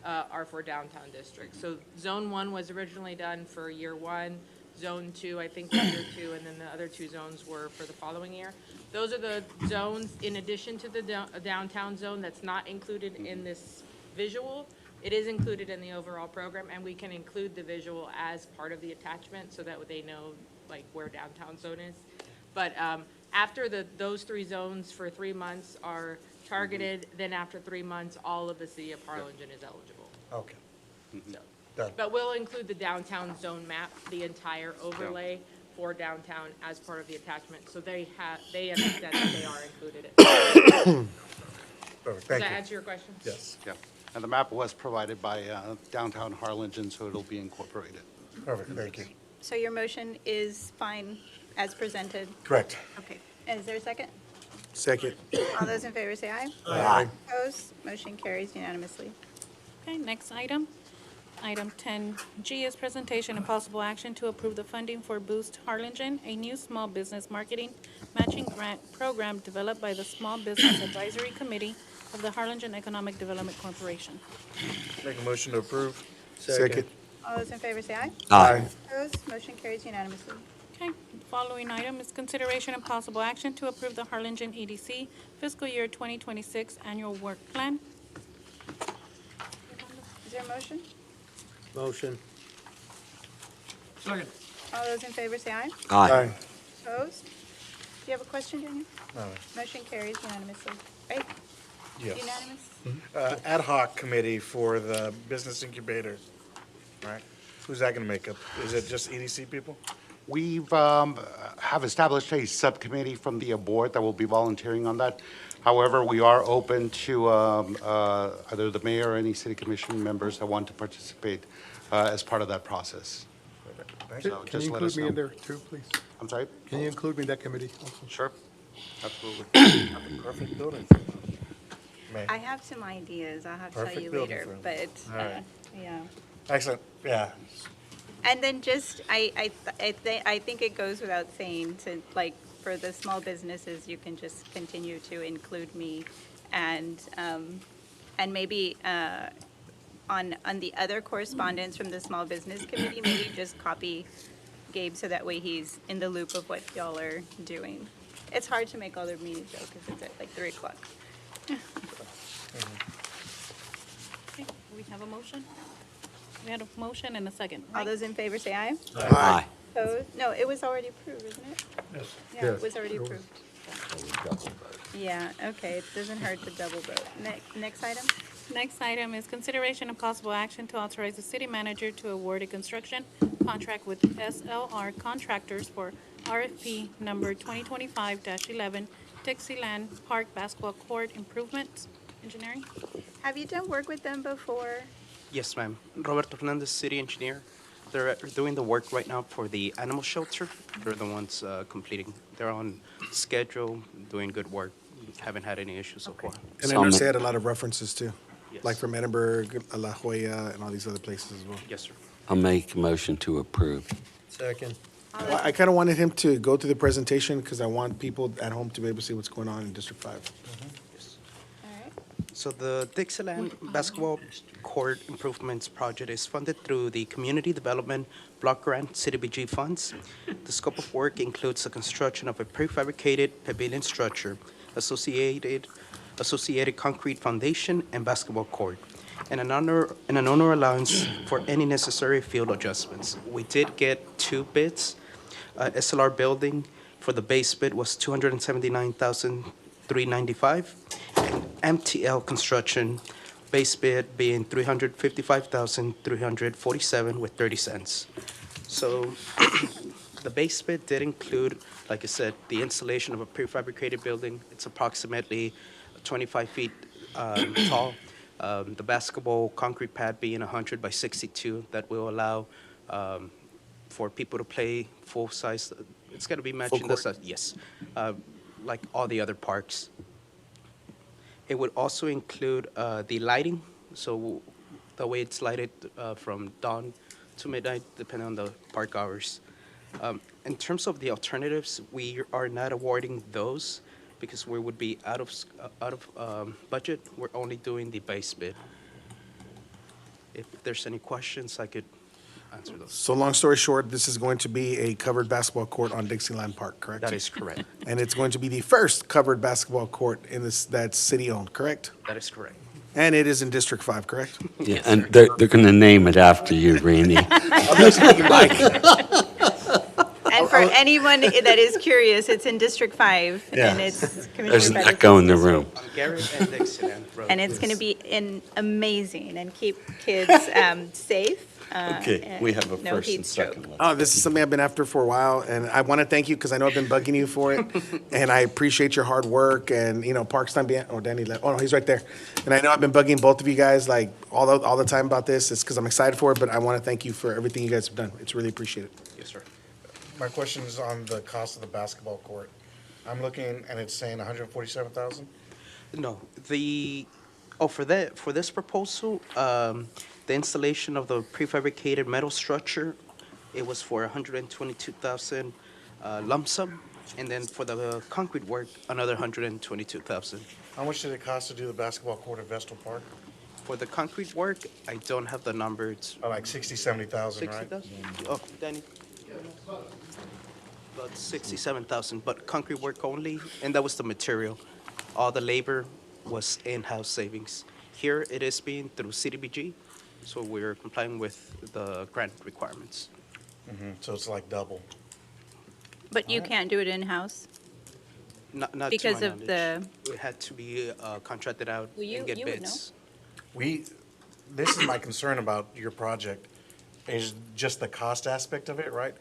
are for downtown district. So Zone 1 was originally done for year 1. Zone 2, I think, was year 2, and then the other 2 zones were for the following year. Those are the zones in addition to the downtown zone that's not included in this visual. It is included in the overall program, and we can include the visual as part of the attachment so that they know like where downtown zone is. But after those 3 zones for 3 months are targeted, then after 3 months, all of the city of Harlingen is eligible. Okay. So, Done. but we'll include the downtown zone map, the entire overlay for downtown as part of the attachment. So they understand that they are included in it. Perfect, Does thank that you. answer your question? Yes. Yeah. And the map was provided by downtown Harlingen, so it'll be incorporated. Perfect, thank you. So your motion is fine as presented? Correct. Okay. Is there a second? Second. All those in favor say aye. Aye. Opposed? Motion carries unanimously. Okay, next item. Item 10G is presentation and possible action to approve the funding for Boost Harlingen, a new small business marketing matching grant program developed by the Small Business Advisory Committee of the Harlingen Economic Development Corporation. Make a motion to approve. Second. All those in favor say aye. Aye. Opposed? Motion carries unanimously. Okay, following item is consideration and possible action to approve the Harlingen EDC fiscal year 2026 annual work plan. Is there a motion? Motion. Second. All those in favor say aye. Aye. Opposed? Do you have a question, Daniel? No. Motion carries unanimously. Right? Yes. Unanimous? Ad hoc committee for the business incubator, right? Who's that gonna make up? Is it just EDC people? We've have established a subcommittee from the board that will be volunteering on that. However, we are open to either the mayor or any city commission members that want to participate as part of that process. So Can just you let include us me know. in there too, please? I'm sorry? Can you include me in that committee also? Sure, absolutely. Perfect building. I have some ideas. I'll have to tell Perfect you building later, for 'em. but, All right. yeah. Excellent, yeah. And then just, I think it goes without saying to, like, for the small businesses, you can just continue to include me and maybe on the other correspondence from the Small Business Committee, maybe just copy Gabe so that way he's in the loop of what y'all are doing. It's hard to make all their meetings though, because it's at like 3 o'clock. Okay, we have a motion? We had a motion and a second. All those in favor say aye. Aye. Opposed? No, it was already approved, isn't it? Yes. Yeah, it was already approved. Yeah, okay, it doesn't hurt to double vote. Next item? Next item is consideration and possible action to authorize the city manager to award a construction contract with SLR Contractors for RFP number 2025-11 Dixieland Park Basketball Court Improvements Engineering. Have you done work with them before? Yes, ma'am. Roberto Fernandez, city engineer. They're doing the work right now for the animal shelter. They're the ones completing. They're on schedule, doing good work. Haven't had any issues so far. And I noticed they had a lot of references too, like from Edinburgh, La Jolla, and all these other places as well. Yes, sir. I'll make a motion to approve. Second. Well, I kind of wanted him to go through the presentation because I want people at home to be able to see what's going on in District 5. So the Dixieland Basketball Court Improvements Project is funded through the Community Development Block Grant CDBG funds. The scope of work includes the construction of a prefabricated pavilion structure, associated concrete foundation, and basketball court, and an owner allowance for any necessary field adjustments. We did get 2 bids. SLR Building for the base bid was $279,395, and MTL Construction base bid being $355,347 with 30 cents. So the base bid did include, like I said, the installation of a prefabricated building. It's approximately 25 feet tall. The basketball concrete pad being 100 by 62 that will allow for people to play full size. It's going to be matching the size, yes, like all the other parks. It would also include the lighting, so the way it's lighted from dawn to midnight, depending on the park hours. In terms of the alternatives, we are not awarding those because we would be out of budget. We're only doing the base bid. If there's any questions, I could answer those. So long story short, this is going to be a covered basketball court on Dixieland Park, correct? That is correct. And it's going to be the first covered basketball court in this, that's city-owned, correct? That is correct. And it is in District 5, correct? Yeah, and they're going to name it after you, Randy. And for anyone that is curious, it's in District 5, Yeah. and it's Commissioner There's an Pettis' echo in the room. Garrett and Dixieland Road. And it's going to be amazing and keep kids safe. Okay, we have a no first heat and stroke. second. Oh, this is something I've been after for a while, and I want to thank you because I know I've been bugging you for it, and I appreciate your hard work. And you know, Parks time being, oh, Danny left. Oh, no, he's right there. And I know I've been bugging both of you guys like all the time about this. It's because I'm excited for it, but I want to thank you for everything you guys have done. It's really appreciated. Yes, sir. My question is on the cost of the basketball court. I'm looking and it's saying 147,000? No, for this proposal, the installation of the prefabricated metal structure, it was for 122,000 lump sum, and then for the concrete work, another 122,000. How much did it cost to do the basketball court at Vestal Park? For the concrete work, I don't have the number. It's Like 60, 70,000, right? 60,000? Oh, Danny? About 67,000, but concrete work only, and that was the material. All the labor was in-house savings. Here, it is being through CDBG, so we're complying with the grant requirements. So it's like double. But you can't do it in-house? Not to my Because of knowledge. It had to be contracted out Well, and get you would know. bids. This is my concern about your project, is just the cost aspect of it, right?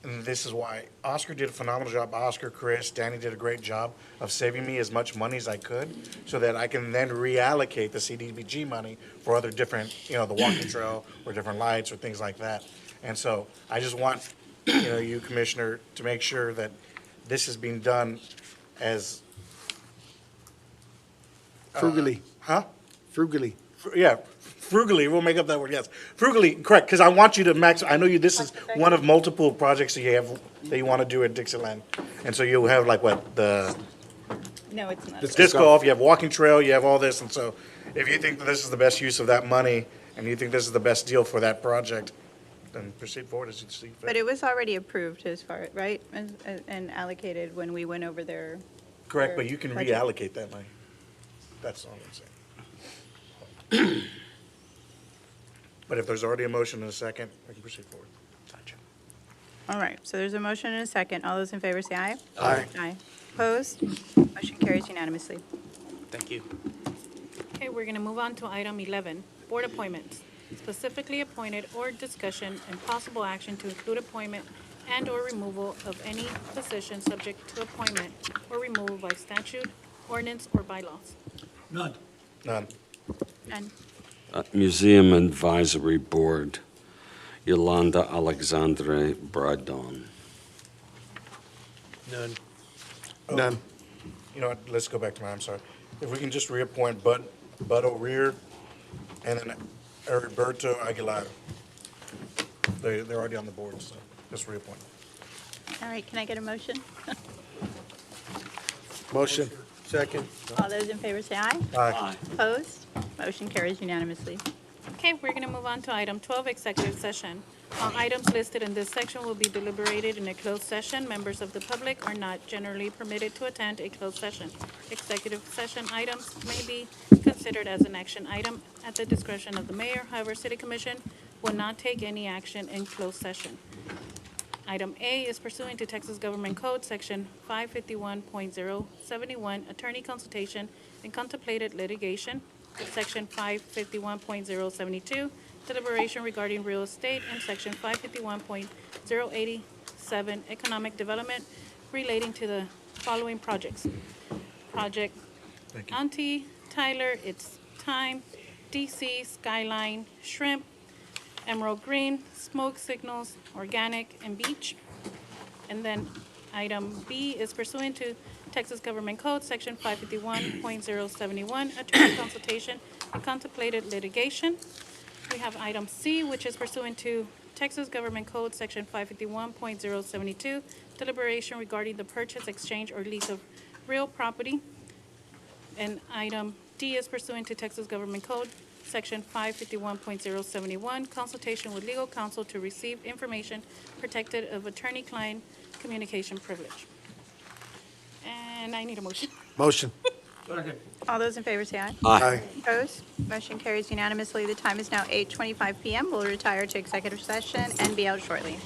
And this is why Oscar did a phenomenal job. Oscar, Chris, Danny did a great job of saving me as much money as I could so that I can then reallocate the CDBG money for other different, the walking trail or different lights or things like that. And so I just want, you, Commissioner, to make sure that this is being done as. Frugally. Huh? Frugally. Yeah, frugally, we'll make up that word, yes. Frugally, correct, because I want you to I know this is one of multiple projects that you want to do at Dixieland. And so you'll have like No, it's not. disc golf, you have walking trail, you have all this. And so if you think that this is the best use of that money and you think this is the best deal for that project, then proceed forward as you see fit. But it was already approved as far, right? And allocated when we went over there. Correct, but you can budget. reallocate that money. That's all I'm saying. But if there's already a motion and a second, we can proceed forward. All right, so there's a motion and a second. All those in favor say aye. Aye. Aye. Opposed? Motion carries unanimously. Thank you. Okay, we're going to move on to item 11, board appointments. Specifically appointed or discussion and possible action to include appointment and/or removal of any position subject to appointment or removal by statute, ordinance, or bylaws. None. And Museum Advisory Board, Yolanda Alexandre Bradon. None. None. You know what, let's go back to I'm sorry. If we can just reappoint Bud O'Rear and then Heriberto Aguilar. They're already on the board, so just reappoint. All right, can I get a motion? Motion. Second. All those in favor say aye. Aye. Opposed? Motion carries unanimously. Okay, we're going to move on to item 12, executive session. All items listed in this section will be deliberated in a closed session. Members of the public are not generally permitted to attend a closed session. Executive session items may be considered as an action item at the discretion of the mayor. However, City Commission will not take any action in closed session. Item A is pursuant to Texas Government Code, Section 551.071, attorney consultation and contemplated litigation. Section 551.072, deliberation regarding real estate, and Section 551.087, economic development relating to the following projects. Project Auntie Tyler, It's Time, DC, Skyline, Shrimp, Emerald Green, Smoke Signals, Organic, and Beach. And then item B is pursuant to Texas Government Code, Section 551.071, attorney consultation and contemplated litigation. We have item C, which is pursuant to Texas Government Code, Section 551.072, deliberation regarding the purchase, exchange, or lease of real property. And item D is pursuant to Texas Government Code, Section 551.071, consultation with legal counsel to receive information protected of attorney-client communication privilege. And I need a motion. Motion. All those in favor say aye. Aye. Opposed? Motion carries unanimously. The time is now 8:25 PM. We'll retire to executive session and be out shortly.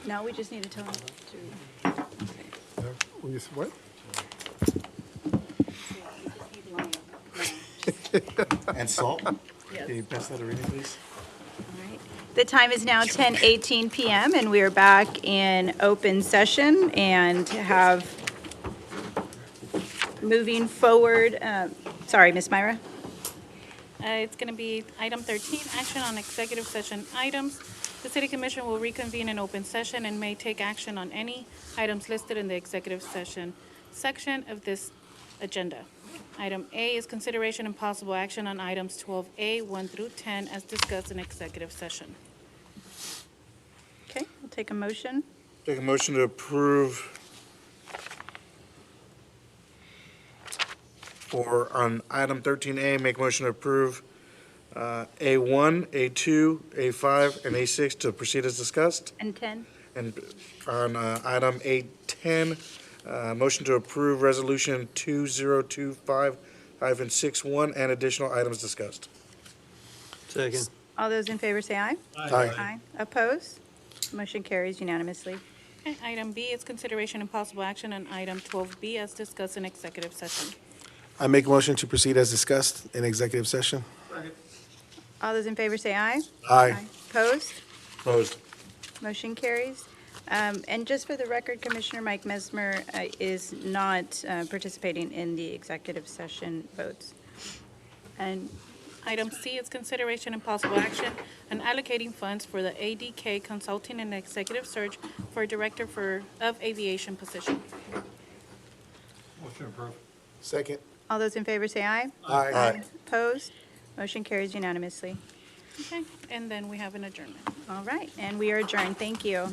No, we just need to tell them to. What? And salt? Can you pass that around, please? The time is now 10:18 PM, and we are back in open session and have, moving forward, sorry, Ms. Myra? It's going to be item 13, action on executive session items. The city commission will reconvene in open session and may take action on any items listed in the executive session section of this agenda. Item A is consideration and possible action on items 12A, 1 through 10, as discussed in executive session. Okay, we'll take a motion. Take a motion to approve or on item 13A, make motion to approve A1, A2, A5, and A6 to proceed as discussed. And 10? And on item A10, motion to approve resolution 2025-61 and additional items discussed. Second. All those in favor say aye. Aye. Opposed? Motion carries unanimously. Okay, item B is consideration and possible action on item 12B, as discussed in executive session. I make a motion to proceed as discussed in executive session. All those in favor say aye. Aye. Opposed? Opposed. Motion carries. And just for the record, Commissioner Mike Mesmer is not participating in the executive session votes. And Item C is consideration and possible action on allocating funds for the ADK Consulting and Executive Search for Director of Aviation position. Motion approved. Second. all those in favor say aye. Aye. Opposed? Motion carries unanimously. Okay, and then we have an adjournment. All right, and we are adjourned. Thank you.